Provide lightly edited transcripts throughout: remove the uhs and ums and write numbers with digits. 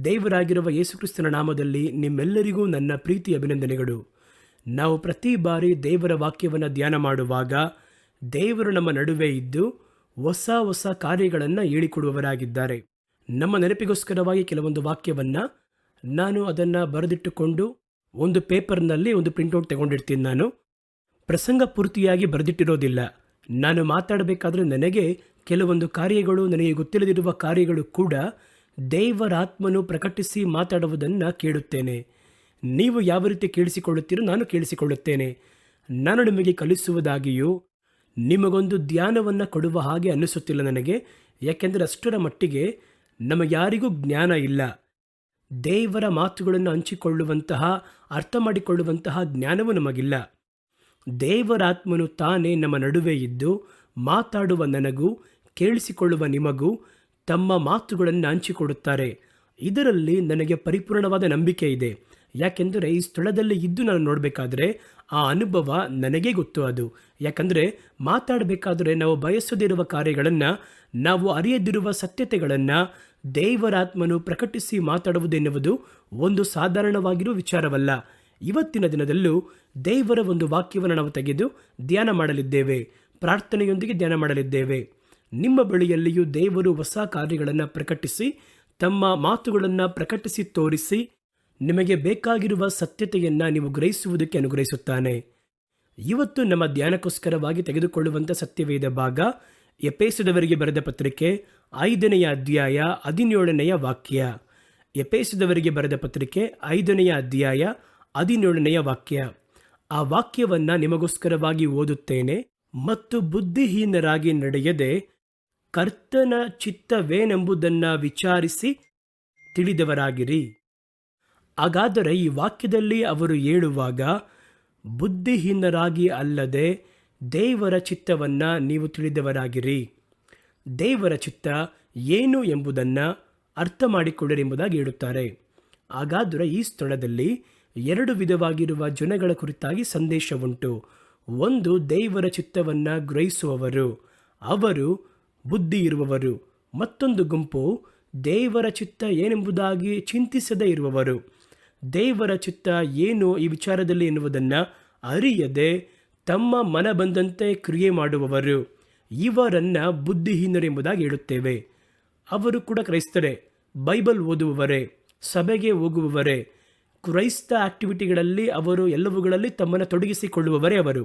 ದೇವರಾಗಿರುವ ಯೇಸುಕ್ರಿಸ್ತನ ನಾಮದಲ್ಲಿ ನಿಮ್ಮೆಲ್ಲರಿಗೂ ನನ್ನ ಪ್ರೀತಿ ಅಭಿನಂದನೆಗಳು. ನಾವು ಪ್ರತಿ ಬಾರಿ ದೇವರ ವಾಕ್ಯವನ್ನು ಧ್ಯಾನ ಮಾಡುವಾಗ ದೇವರು ನಮ್ಮ ನಡುವೆ ಇದ್ದು ಹೊಸ ಹೊಸ ಕಾರ್ಯಗಳನ್ನು ಹೇಳಿಕೊಡುವವರಾಗಿದ್ದಾರೆ. ನಮ್ಮ ನೆನಪಿಗೋಸ್ಕರವಾಗಿ ಕೆಲವೊಂದು ವಾಕ್ಯವನ್ನು ನಾನು ಅದನ್ನು ಬರೆದಿಟ್ಟುಕೊಂಡು ಒಂದು ಪೇಪರ್ನಲ್ಲಿ ಒಂದು ಪ್ರಿಂಟೌಟ್ ತಗೊಂಡಿರ್ತೀನಿ. ನಾನು ಪ್ರಸಂಗ ಪೂರ್ತಿಯಾಗಿ ಬರೆದಿಟ್ಟಿರೋದಿಲ್ಲ. ನಾನು ಮಾತಾಡಬೇಕಾದ್ರೆ ನನಗೆ ಕೆಲವೊಂದು ಕಾರ್ಯಗಳು, ನನಗೆ ಗೊತ್ತಿಲ್ಲದಿರುವ ಕಾರ್ಯಗಳು ಕೂಡ ದೇವರಾತ್ಮನು ಪ್ರಕಟಿಸಿ ಮಾತಾಡುವುದನ್ನು ಕೇಳುತ್ತೇನೆ. ನೀವು ಯಾವ ರೀತಿ ಕೇಳಿಸಿಕೊಳ್ಳುತ್ತೀರೋ ನಾನು ಕೇಳಿಸಿಕೊಳ್ಳುತ್ತೇನೆ. ನಾನು ನಿಮಗೆ ಕಲಿಸುವುದಾಗಿಯೂ ನಿಮಗೊಂದು ಧ್ಯಾನವನ್ನು ಕೊಡುವ ಹಾಗೆ ಅನ್ನಿಸುತ್ತಿಲ್ಲ ನನಗೆ. ಯಾಕೆಂದರೆ ಅಷ್ಟರ ಮಟ್ಟಿಗೆ ನಮಗ್ಯಾರಿಗೂ ಜ್ಞಾನ ಇಲ್ಲ. ದೇವರ ಮಾತುಗಳನ್ನು ಹಂಚಿಕೊಳ್ಳುವಂತಹ, ಅರ್ಥ ಮಾಡಿಕೊಳ್ಳುವಂತಹ ಜ್ಞಾನವೂ ನಮಗಿಲ್ಲ. ದೇವರಾತ್ಮನು ತಾನೇ ನಮ್ಮ ನಡುವೆ ಇದ್ದು ಮಾತಾಡುವ ನನಗೂ ಕೇಳಿಸಿಕೊಳ್ಳುವ ನಿಮಗೂ ತಮ್ಮ ಮಾತುಗಳನ್ನು ಹಂಚಿಕೊಡುತ್ತಾರೆ. ಇದರಲ್ಲಿ ನನಗೆ ಪರಿಪೂರ್ಣವಾದ ನಂಬಿಕೆ ಇದೆ. ಯಾಕೆಂದರೆ ಈ ಸ್ಥಳದಲ್ಲಿ ಇದ್ದು ನಾನು ನೋಡಬೇಕಾದ್ರೆ ಆ ಅನುಭವ ನನಗೆ ಗೊತ್ತು. ಅದು ಯಾಕಂದರೆ ಮಾತಾಡಬೇಕಾದ್ರೆ ನಾವು ಬಯಸದಿರುವ ಕಾರ್ಯಗಳನ್ನು, ನಾವು ಅರಿಯದಿರುವ ಸತ್ಯತೆಗಳನ್ನು ದೇವರಾತ್ಮನು ಪ್ರಕಟಿಸಿ ಮಾತಾಡುವುದೆನ್ನುವುದು ಒಂದು ಸಾಧಾರಣವಾಗಿರುವ ವಿಚಾರವಲ್ಲ. ಇವತ್ತಿನ ದಿನದಲ್ಲೂ ದೇವರ ಒಂದು ವಾಕ್ಯವನ್ನು ನಾವು ತೆಗೆದು ಧ್ಯಾನ ಮಾಡಲಿದ್ದೇವೆ. ಪ್ರಾರ್ಥನೆಯೊಂದಿಗೆ ಧ್ಯಾನ ಮಾಡಲಿದ್ದೇವೆ. ನಿಮ್ಮ ಬಳಿಯಲ್ಲಿಯೂ ದೇವರು ಹೊಸ ಕಾರ್ಯಗಳನ್ನು ಪ್ರಕಟಿಸಿ, ತಮ್ಮ ಮಾತುಗಳನ್ನು ಪ್ರಕಟಿಸಿ ತೋರಿಸಿ, ನಿಮಗೆ ಬೇಕಾಗಿರುವ ಸತ್ಯತೆಯನ್ನು ನೀವು ಗ್ರಹಿಸುವುದಕ್ಕೆ ಅನುಗ್ರಹಿಸುತ್ತಾನೆ. ಇವತ್ತು ನಮ್ಮ ಧ್ಯಾನಕ್ಕೋಸ್ಕರವಾಗಿ ತೆಗೆದುಕೊಳ್ಳುವಂಥ ಸತ್ಯವೇದ ಭಾಗ ಎಫೆಸದವರಿಗೆ ಬರೆದ ಪತ್ರಿಕೆ 5ನೇ ಅಧ್ಯಾಯ 17ನೇ ವಾಕ್ಯ. ಎಫೆಸದವರಿಗೆ ಬರೆದ ಪತ್ರಿಕೆ 5ನೇ ಅಧ್ಯಾಯ 17ನೇ ವಾಕ್ಯ. ಆ ವಾಕ್ಯವನ್ನು ನಿಮಗೋಸ್ಕರವಾಗಿ ಓದುತ್ತೇನೆ. ಮತ್ತು ಬುದ್ಧಿಹೀನರಾಗಿ ನಡೆಯದೆ ಕರ್ತನ ಚಿತ್ತವೇನೆಂಬುದನ್ನು ವಿಚಾರಿಸಿ ತಿಳಿದವರಾಗಿರಿ. ಹಾಗಾದರೆ ಈ ವಾಕ್ಯದಲ್ಲಿ ಅವರು ಹೇಳುವಾಗ ಬುದ್ಧಿಹೀನರಾಗಿ ಅಲ್ಲದೆ ದೇವರ ಚಿತ್ತವನ್ನು ನೀವು ತಿಳಿದವರಾಗಿರಿ. ದೇವರ ಚಿತ್ತ ಏನು ಎಂಬುದನ್ನು ಅರ್ಥ ಮಾಡಿಕೊಳ್ಳಿರಿ ಎಂಬುದಾಗಿ ಹೇಳುತ್ತಾರೆ. ಹಾಗಾದರೆ ಈ ಸ್ಥಳದಲ್ಲಿ 2 ವಿಧವಾಗಿರುವ ಜನಗಳ ಕುರಿತಾಗಿ ಸಂದೇಶ ಉಂಟು. ಒಂದು, ದೇವರ ಚಿತ್ತವನ್ನು ಗ್ರಹಿಸುವವರು, ಅವರು ಬುದ್ಧಿ ಇರುವವರು. ಮತ್ತೊಂದು ಗುಂಪು, ದೇವರ ಚಿತ್ತ ಏನೆಂಬುದಾಗಿ ಚಿಂತಿಸದೇ ಇರುವವರು. ದೇವರ ಚಿತ್ತ ಏನು ಈ ವಿಚಾರದಲ್ಲಿ ಎನ್ನುವುದನ್ನು ಅರಿಯದೆ ತಮ್ಮ ಮನ ಬಂದಂತೆ ಕ್ರಿಯೆ ಮಾಡುವವರು. ಇವರನ್ನು ಬುದ್ಧಿಹೀನರು ಎಂಬುದಾಗಿ ಹೇಳುತ್ತೇವೆ. ಅವರು ಕೂಡ ಕ್ರೈಸ್ತರೇ, ಬೈಬಲ್ ಓದುವವರೇ, ಸಭೆಗೆ ಹೋಗುವವರೇ, ಕ್ರೈಸ್ತ ಆಕ್ಟಿವಿಟಿಗಳಲ್ಲಿ ಅವರು ಎಲ್ಲವುಗಳಲ್ಲಿ ತಮ್ಮನ್ನು ತೊಡಗಿಸಿಕೊಳ್ಳುವವರೇ ಅವರು.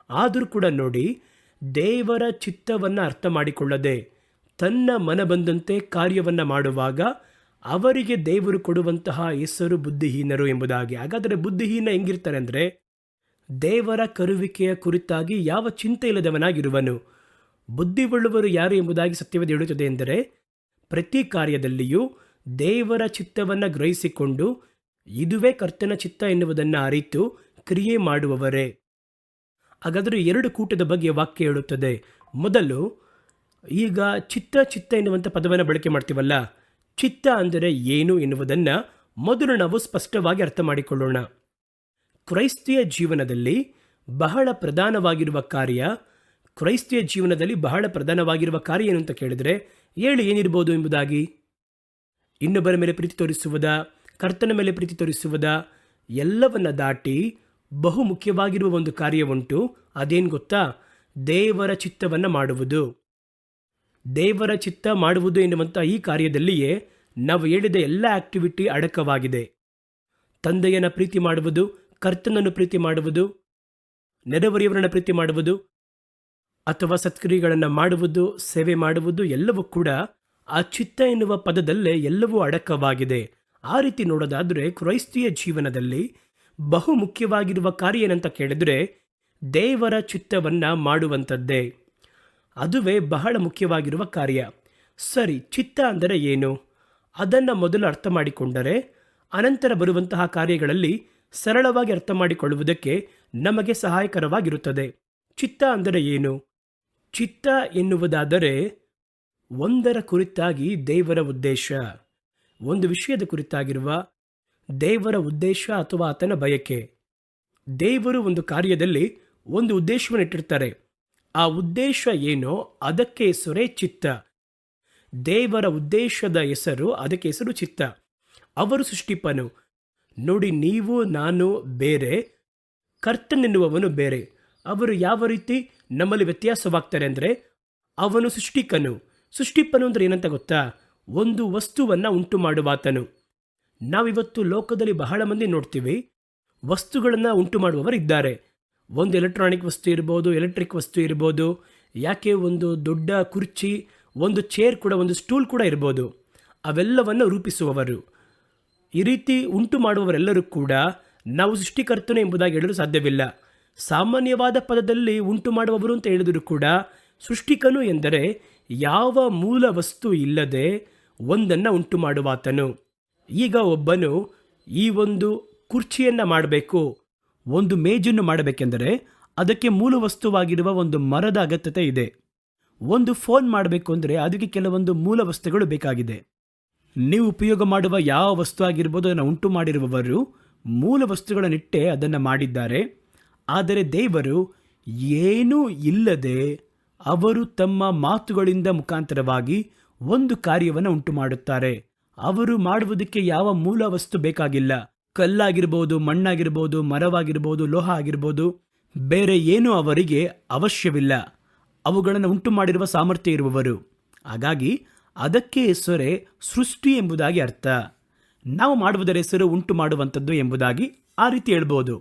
ಆದರೂ ಕೂಡ ನೋಡಿ, ದೇವರ ಚಿತ್ತವನ್ನು ಅರ್ಥ ಮಾಡಿಕೊಳ್ಳದೆ ತನ್ನ ಮನ ಬಂದಂತೆ ಕಾರ್ಯವನ್ನು ಮಾಡುವಾಗ ಅವರಿಗೆ ದೇವರು ಕೊಡುವಂತಹ ಹೆಸರು ಬುದ್ಧಿಹೀನರು ಎಂಬುದಾಗಿ. ಹಾಗಾದರೆ ಬುದ್ಧಿಹೀನ ಹೆಂಗಿರ್ತಾರೆ ಅಂದರೆ, ದೇವರ ಕರುವಿಕೆಯ ಕುರಿತಾಗಿ ಯಾವ ಚಿಂತೆ ಇಲ್ಲದವನಾಗಿರುವನು. ಬುದ್ಧಿವುಳ್ಳವರು ಯಾರು ಎಂಬುದಾಗಿ ಸತ್ಯವೇದ ಹೇಳುತ್ತದೆ ಎಂದರೆ, ಪ್ರತಿ ಕಾರ್ಯದಲ್ಲಿಯೂ ದೇವರ ಚಿತ್ತವನ್ನು ಗ್ರಹಿಸಿಕೊಂಡು ಇದುವೇ ಕರ್ತನ ಚಿತ್ತ ಎನ್ನುವುದನ್ನು ಅರಿತು ಕ್ರಿಯೆ ಮಾಡುವವರೇ. ಹಾಗಾದರೆ 2 ಕೂಟದ ಬಗ್ಗೆ ವಾಕ್ಯ ಹೇಳುತ್ತದೆ. ಮೊದಲು, ಈಗ ಚಿತ್ತ ಎನ್ನುವಂಥ ಪದವನ್ನು ಬಳಕೆ ಮಾಡ್ತೀವಲ್ಲ, ಚಿತ್ತ ಅಂದರೆ ಏನು ಎನ್ನುವುದನ್ನು ಮೊದಲು ನಾವು ಸ್ಪಷ್ಟವಾಗಿ ಅರ್ಥ ಮಾಡಿಕೊಳ್ಳೋಣ. ಕ್ರೈಸ್ತಿಯ ಜೀವನದಲ್ಲಿ ಬಹಳ ಪ್ರಧಾನವಾಗಿರುವ ಕಾರ್ಯ ಏನು ಅಂತ ಕೇಳಿದರೆ, ಹೇಳಿ ಏನಿರ್ಬೋದು ಎಂಬುದಾಗಿ. ಇನ್ನೊಬ್ಬರ ಮೇಲೆ ಪ್ರೀತಿ ತೋರಿಸುವುದಾ, ಕರ್ತನ ಮೇಲೆ ಪ್ರೀತಿ ತೋರಿಸುವುದಾ, ಎಲ್ಲವನ್ನ ದಾಟಿ ಬಹು ಮುಖ್ಯವಾಗಿರುವ ಒಂದು ಕಾರ್ಯ ಉಂಟು. ಅದೇನು ಗೊತ್ತಾ? ದೇವರ ಚಿತ್ತವನ್ನು ಮಾಡುವುದು. ದೇವರ ಚಿತ್ತ ಮಾಡುವುದು ಎನ್ನುವಂಥ ಈ ಕಾರ್ಯದಲ್ಲಿಯೇ ನಾವು ಹೇಳಿದ ಎಲ್ಲ ಆಕ್ಟಿವಿಟಿ ಅಡಕವಾಗಿದೆ. ತಂದೆಯನ್ನು ಪ್ರೀತಿ ಮಾಡುವುದು, ಕರ್ತನನ್ನು ಪ್ರೀತಿ ಮಾಡುವುದು, ನೆರೆಹೊರೆಯವರನ್ನು ಪ್ರೀತಿ ಮಾಡುವುದು, ಅಥವಾ ಸತ್ಕ್ರಿಯೆಗಳನ್ನು ಮಾಡುವುದು, ಸೇವೆ ಮಾಡುವುದು, ಎಲ್ಲವೂ ಕೂಡ ಆ ಚಿತ್ತ ಎನ್ನುವ ಪದದಲ್ಲೇ ಎಲ್ಲವೂ ಅಡಕವಾಗಿದೆ. ಆ ರೀತಿ ನೋಡೋದಾದರೆ ಕ್ರೈಸ್ತಿಯ ಜೀವನದಲ್ಲಿ ಬಹು ಮುಖ್ಯವಾಗಿರುವ ಕಾರ್ಯ ಏನಂತ ಕೇಳಿದರೆ, ದೇವರ ಚಿತ್ತವನ್ನು ಮಾಡುವಂಥದ್ದೇ. ಅದುವೇ ಬಹಳ ಮುಖ್ಯವಾಗಿರುವ ಕಾರ್ಯ. ಸರಿ, ಚಿತ್ತ ಅಂದರೆ ಏನು? ಅದನ್ನು ಮೊದಲು ಅರ್ಥ ಮಾಡಿಕೊಂಡರೆ ಅನಂತರ ಬರುವಂತಹ ಕಾರ್ಯಗಳಲ್ಲಿ ಸರಳವಾಗಿ ಅರ್ಥ ಮಾಡಿಕೊಳ್ಳುವುದಕ್ಕೆ ನಮಗೆ ಸಹಾಯಕರವಾಗಿರುತ್ತದೆ. ಚಿತ್ತ ಅಂದರೆ ಏನು? ಚಿತ್ತ ಎನ್ನುವುದಾದರೆ ಒಂದರ ಕುರಿತಾಗಿ ದೇವರ ಉದ್ದೇಶ, ಒಂದು ವಿಷಯದ ಕುರಿತಾಗಿರುವ ದೇವರ ಉದ್ದೇಶ ಅಥವಾ ಆತನ ಬಯಕೆ. ದೇವರು ಒಂದು ಕಾರ್ಯದಲ್ಲಿ ಒಂದು ಉದ್ದೇಶವನ್ನು ಇಟ್ಟಿರ್ತಾರೆ. ಆ ಉದ್ದೇಶ ಏನೋ ಅದಕ್ಕೆ ಹೆಸರೇ ಚಿತ್ತ. ದೇವರ ಉದ್ದೇಶದ ಹೆಸರು, ಅದಕ್ಕೆ ಹೆಸರು ಚಿತ್ತ. ಅವರು ಸೃಷ್ಟಿಪನು. ನೋಡಿ, ನೀವು ನಾನು ಬೇರೆ, ಕರ್ತನೆನ್ನುವವನು ಬೇರೆ. ಅವರು ಯಾವ ರೀತಿ ನಮ್ಮಲ್ಲಿ ವ್ಯತ್ಯಾಸವಾಗ್ತಾರೆ ಅಂದರೆ, ಅವನು ಸೃಷ್ಟಿಕನು. ಸೃಷ್ಟಿಪನು ಅಂದರೆ ಏನಂತ ಗೊತ್ತಾ? ಒಂದು ವಸ್ತುವನ್ನು ಉಂಟು ಮಾಡುವಾತನು. ನಾವಿವತ್ತು ಲೋಕದಲ್ಲಿ ಬಹಳ ಮಂದಿ ನೋಡ್ತೀವಿ, ವಸ್ತುಗಳನ್ನು ಉಂಟು ಮಾಡುವವರಿದ್ದಾರೆ. ಒಂದು ಎಲೆಕ್ಟ್ರಾನಿಕ್ ವಸ್ತು ಇರ್ಬೋದು, ಎಲೆಕ್ಟ್ರಿಕ್ ವಸ್ತು ಇರ್ಬೋದು, ಯಾಕೆ ಒಂದು ದೊಡ್ಡ ಕುರ್ಚಿ, ಒಂದು ಚೇರ್ ಕೂಡ, ಒಂದು ಸ್ಟೂಲ್ ಕೂಡ ಇರ್ಬೋದು. ಅವೆಲ್ಲವನ್ನು ರೂಪಿಸುವವರು. ಈ ರೀತಿ ಉಂಟು ಮಾಡುವವರೆಲ್ಲರೂ ಕೂಡ ನಾವು ಸೃಷ್ಟಿಕರ್ತನು ಎಂಬುದಾಗಿ ಹೇಳಲು ಸಾಧ್ಯವಿಲ್ಲ. ಸಾಮಾನ್ಯವಾದ ಪದದಲ್ಲಿ ಉಂಟು ಮಾಡುವವರು ಅಂತ ಹೇಳಿದರೂ ಕೂಡ ಸೃಷ್ಟಿಕನು ಎಂದರೆ ಯಾವ ಮೂಲ ವಸ್ತು ಇಲ್ಲದೆ ಒಂದನ್ನು ಉಂಟು ಮಾಡುವಾತನು. ಈಗ ಒಬ್ಬನು ಈ ಒಂದು ಕುರ್ಚಿಯನ್ನು ಮಾಡಬೇಕು, ಒಂದು ಮೇಜನ್ನು ಮಾಡಬೇಕೆಂದರೆ ಅದಕ್ಕೆ ಮೂಲ ವಸ್ತುವಾಗಿರುವ ಒಂದು ಮರದ ಅಗತ್ಯತೆ ಇದೆ. ಒಂದು ಫೋನ್ ಮಾಡಬೇಕು ಅಂದರೆ ಅದಕ್ಕೆ ಕೆಲವೊಂದು ಮೂಲ ವಸ್ತುಗಳು ಬೇಕಾಗಿದೆ. ನೀವು ಉಪಯೋಗ ಮಾಡುವ ಯಾವ ವಸ್ತು ಆಗಿರ್ಬೋದು ಅದನ್ನು ಉಂಟು ಮಾಡಿರುವವರು ಮೂಲ ವಸ್ತುಗಳನ್ನಿಟ್ಟೆ ಅದನ್ನು ಮಾಡಿದ್ದಾರೆ. ಆದರೆ ದೇವರು ಏನೂ ಇಲ್ಲದೆ ಅವರು ತಮ್ಮ ಮಾತುಗಳಿಂದ ಮುಖಾಂತರವಾಗಿ ಒಂದು ಕಾರ್ಯವನ್ನು ಉಂಟು ಮಾಡುತ್ತಾರೆ. ಅವರು ಮಾಡುವುದಕ್ಕೆ ಯಾವ ಮೂಲ ವಸ್ತು ಬೇಕಾಗಿಲ್ಲ. ಕಲ್ಲಾಗಿರ್ಬೋದು, ಮಣ್ಣಾಗಿರ್ಬೋದು, ಮರವಾಗಿರ್ಬೋದು, ಲೋಹ ಆಗಿರ್ಬೋದು, ಬೇರೆ ಏನೂ ಅವರಿಗೆ ಅವಶ್ಯವಿಲ್ಲ. ಅವುಗಳನ್ನು ಉಂಟು ಮಾಡಿರುವ ಸಾಮರ್ಥ್ಯ ಇರುವವರು. ಹಾಗಾಗಿ ಅದಕ್ಕೆ ಹೆಸರೇ ಸೃಷ್ಟಿ ಎಂಬುದಾಗಿ ಅರ್ಥ. ನಾವು ಮಾಡುವುದರ ಹೆಸರು ಉಂಟು ಮಾಡುವಂಥದ್ದು ಎಂಬುದಾಗಿ ಆ ರೀತಿ ಹೇಳ್ಬೋದು.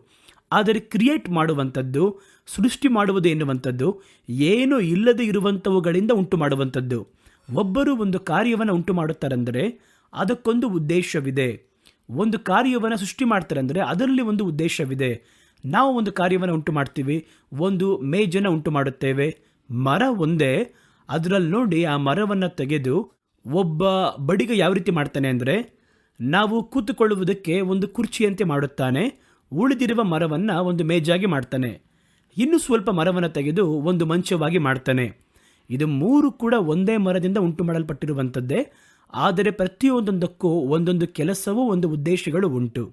ಆದರೆ ಕ್ರಿಯೇಟ್ ಮಾಡುವಂಥದ್ದು, ಸೃಷ್ಟಿ ಮಾಡುವುದು ಎನ್ನುವಂಥದ್ದು ಏನೂ ಇಲ್ಲದೆ ಇರುವಂಥವುಗಳಿಂದ ಉಂಟು ಮಾಡುವಂಥದ್ದು. ಒಬ್ಬರು ಒಂದು ಕಾರ್ಯವನ್ನು ಉಂಟು ಮಾಡುತ್ತಾರೆಂದರೆ ಅದಕ್ಕೊಂದು ಉದ್ದೇಶವಿದೆ. ಒಂದು ಕಾರ್ಯವನ್ನು ಸೃಷ್ಟಿ ಮಾಡ್ತಾರೆಂದರೆ ಅದರಲ್ಲಿ ಒಂದು ಉದ್ದೇಶವಿದೆ. ನಾವು ಒಂದು ಕಾರ್ಯವನ್ನು ಉಂಟು ಮಾಡ್ತೀವಿ, ಒಂದು ಮೇಜನ್ನು ಉಂಟು ಮಾಡುತ್ತೇವೆ. ಮರ ಒಂದೇ, ಅದರಲ್ಲಿ ನೋಡಿ ಆ ಮರವನ್ನು ತೆಗೆದು ಒಬ್ಬ ಬಡಿಗ ಯಾವ ರೀತಿ ಮಾಡ್ತಾನೆ ಅಂದರೆ, ನಾವು ಕೂತುಕೊಳ್ಳುವುದಕ್ಕೆ ಒಂದು ಕುರ್ಚಿಯಂತೆ ಮಾಡುತ್ತಾನೆ, ಉಳಿದಿರುವ ಮರವನ್ನು ಒಂದು ಮೇಜಾಗಿ ಮಾಡ್ತಾನೆ, ಇನ್ನು ಸ್ವಲ್ಪ ಮರವನ್ನು ತೆಗೆದು ಒಂದು ಮಂಚವಾಗಿ ಮಾಡ್ತಾನೆ. ಇದು ಮೂರು ಕೂಡ ಒಂದೇ ಮರದಿಂದ ಉಂಟು ಮಾಡಲ್ಪಟ್ಟಿರುವಂಥದ್ದೇ. ಆದರೆ ಪ್ರತಿಯೊಂದೊಂದಕ್ಕೂ ಒಂದೊಂದು ಕೆಲಸವೂ ಒಂದು ಉದ್ದೇಶಗಳು ಉಂಟು.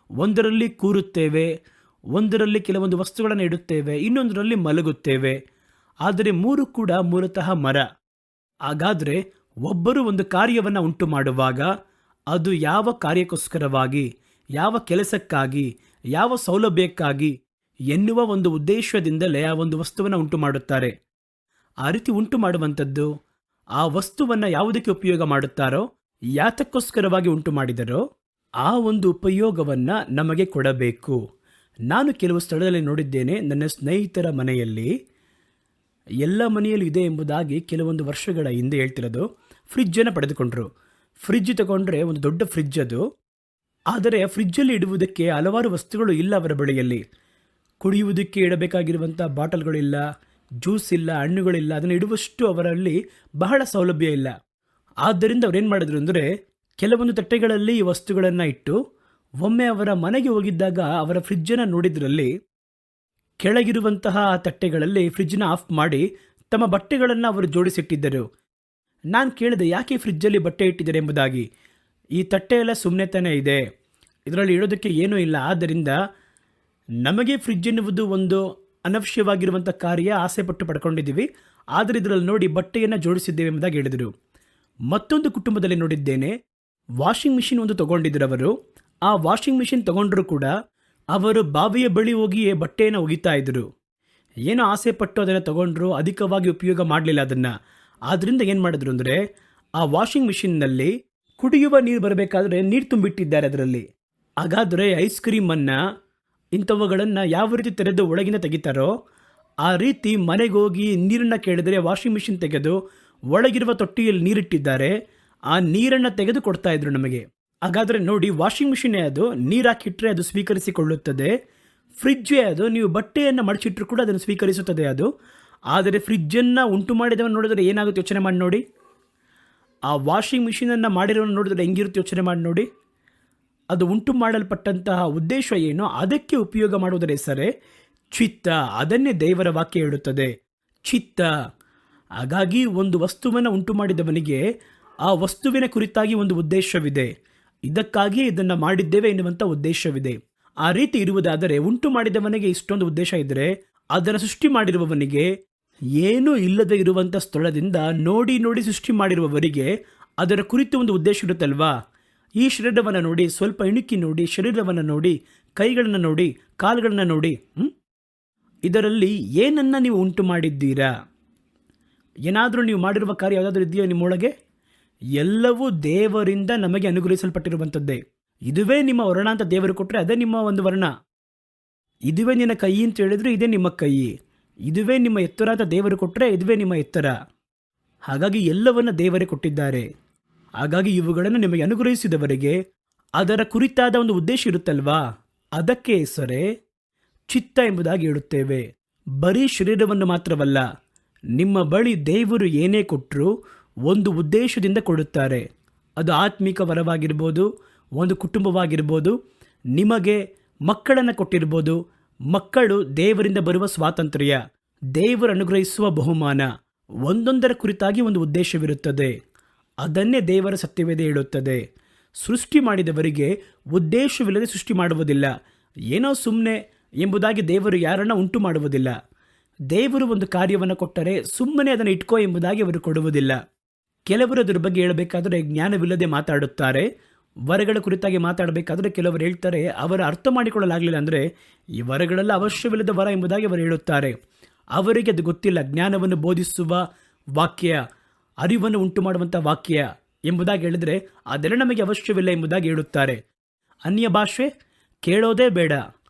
ಒಂದರಲ್ಲಿ ಕೂರುತ್ತೇವೆ, ಒಂದರಲ್ಲಿ ಕೆಲವೊಂದು ವಸ್ತುಗಳನ್ನು ಇಡುತ್ತೇವೆ, ಇನ್ನೊಂದರಲ್ಲಿ ಮಲಗುತ್ತೇವೆ. ಆದರೆ ಮೂರು ಕೂಡ ಮೂಲತಃ ಮರ. ಹಾಗಾದರೆ ಒಬ್ಬರು ಒಂದು ಕಾರ್ಯವನ್ನು ಉಂಟು ಮಾಡುವಾಗ ಅದು ಯಾವ ಕಾರ್ಯಕ್ಕೋಸ್ಕರವಾಗಿ, ಯಾವ ಕೆಲಸಕ್ಕಾಗಿ, ಯಾವ ಸೌಲಭ್ಯಕ್ಕಾಗಿ ಎನ್ನುವ ಒಂದು ಉದ್ದೇಶದಿಂದಲೇ ಆ ಒಂದು ವಸ್ತುವನ್ನು ಉಂಟು ಮಾಡುತ್ತಾರೆ. ಆ ರೀತಿ ಉಂಟು ಮಾಡುವಂಥದ್ದು, ಆ ವಸ್ತುವನ್ನು ಯಾವುದಕ್ಕೆ ಉಪಯೋಗ ಮಾಡುತ್ತಾರೋ, ಯಾತಕ್ಕೋಸ್ಕರವಾಗಿ ಉಂಟು ಮಾಡಿದರೋ ಆ ಒಂದು ಉಪಯೋಗವನ್ನು ನಮಗೆ ಕೊಡಬೇಕು. ನಾನು ಕೆಲವು ಸ್ಥಳದಲ್ಲಿ ನೋಡಿದ್ದೇನೆ, ನನ್ನ ಸ್ನೇಹಿತರ ಮನೆಯಲ್ಲಿ, ಎಲ್ಲ ಮನೆಯಲ್ಲೂ ಇದೆ ಎಂಬುದಾಗಿ ಕೆಲವೊಂದು ವರ್ಷಗಳ ಹಿಂದೆ ಹೇಳ್ತಿರೋದು, ಫ್ರಿಜ್ಜನ್ನು ಪಡೆದುಕೊಂಡ್ರು. ಫ್ರಿಜ್ ತಗೊಂಡ್ರೆ ಒಂದು ದೊಡ್ಡ ಫ್ರಿಜ್ ಅದು. ಆದರೆ ಆ ಫ್ರಿಜ್ಜಲ್ಲಿ ಇಡುವುದಕ್ಕೆ ಹಲವಾರು ವಸ್ತುಗಳು ಇಲ್ಲ ಅವರ ಬಳಿಯಲ್ಲಿ. ಕುಡಿಯುವುದಕ್ಕೆ ಇಡಬೇಕಾಗಿರುವಂಥ ಬಾಟಲ್ಗಳಿಲ್ಲ, ಜ್ಯೂಸ್ ಇಲ್ಲ, ಹಣ್ಣುಗಳಿಲ್ಲ, ಅದನ್ನು ಇಡುವಷ್ಟು ಅವರಲ್ಲಿ ಬಹಳ ಸೌಲಭ್ಯ ಇಲ್ಲ. ಆದ್ದರಿಂದ ಅವ್ರೇನು ಮಾಡಿದ್ರು ಅಂದರೆ, ಕೆಲವೊಂದು ತಟ್ಟೆಗಳಲ್ಲಿ ಈ ವಸ್ತುಗಳನ್ನು ಇಟ್ಟು, ಒಮ್ಮೆ ಅವರ ಮನೆಗೆ ಹೋಗಿದ್ದಾಗ ಅವರ ಫ್ರಿಜ್ಜನ್ನು ನೋಡಿದ್ರಲ್ಲಿ ಕೆಳಗಿರುವಂತಹ ತಟ್ಟೆಗಳಲ್ಲಿ ಫ್ರಿಜ್ನ ಆಫ್ ಮಾಡಿ ತಮ್ಮ ಬಟ್ಟೆಗಳನ್ನು ಅವರು ಜೋಡಿಸಿಟ್ಟಿದ್ದರು. ನಾನು ಕೇಳಿದೆ, ಯಾಕೆ ಫ್ರಿಜ್ಜಲ್ಲಿ ಬಟ್ಟೆ ಇಟ್ಟಿದ್ದಾರೆ ಎಂಬುದಾಗಿ. ಈ ತಟ್ಟೆ ಎಲ್ಲ ಸುಮ್ಮನೆ ತಾನೇ ಇದೆ, ಇದರಲ್ಲಿ ಇಡೋದಕ್ಕೆ ಏನೂ ಇಲ್ಲ, ಆದ್ದರಿಂದ ನಮಗೆ ಫ್ರಿಜ್ ಎನ್ನುವುದು ಒಂದು ಅನವಶ್ಯವಾಗಿರುವಂಥ ಕಾರ್ಯ, ಆಸೆ ಪಟ್ಟು ಪಡ್ಕೊಂಡಿದ್ದೀವಿ, ಆದರೆ ಇದರಲ್ಲಿ ನೋಡಿ ಬಟ್ಟೆಯನ್ನು ಜೋಡಿಸಿದ್ದೇವೆ ಎಂಬುದಾಗಿ ಹೇಳಿದರು. ಮತ್ತೊಂದು ಕುಟುಂಬದಲ್ಲಿ ನೋಡಿದ್ದೇನೆ, ವಾಷಿಂಗ್ ಮಿಷಿನ್ ಒಂದು ತೊಗೊಂಡಿದ್ರು ಅವರು. ಆ ವಾಷಿಂಗ್ ಮಿಷಿನ್ ತೊಗೊಂಡ್ರೂ ಕೂಡ ಅವರು ಬಾವಿಯ ಬಳಿ ಹೋಗಿಯೇ ಬಟ್ಟೆಯನ್ನು ಒಗಿತಾ ಇದ್ದರು. ಏನೋ ಆಸೆ ಪಟ್ಟು ಅದನ್ನು ತೊಗೊಂಡ್ರು, ಅಧಿಕವಾಗಿ ಉಪಯೋಗ ಮಾಡಲಿಲ್ಲ ಅದನ್ನು. ಆದ್ದರಿಂದ ಏನು ಮಾಡಿದ್ರು ಅಂದರೆ, ಆ ವಾಷಿಂಗ್ ಮಿಷಿನ್ನಲ್ಲಿ ಕುಡಿಯುವ ನೀರು ಬರಬೇಕಾದ್ರೆ ನೀರು ತುಂಬಿಟ್ಟಿದ್ದಾರೆ ಅದರಲ್ಲಿ. ಹಾಗಾದರೆ ಐಸ್ ಕ್ರೀಮನ್ನು ಇಂಥವುಗಳನ್ನು ಯಾವ ರೀತಿ ತೆರೆದು ಒಳಗಿಂದ ತೆಗಿತಾರೋ ಆ ರೀತಿ ಮನೆಗೆ ಹೋಗಿ ನೀರನ್ನು ಕೇಳಿದರೆ ವಾಷಿಂಗ್ ಮಿಷಿನ್ ತೆಗೆದು ಒಳಗಿರುವ ತೊಟ್ಟಿಯಲ್ಲಿ ನೀರಿಟ್ಟಿದ್ದಾರೆ, ಆ ನೀರನ್ನು ತೆಗೆದು ಕೊಡ್ತಾ ಇದ್ರು ನಮಗೆ. ಹಾಗಾದರೆ ನೋಡಿ, ವಾಷಿಂಗ್ ಮಿಷಿನ್ನೇ ಅದು, ನೀರು ಹಾಕಿಟ್ರೆ ಅದು ಸ್ವೀಕರಿಸಿಕೊಳ್ಳುತ್ತದೆ. ಫ್ರಿಜ್ಜೇ ಅದು, ನೀವು ಬಟ್ಟೆಯನ್ನು ಮಡಚಿಟ್ರು ಕೂಡ ಅದನ್ನು ಸ್ವೀಕರಿಸುತ್ತದೆ ಅದು. ಆದರೆ ಫ್ರಿಜ್ಜನ್ನು ಉಂಟು ಮಾಡಿದವನು ನೋಡಿದ್ರೆ ಏನಾಗುತ್ತೆ ಯೋಚನೆ ಮಾಡಿ ನೋಡಿ. ಆ ವಾಷಿಂಗ್ ಮಿಷಿನನ್ನು ಮಾಡಿರೋನು ನೋಡಿದ್ರೆ ಹೆಂಗಿರುತ್ತೆ ಯೋಚನೆ ಮಾಡಿ ನೋಡಿ. ಅದು ಉಂಟು ಮಾಡಲ್ಪಟ್ಟಂತಹ ಉದ್ದೇಶ ಏನೋ ಅದಕ್ಕೆ ಉಪಯೋಗ ಮಾಡುವುದರ ಹೆಸರೇ ಚಿತ್ತ. ಅದನ್ನೇ ದೇವರ ವಾಕ್ಯ ಹೇಳುತ್ತದೆ, ಚಿತ್ತ. ಹಾಗಾಗಿ ಒಂದು ವಸ್ತುವನ್ನು ಉಂಟು ಮಾಡಿದವನಿಗೆ ಆ ವಸ್ತುವಿನ ಕುರಿತಾಗಿ ಒಂದು ಉದ್ದೇಶವಿದೆ, ಇದಕ್ಕಾಗಿಯೇ ಇದನ್ನು ಮಾಡಿದ್ದೇವೆ ಎನ್ನುವಂಥ ಉದ್ದೇಶವಿದೆ. ಆ ರೀತಿ ಇರುವುದಾದರೆ ಉಂಟು ಮಾಡಿದವನಿಗೆ ಇಷ್ಟೊಂದು ಉದ್ದೇಶ ಇದ್ದರೆ, ಅದನ್ನು ಸೃಷ್ಟಿ ಮಾಡಿರುವವನಿಗೆ ಏನೂ ಇಲ್ಲದೆ ಇರುವಂಥ ಸ್ಥಳದಿಂದ ನೋಡಿ ನೋಡಿ ಸೃಷ್ಟಿ ಮಾಡಿರುವವರಿಗೆ ಅದರ ಕುರಿತು ಒಂದು ಉದ್ದೇಶ ಇರುತ್ತಲ್ವಾ. ಈ ಶರೀರವನ್ನು ನೋಡಿ, ಸ್ವಲ್ಪ ಇಣುಕಿ ನೋಡಿ, ಶರೀರವನ್ನು ನೋಡಿ, ಕೈಗಳನ್ನು ನೋಡಿ, ಕಾಲುಗಳನ್ನು ನೋಡಿ. ಇದರಲ್ಲಿ ಏನನ್ನ ನೀವು ಉಂಟು ಮಾಡಿದ್ದೀರಾ? ಏನಾದರೂ ನೀವು ಮಾಡಿರುವ ಕಾರ್ಯ ಯಾವುದಾದ್ರೂ ಇದೆಯೋ ನಿಮ್ಮೊಳಗೆ? ಎಲ್ಲವೂ ದೇವರಿಂದ ನಮಗೆ ಅನುಗ್ರಹಿಸಲ್ಪಟ್ಟಿರುವಂಥದ್ದೇ. ಇದುವೇ ನಿಮ್ಮ ವರ್ಣ ಅಂತ ದೇವರು ಕೊಟ್ಟರೆ ಅದೇ ನಿಮ್ಮ ಒಂದು ವರ್ಣ. ಇದುವೇ ನಿನ್ನ ಕೈ ಅಂತ ಹೇಳಿದ್ರೆ ಇದೇ ನಿಮ್ಮ ಕೈ. ಇದುವೇ ನಿಮ್ಮ ಎತ್ತರ ಅಂತ ದೇವರು ಕೊಟ್ಟರೆ ಇದುವೇ ನಿಮ್ಮ ಎತ್ತರ. ಹಾಗಾಗಿ ಎಲ್ಲವನ್ನ ದೇವರೇ ಕೊಟ್ಟಿದ್ದಾರೆ. ಹಾಗಾಗಿ ಇವುಗಳನ್ನು ನಿಮಗೆ ಅನುಗ್ರಹಿಸಿದವರಿಗೆ ಅದರ ಕುರಿತಾದ ಒಂದು ಉದ್ದೇಶ ಇರುತ್ತಲ್ವಾ, ಅದಕ್ಕೆ ಹೆಸರೇ ಚಿತ್ತ ಎಂಬುದಾಗಿ ಹೇಳುತ್ತೇವೆ. ಬರೀ ಶರೀರವನ್ನು ಮಾತ್ರವಲ್ಲ, ನಿಮ್ಮ ಬಳಿ ದೇವರು ಏನೇ ಕೊಟ್ಟರೂ ಒಂದು ಉದ್ದೇಶದಿಂದ ಕೊಡುತ್ತಾರೆ. ಅದು ಆತ್ಮಿಕ ವರವಾಗಿರ್ಬೋದು, ಒಂದು ಕುಟುಂಬವಾಗಿರ್ಬೋದು, ನಿಮಗೆ ಮಕ್ಕಳನ್ನು ಕೊಟ್ಟಿರ್ಬೋದು. ಮಕ್ಕಳು ದೇವರಿಂದ ಬರುವ ಸ್ವಾತಂತ್ರ್ಯ, ದೇವರು ಅನುಗ್ರಹಿಸುವ ಬಹುಮಾನ, ಒಂದೊಂದರ ಕುರಿತಾಗಿ ಒಂದು ಉದ್ದೇಶವಿರುತ್ತದೆ. ಅದನ್ನೇ ದೇವರ ಸತ್ಯವೇದ ಹೇಳುತ್ತದೆ. ಸೃಷ್ಟಿ ಮಾಡಿದವರಿಗೆ ಉದ್ದೇಶವಿಲ್ಲದೆ ಸೃಷ್ಟಿ ಮಾಡುವುದಿಲ್ಲ. ಏನೋ ಸುಮ್ಮನೆ ಎಂಬುದಾಗಿ ದೇವರು ಯಾರನ್ನ ಉಂಟು ಮಾಡುವುದಿಲ್ಲ. ದೇವರು ಒಂದು ಕಾರ್ಯವನ್ನು ಕೊಟ್ಟರೆ ಸುಮ್ಮನೆ ಅದನ್ನು ಇಟ್ಕೋ ಎಂಬುದಾಗಿ ಅವರು ಕೊಡುವುದಿಲ್ಲ. ಕೆಲವರು ಅದರ ಬಗ್ಗೆ ಹೇಳಬೇಕಾದ್ರೆ ಜ್ಞಾನವಿಲ್ಲದೆ ಮಾತಾಡುತ್ತಾರೆ. ವರಗಳ ಕುರಿತಾಗಿ ಮಾತಾಡಬೇಕಾದ್ರೆ ಕೆಲವರು ಹೇಳ್ತಾರೆ, ಅವರ ಅರ್ಥ ಮಾಡಿಕೊಳ್ಳಲಾಗಲಿಲ್ಲ ಅಂದರೆ ಈ ವರಗಳೆಲ್ಲ ಅವಶ್ಯವಿಲ್ಲದ ವರ ಎಂಬುದಾಗಿ ಅವರು ಹೇಳುತ್ತಾರೆ. ಅವರಿಗೆ ಅದು ಗೊತ್ತಿಲ್ಲ. ಜ್ಞಾನವನ್ನು ಬೋಧಿಸುವ ವಾಕ್ಯ, ಅರಿವನ್ನು ಉಂಟು ಮಾಡುವಂಥ ವಾಕ್ಯ ಎಂಬುದಾಗಿ ಹೇಳಿದರೆ ಅದೆಲ್ಲ ನಮಗೆ ಅವಶ್ಯವಿಲ್ಲ ಎಂಬುದಾಗಿ ಹೇಳುತ್ತಾರೆ. ಅನ್ಯ ಭಾಷೆ ಕೇಳೋದೇ ಬೇಡ.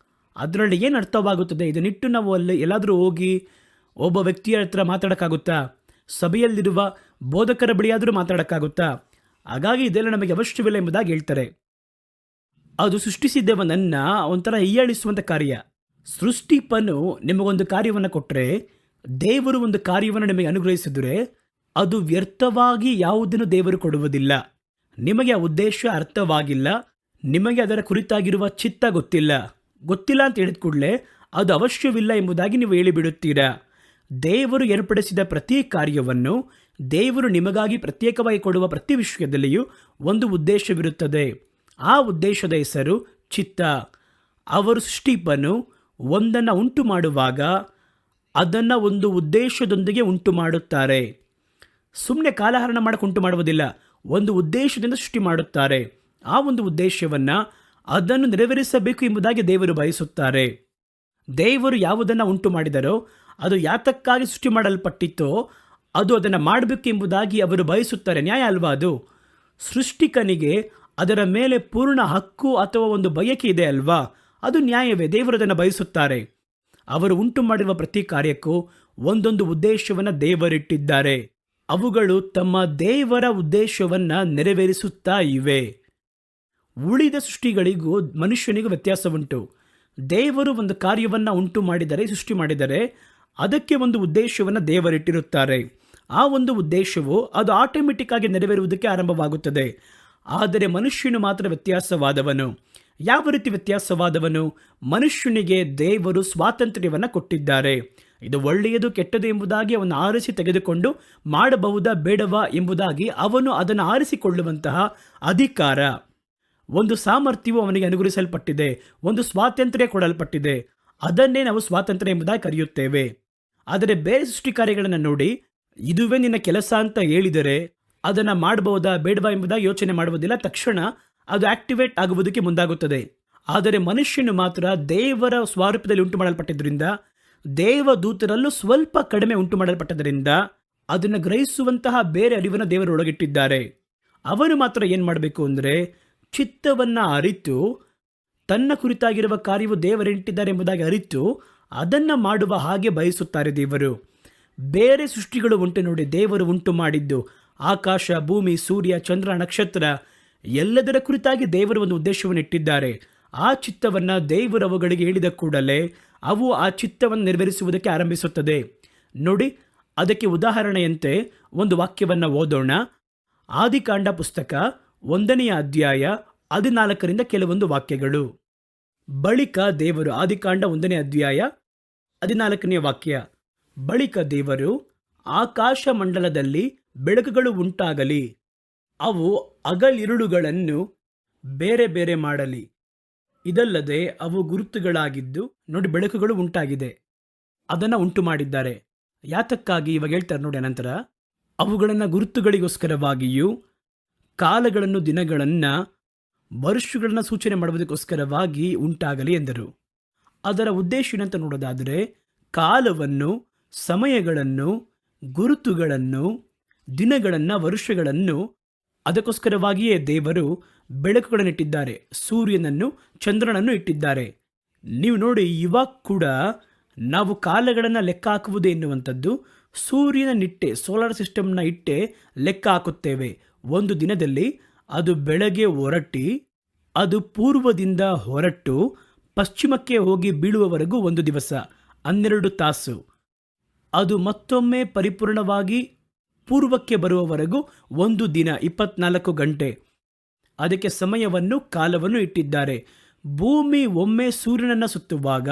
ಅದರಲ್ಲಿ ಏನು ಅರ್ಥವಾಗುತ್ತದೆ? ಇದನ್ನಿಟ್ಟು ನಾವು ಅಲ್ಲಿ ಎಲ್ಲಾದರೂ ಹೋಗಿ ಒಬ್ಬ ವ್ಯಕ್ತಿಯ ಹತ್ರ ಮಾತಾಡೋಕ್ಕಾಗುತ್ತಾ? ಸಭೆಯಲ್ಲಿರುವ ಬೋಧಕರ ಬಳಿಯಾದರೂ ಮಾತಾಡೋಕ್ಕಾಗುತ್ತಾ? ಹಾಗಾಗಿ ಇದೆಲ್ಲ ನಮಗೆ ಅವಶ್ಯವಿಲ್ಲ ಎಂಬುದಾಗಿ ಹೇಳ್ತಾರೆ. ಅದು ಸೃಷ್ಟಿಸಿದ್ದವನನ್ನು ಒಂಥರ ಹೀಯಾಳಿಸುವಂಥ ಕಾರ್ಯ. ಸೃಷ್ಟಿಪನು ನಿಮಗೊಂದು ಕಾರ್ಯವನ್ನು ಕೊಟ್ಟರೆ, ದೇವರು ಒಂದು ಕಾರ್ಯವನ್ನು ನಿಮಗೆ ಅನುಗ್ರಹಿಸಿದರೆ ಅದು ವ್ಯರ್ಥವಾಗಿ ಯಾವುದನ್ನು ದೇವರು ಕೊಡುವುದಿಲ್ಲ. ನಿಮಗೆ ಆ ಉದ್ದೇಶ ಅರ್ಥವಾಗಿಲ್ಲ, ನಿಮಗೆ ಅದರ ಕುರಿತಾಗಿರುವ ಚಿತ್ತ ಗೊತ್ತಿಲ್ಲ ಅಂತ ಹೇಳಿದ ಕೂಡಲೇ ಅದು ಅವಶ್ಯವಿಲ್ಲ ಎಂಬುದಾಗಿ ನೀವು ಹೇಳಿಬಿಡುತ್ತೀರಾ. ದೇವರು ಏರ್ಪಡಿಸಿದ ಪ್ರತಿ ಕಾರ್ಯವನ್ನು, ದೇವರು ನಿಮಗಾಗಿ ಪ್ರತ್ಯೇಕವಾಗಿ ಕೊಡುವ ಪ್ರತಿ ವಿಷಯದಲ್ಲಿಯೂ ಒಂದು ಉದ್ದೇಶವಿರುತ್ತದೆ. ಆ ಉದ್ದೇಶದ ಹೆಸರು ಚಿತ್ತ. ಅವರು ಸೃಷ್ಟಿಪನು ಒಂದನ್ನು ಉಂಟು ಮಾಡುವಾಗ ಅದನ್ನು ಒಂದು ಉದ್ದೇಶದೊಂದಿಗೆ ಉಂಟು ಮಾಡುತ್ತಾರೆ. ಸುಮ್ಮನೆ ಕಾಲಹರಣ ಮಾಡಕ್ಕೆ ಉಂಟು ಮಾಡುವುದಿಲ್ಲ, ಒಂದು ಉದ್ದೇಶದಿಂದ ಸೃಷ್ಟಿ ಮಾಡುತ್ತಾರೆ. ಆ ಒಂದು ಉದ್ದೇಶವನ್ನು ಅದನ್ನು ನೆರವೇರಿಸಬೇಕು ಎಂಬುದಾಗಿ ದೇವರು ಬಯಸುತ್ತಾರೆ. ದೇವರು ಯಾವುದನ್ನು ಉಂಟು ಮಾಡಿದರೋ ಅದು ಯಾತಕ್ಕಾಗಿ ಸೃಷ್ಟಿ ಮಾಡಲ್ಪಟ್ಟಿತ್ತೋ ಅದು ಅದನ್ನು ಮಾಡಬೇಕು ಎಂಬುದಾಗಿ ಅವರು ಬಯಸುತ್ತಾರೆ. ನ್ಯಾಯ ಅಲ್ವಾ ಅದು? ಸೃಷ್ಟಿಕನಿಗೆ ಅದರ ಮೇಲೆ ಪೂರ್ಣ ಹಕ್ಕು ಅಥವಾ ಒಂದು ಬಯಕೆ ಇದೆ ಅಲ್ವಾ? ಅದು ನ್ಯಾಯವೇ. ದೇವರು ಅದನ್ನು ಬಯಸುತ್ತಾರೆ. ಅವರು ಉಂಟು ಮಾಡಿರುವ ಪ್ರತಿ ಕಾರ್ಯಕ್ಕೂ ಒಂದೊಂದು ಉದ್ದೇಶವನ್ನು ದೇವರಿಟ್ಟಿದ್ದಾರೆ. ಅವುಗಳು ತಮ್ಮ ದೇವರ ಉದ್ದೇಶವನ್ನು ನೆರವೇರಿಸುತ್ತಾ ಇವೆ. ಉಳಿದ ಸೃಷ್ಟಿಗಳಿಗೂ ಮನುಷ್ಯನಿಗೂ ವ್ಯತ್ಯಾಸವುಂಟು. ದೇವರು ಒಂದು ಕಾರ್ಯವನ್ನು ಉಂಟು ಮಾಡಿದರೆ, ಸೃಷ್ಟಿ ಮಾಡಿದರೆ, ಅದಕ್ಕೆ ಒಂದು ಉದ್ದೇಶವನ್ನು ದೇವರಿಟ್ಟಿರುತ್ತಾರೆ. ಆ ಒಂದು ಉದ್ದೇಶವು ಅದು ಆಟೋಮೆಟಿಕ್ ಆಗಿ ನೆರವೇರುವುದಕ್ಕೆ ಆರಂಭವಾಗುತ್ತದೆ. ಆದರೆ ಮನುಷ್ಯನು ಮಾತ್ರ ವ್ಯತ್ಯಾಸವಾದವನು. ಯಾವ ರೀತಿ ವ್ಯತ್ಯಾಸವಾದವನು? ಮನುಷ್ಯನಿಗೆ ದೇವರು ಸ್ವಾತಂತ್ರ್ಯವನ್ನು ಕೊಟ್ಟಿದ್ದಾರೆ. ಇದು ಒಳ್ಳೆಯದು ಕೆಟ್ಟದು ಎಂಬುದಾಗಿ ಅವನು ಆರಿಸಿ ತೆಗೆದುಕೊಂಡು ಮಾಡಬಹುದಾ ಬೇಡವಾ ಎಂಬುದಾಗಿ ಅವನು ಅದನ್ನು ಆರಿಸಿಕೊಳ್ಳುವಂತಹ ಅಧಿಕಾರ, ಒಂದು ಸಾಮರ್ಥ್ಯವು ಅವನಿಗೆ ಅನುಗ್ರಹಿಸಲ್ಪಟ್ಟಿದೆ, ಒಂದು ಸ್ವಾತಂತ್ರ್ಯ ಕೊಡಲ್ಪಟ್ಟಿದೆ. ಅದನ್ನೇ ನಾವು ಸ್ವಾತಂತ್ರ್ಯ ಎಂಬುದಾಗಿ ಕರೆಯುತ್ತೇವೆ. ಆದರೆ ಬೇರೆ ಸೃಷ್ಟಿ ಕಾರ್ಯಗಳನ್ನು ನೋಡಿ, ಇದುವೇ ನಿನ್ನ ಕೆಲಸ ಅಂತ ಹೇಳಿದರೆ ಅದನ್ನು ಮಾಡಬಹುದಾ ಬೇಡವಾ ಎಂಬುದಾಗಿ ಯೋಚನೆ ಮಾಡುವುದಿಲ್ಲ. ತಕ್ಷಣ ಅದು ಆಕ್ಟಿವೇಟ್ ಆಗುವುದಕ್ಕೆ ಮುಂದಾಗುತ್ತದೆ. ಆದರೆ ಮನುಷ್ಯನು ಮಾತ್ರ ದೇವರ ಸ್ವರೂಪದಲ್ಲಿ ಉಂಟು ಮಾಡಲ್ಪಟ್ಟಿದ್ದರಿಂದ, ದೇವದೂತರಲ್ಲೂ ಸ್ವಲ್ಪ ಕಡಿಮೆ ಉಂಟು ಮಾಡಲ್ಪಟ್ಟದರಿಂದ ಅದನ್ನು ಗ್ರಹಿಸುವಂತಹ ಬೇರೆ ಅರಿವನ್ನು ದೇವರು ಒಳಗಿಟ್ಟಿದ್ದಾರೆ. ಅವನು ಮಾತ್ರ ಏನು ಮಾಡಬೇಕು ಅಂದರೆ ಚಿತ್ತವನ್ನು ಅರಿತು, ತನ್ನ ಕುರಿತಾಗಿರುವ ಕಾರ್ಯವು ದೇವರಿಟ್ಟಿದ್ದಾರೆ ಎಂಬುದಾಗಿ ಅರಿತು ಅದನ್ನು ಮಾಡುವ ಹಾಗೆ ಬಯಸುತ್ತಾರೆ ದೇವರು. ಬೇರೆ ಸೃಷ್ಟಿಗಳು ಉಂಟು ನೋಡಿ, ದೇವರು ಉಂಟು ಮಾಡಿದ್ದು ಆಕಾಶ, ಭೂಮಿ, ಸೂರ್ಯ, ಚಂದ್ರ, ನಕ್ಷತ್ರ ಎಲ್ಲದರ ಕುರಿತಾಗಿ ದೇವರು ಒಂದು ಉದ್ದೇಶವನ್ನು ಇಟ್ಟಿದ್ದಾರೆ. ಆ ಚಿತ್ತವನ್ನು ದೇವರು ಅವುಗಳಿಗೆ ಹೇಳಿದ ಕೂಡಲೇ ಅವು ಆ ಚಿತ್ತವನ್ನು ನೆರವೇರಿಸುವುದಕ್ಕೆ ಆರಂಭಿಸುತ್ತದೆ. ನೋಡಿ, ಅದಕ್ಕೆ ಉದಾಹರಣೆಯಂತೆ ಒಂದು ವಾಕ್ಯವನ್ನು ಓದೋಣ. ಆದಿಕಾಂಡ ಪುಸ್ತಕ 1ನೇ ಅಧ್ಯಾಯ 14ರಿಂದ ಕೆಲವೊಂದು ವಾಕ್ಯಗಳು. ಬಳಿಕ ದೇವರು, ಆದಿಕಾಂಡ 1ನೇ ಅಧ್ಯಾಯ 14ನೇ ವಾಕ್ಯ. ಬಳಿಕ ದೇವರು, ಆಕಾಶ ಮಂಡಲದಲ್ಲಿ ಬೆಳಕುಗಳು ಉಂಟಾಗಲಿ, ಅವು ಹಗಲಿರುಳುಗಳನ್ನು ಬೇರೆ ಬೇರೆ ಮಾಡಲಿ. ಇದಲ್ಲದೆ ಅವು ಗುರುತುಗಳಾಗಿದ್ದು, ನೋಡಿ ಬೆಳಕುಗಳು ಉಂಟಾಗಿದೆ, ಅದನ್ನು ಉಂಟು ಮಾಡಿದ್ದಾರೆ. ಯಾತಕ್ಕಾಗಿ? ಇವಾಗ ಹೇಳ್ತಾರೆ ನೋಡಿ. ಅನಂತರ ಅವುಗಳನ್ನು ಗುರುತುಗಳಿಗೋಸ್ಕರವಾಗಿಯೂ ಕಾಲಗಳನ್ನು, ದಿನಗಳನ್ನು ವರ್ಷಗಳನ್ನು ಸೂಚನೆ ಮಾಡುವುದಕ್ಕೋಸ್ಕರವಾಗಿ ಉಂಟಾಗಲಿ ಎಂದರು. ಅದರ ಉದ್ದೇಶ ಏನಂತ ನೋಡೋದಾದರೆ, ಕಾಲವನ್ನು, ಸಮಯಗಳನ್ನು, ಗುರುತುಗಳನ್ನು, ದಿನಗಳನ್ನು, ವರ್ಷಗಳನ್ನು, ಅದಕ್ಕೋಸ್ಕರವಾಗಿಯೇ ದೇವರು ಬೆಳಕುಗಳನ್ನು ಇಟ್ಟಿದ್ದಾರೆ, ಸೂರ್ಯನನ್ನು, ಚಂದ್ರನನ್ನು ಇಟ್ಟಿದ್ದಾರೆ. ನೀವು ನೋಡಿ, ಇವಾಗ ಕೂಡ ನಾವು ಕಾಲಗಳನ್ನು ಲೆಕ್ಕ ಹಾಕುವುದು ಎನ್ನುವಂಥದ್ದು ಸೂರ್ಯನನ್ನಿಟ್ಟೆ, ಸೋಲಾರ್ ಸಿಸ್ಟಮ್ನ ಇಟ್ಟೆ ಲೆಕ್ಕ ಹಾಕುತ್ತೇವೆ. ಒಂದು ದಿನದಲ್ಲಿ ಅದು ಬೆಳಗ್ಗೆ ಹೊರಟಿ, ಅದು ಪೂರ್ವದಿಂದ ಹೊರಟು ಪಶ್ಚಿಮಕ್ಕೆ ಹೋಗಿ ಬೀಳುವವರೆಗೂ ಒಂದು ದಿವಸ, 12 ತಾಸು. ಅದು ಮತ್ತೊಮ್ಮೆ ಪರಿಪೂರ್ಣವಾಗಿ ಪೂರ್ವಕ್ಕೆ ಬರುವವರೆಗೂ ಒಂದು ದಿನ, 24 ಗಂಟೆ. ಅದಕ್ಕೆ ಸಮಯವನ್ನು, ಕಾಲವನ್ನು ಇಟ್ಟಿದ್ದಾರೆ. ಭೂಮಿ ಒಮ್ಮೆ ಸೂರ್ಯನನ್ನು ಸುತ್ತುವಾಗ,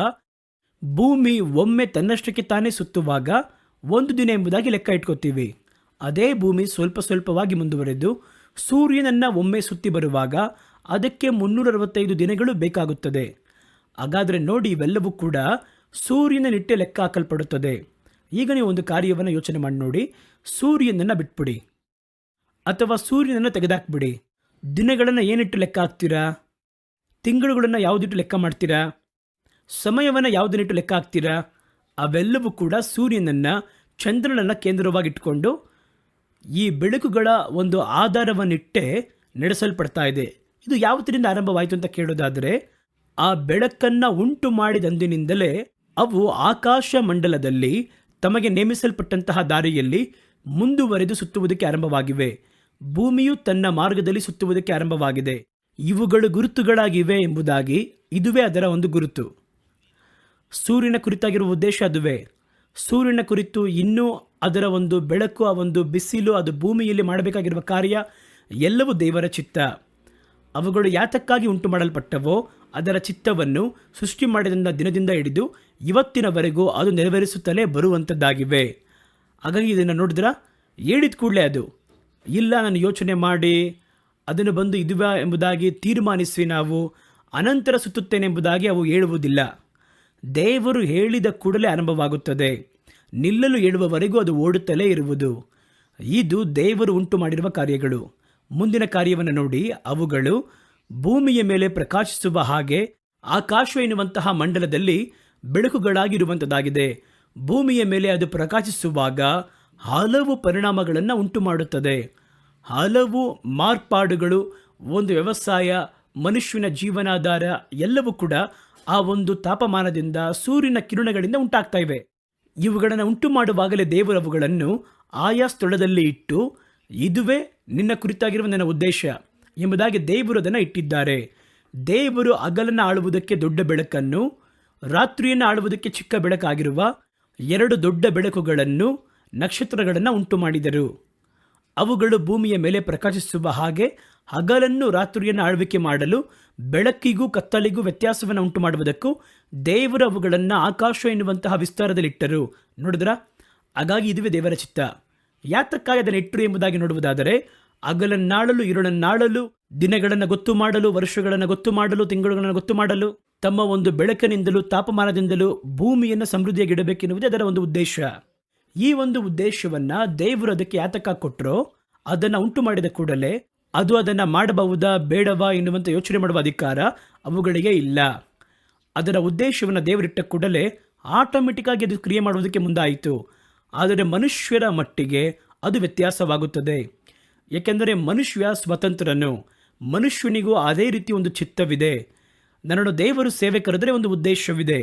ಭೂಮಿ ಒಮ್ಮೆ ತನ್ನಷ್ಟಕ್ಕೆ ತಾನೇ ಸುತ್ತುವಾಗ ಒಂದು ದಿನ ಎಂಬುದಾಗಿ ಲೆಕ್ಕ ಇಟ್ಕೋತೀವಿ. ಅದೇ ಭೂಮಿ ಸ್ವಲ್ಪ ಸ್ವಲ್ಪವಾಗಿ ಮುಂದುವರೆದು ಸೂರ್ಯನನ್ನು ಒಮ್ಮೆ ಸುತ್ತಿ ಬರುವಾಗ ಅದಕ್ಕೆ 365 ದಿನಗಳು ಬೇಕಾಗುತ್ತದೆ. ಹಾಗಾದರೆ ನೋಡಿ, ಇವೆಲ್ಲವೂ ಕೂಡ ಸೂರ್ಯನ ನಿಟ್ಟೆ ಲೆಕ್ಕ ಹಾಕಲ್ಪಡುತ್ತದೆ. ಈಗ ನೀವು ಒಂದು ಕಾರ್ಯವನ್ನು ಯೋಚನೆ ಮಾಡಿ ನೋಡಿ. ಸೂರ್ಯನನ್ನು ಬಿಟ್ಬಿಡಿ ಅಥವಾ ಸೂರ್ಯನನ್ನು ತೆಗೆದಾಕ್ಬಿಡಿ. ದಿನಗಳನ್ನು ಏನಿಟ್ಟು ಲೆಕ್ಕ ಹಾಕ್ತೀರಾ? ತಿಂಗಳುಗಳನ್ನು ಯಾವುದಿಟ್ಟು ಲೆಕ್ಕ ಮಾಡ್ತೀರಾ? ಸಮಯವನ್ನು ಯಾವುದನ್ನಿಟ್ಟು ಲೆಕ್ಕ ಹಾಕ್ತೀರಾ? ಅವೆಲ್ಲವೂ ಕೂಡ ಸೂರ್ಯನನ್ನು, ಚಂದ್ರನನ್ನು ಕೇಂದ್ರವಾಗಿಟ್ಕೊಂಡು ಈ ಬೆಳಕುಗಳ ಒಂದು ಆಧಾರವನ್ನಿಟ್ಟೆ ನಡೆಸಲ್ಪಡ್ತಾ ಇದೆ. ಇದು ಯಾವತ್ತಿನಿಂದ ಆರಂಭವಾಯಿತು ಅಂತ ಕೇಳೋದಾದರೆ, ಆ ಬೆಳಕನ್ನು ಉಂಟು ಮಾಡಿದಂದಿನಿಂದಲೇ ಅವು ಆಕಾಶ ಮಂಡಲದಲ್ಲಿ ತಮಗೆ ನೇಮಿಸಲ್ಪಟ್ಟಂತಹ ದಾರಿಯಲ್ಲಿ ಮುಂದುವರೆದು ಸುತ್ತುವುದಕ್ಕೆ ಆರಂಭವಾಗಿವೆ. ಭೂಮಿಯು ತನ್ನ ಮಾರ್ಗದಲ್ಲಿ ಸುತ್ತುವುದಕ್ಕೆ ಆರಂಭವಾಗಿದೆ. ಇವುಗಳು ಗುರುತುಗಳಾಗಿವೆ ಎಂಬುದಾಗಿ, ಇದುವೇ ಅದರ ಒಂದು ಗುರುತು. ಸೂರ್ಯನ ಕುರಿತಾಗಿರುವ ಉದ್ದೇಶ ಅದುವೇ. ಸೂರ್ಯನ ಕುರಿತು ಇನ್ನೂ ಅದರ ಒಂದು ಬೆಳಕು, ಆ ಒಂದು ಬಿಸಿಲು, ಅದು ಭೂಮಿಯಲ್ಲಿ ಮಾಡಬೇಕಾಗಿರುವ ಕಾರ್ಯ ಎಲ್ಲವೂ ದೇವರ ಚಿತ್ತ. ಅವುಗಳು ಯಾತಕ್ಕಾಗಿ ಉಂಟು ಮಾಡಲ್ಪಟ್ಟವೋ ಅದರ ಚಿತ್ತವನ್ನು ಸೃಷ್ಟಿ ಮಾಡಿದ ದಿನದಿಂದ ಹಿಡಿದು ಇವತ್ತಿನವರೆಗೂ ಅದು ನೆರವೇರಿಸುತ್ತಲೇ ಬರುವಂಥದ್ದಾಗಿವೆ. ಹಾಗಾಗಿ ಇದನ್ನು ನೋಡಿದ್ರ, ಹೇಳಿದ ಕೂಡಲೇ ಅದು ಇಲ್ಲ, ನಾನು ಯೋಚನೆ ಮಾಡಿ ಅದನ್ನು ಬಂದು ಇದುವ ಎಂಬುದಾಗಿ ತೀರ್ಮಾನಿಸಿ ನಾವು ಅನಂತರ ಸುತ್ತುತ್ತೇನೆ ಎಂಬುದಾಗಿ ಅವು ಹೇಳುವುದಿಲ್ಲ. ದೇವರು ಹೇಳಿದ ಕೂಡಲೇ ಆರಂಭವಾಗುತ್ತದೆ. ನಿಲ್ಲಲು ಹೇಳುವವರೆಗೂ ಅದು ಓಡುತ್ತಲೇ ಇರುವುದು. ಇದು ದೇವರು ಉಂಟು ಮಾಡಿರುವ ಕಾರ್ಯಗಳು. ಮುಂದಿನ ಕಾರ್ಯವನ್ನು ನೋಡಿ. ಅವುಗಳು ಭೂಮಿಯ ಮೇಲೆ ಪ್ರಕಾಶಿಸುವ ಹಾಗೆ ಆಕಾಶ ಎನ್ನುವಂತಹ ಮಂಡಲದಲ್ಲಿ ಬೆಳಕುಗಳಾಗಿರುವಂಥದ್ದಾಗಿದೆ. ಭೂಮಿಯ ಮೇಲೆ ಅದು ಪ್ರಕಾಶಿಸುವಾಗ ಹಲವು ಪರಿಣಾಮಗಳನ್ನು ಉಂಟು ಮಾಡುತ್ತದೆ. ಹಲವು ಮಾರ್ಪಾಡುಗಳು, ಒಂದು ವ್ಯವಸಾಯ, ಮನುಷ್ಯನ ಜೀವನಾಧಾರ ಎಲ್ಲವೂ ಕೂಡ ಆ ಒಂದು ತಾಪಮಾನದಿಂದ, ಸೂರ್ಯನ ಕಿರಣಗಳಿಂದ ಉಂಟಾಗ್ತಾ ಇವೆ. ಇವುಗಳನ್ನು ಉಂಟು ಮಾಡುವಾಗಲೇ ದೇವರು ಅವುಗಳನ್ನು ಆಯಾ ಸ್ಥಳದಲ್ಲಿ ಇಟ್ಟು, ಇದುವೇ ನಿನ್ನ ಕುರಿತಾಗಿರುವ ನನ್ನ ಉದ್ದೇಶ ಎಂಬುದಾಗಿ ದೇವರು ಅದನ್ನು ಇಟ್ಟಿದ್ದಾರೆ. ದೇವರು ಹಗಲನ್ನು ಆಳುವುದಕ್ಕೆ ದೊಡ್ಡ ಬೆಳಕನ್ನು, ರಾತ್ರಿಯನ್ನು ಆಳುವುದಕ್ಕೆ ಚಿಕ್ಕ ಬೆಳಕಾಗಿರುವ 2 ದೊಡ್ಡ ಬೆಳಕುಗಳನ್ನು, ನಕ್ಷತ್ರಗಳನ್ನು ಉಂಟು ಮಾಡಿದರು. ಅವುಗಳು ಭೂಮಿಯ ಮೇಲೆ ಪ್ರಕಾಶಿಸುವ ಹಾಗೆ ಹಗಲನ್ನು ರಾತ್ರಿಯನ್ನು ಆಳ್ವಿಕೆ ಮಾಡಲು, ಬೆಳಕಿಗೂ ಕತ್ತಲಿಗೂ ವ್ಯತ್ಯಾಸವನ್ನು ಉಂಟು ಮಾಡುವುದಕ್ಕೂ ದೇವರು ಅವುಗಳನ್ನು ಆಕಾಶ ಎನ್ನುವಂತಹ ವಿಸ್ತಾರದಲ್ಲಿಟ್ಟರು. ನೋಡಿದ್ರ? ಹಾಗಾಗಿ ಇದುವೇ ದೇವರ ಚಿತ್ತ. ಯಾತಕ್ಕಾಗಿ ಅದನ್ನು ಇಟ್ಟರು ಎಂಬುದಾಗಿ ನೋಡುವುದಾದರೆ, ಹಗಲನ್ನಾಳಲು, ಇರುಳನ್ನಾಳಲು, ದಿನಗಳನ್ನು ಗೊತ್ತು ಮಾಡಲು, ವರ್ಷಗಳನ್ನು ಗೊತ್ತು ಮಾಡಲು, ತಿಂಗಳುಗಳನ್ನು ಗೊತ್ತು ಮಾಡಲು, ತಮ್ಮ ಒಂದು ಬೆಳಕಿನಿಂದಲೂ ತಾಪಮಾನದಿಂದಲೂ ಭೂಮಿಯನ್ನು ಸಮೃದ್ಧಿಯಾಗಿಡಬೇಕೆನ್ನುವುದೇ ಅದರ ಒಂದು ಉದ್ದೇಶ. ಈ ಒಂದು ಉದ್ದೇಶವನ್ನು ದೇವರು ಅದಕ್ಕೆ ಯಾತಕ್ಕಾಗಿ ಕೊಟ್ಟರೋ ಅದನ್ನು ಉಂಟು ಮಾಡಿದ ಕೂಡಲೇ ಅದು ಅದನ್ನು ಮಾಡಬಹುದಾ ಬೇಡವಾ ಎನ್ನುವಂಥ ಯೋಚನೆ ಮಾಡುವ ಅಧಿಕಾರ ಅವುಗಳಿಗೆ ಇಲ್ಲ. ಅದರ ಉದ್ದೇಶವನ್ನು ದೇವರಿಟ್ಟ ಕೂಡಲೇ ಆಟೋಮೆಟಿಕ್ಕಾಗಿ ಅದು ಕ್ರಿಯೆ ಮಾಡುವುದಕ್ಕೆ ಮುಂದಾಯಿತು. ಆದರೆ ಮನುಷ್ಯರ ಮಟ್ಟಿಗೆ ಅದು ವ್ಯತ್ಯಾಸವಾಗುತ್ತದೆ. ಏಕೆಂದರೆ ಮನುಷ್ಯ ಸ್ವತಂತ್ರನು. ಮನುಷ್ಯನಿಗೂ ಅದೇ ರೀತಿ ಒಂದು ಚಿತ್ತವಿದೆ. ನನ್ನನ್ನು ದೇವರು ಸೇವೆ ಕರೆದರೆ ಒಂದು ಉದ್ದೇಶವಿದೆ.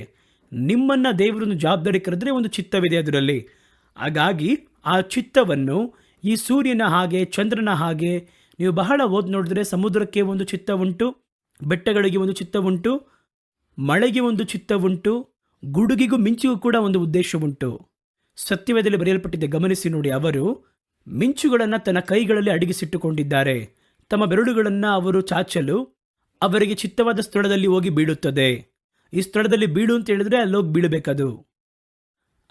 ನಿಮ್ಮನ್ನು ದೇವರನ್ನು ಜವಾಬ್ದಾರಿ ಕರೆದರೆ ಒಂದು ಚಿತ್ತವಿದೆ ಅದರಲ್ಲಿ. ಹಾಗಾಗಿ ಆ ಚಿತ್ತವನ್ನು ಈ ಸೂರ್ಯನ ಹಾಗೆ, ಚಂದ್ರನ ಹಾಗೆ ನೀವು ಬಹಳ ಓದಿ ನೋಡಿದ್ರೆ, ಸಮುದ್ರಕ್ಕೆ ಒಂದು ಚಿತ್ತ ಉಂಟು, ಬೆಟ್ಟಗಳಿಗೆ ಒಂದು ಚಿತ್ತ ಉಂಟು, ಮಳೆಗೆ ಒಂದು ಚಿತ್ತ ಉಂಟು, ಗುಡುಗಿಗೂ ಮಿಂಚಿಗೂ ಕೂಡ ಒಂದು ಉದ್ದೇಶ ಉಂಟು. ಸತ್ಯವೇದದಲ್ಲಿ ಬರೆಯಲ್ಪಟ್ಟಿದೆ, ಗಮನಿಸಿ ನೋಡಿ. ಅವರು ಮಿಂಚುಗಳನ್ನು ತನ್ನ ಕೈಗಳಲ್ಲಿ ಅಡಗಿಸಿಟ್ಟುಕೊಂಡಿದ್ದಾರೆ. ತಮ್ಮ ಬೆರಳುಗಳನ್ನು ಅವರು ಚಾಚಲು ಅವರಿಗೆ ಚಿತ್ತವಾದ ಸ್ಥಳದಲ್ಲಿ ಹೋಗಿ ಬೀಳುತ್ತದೆ. ಈ ಸ್ಥಳದಲ್ಲಿ ಬೀಳು ಅಂತ ಹೇಳಿದ್ರೆ ಅಲ್ಲೋಗಿ ಬೀಳಬೇಕದು.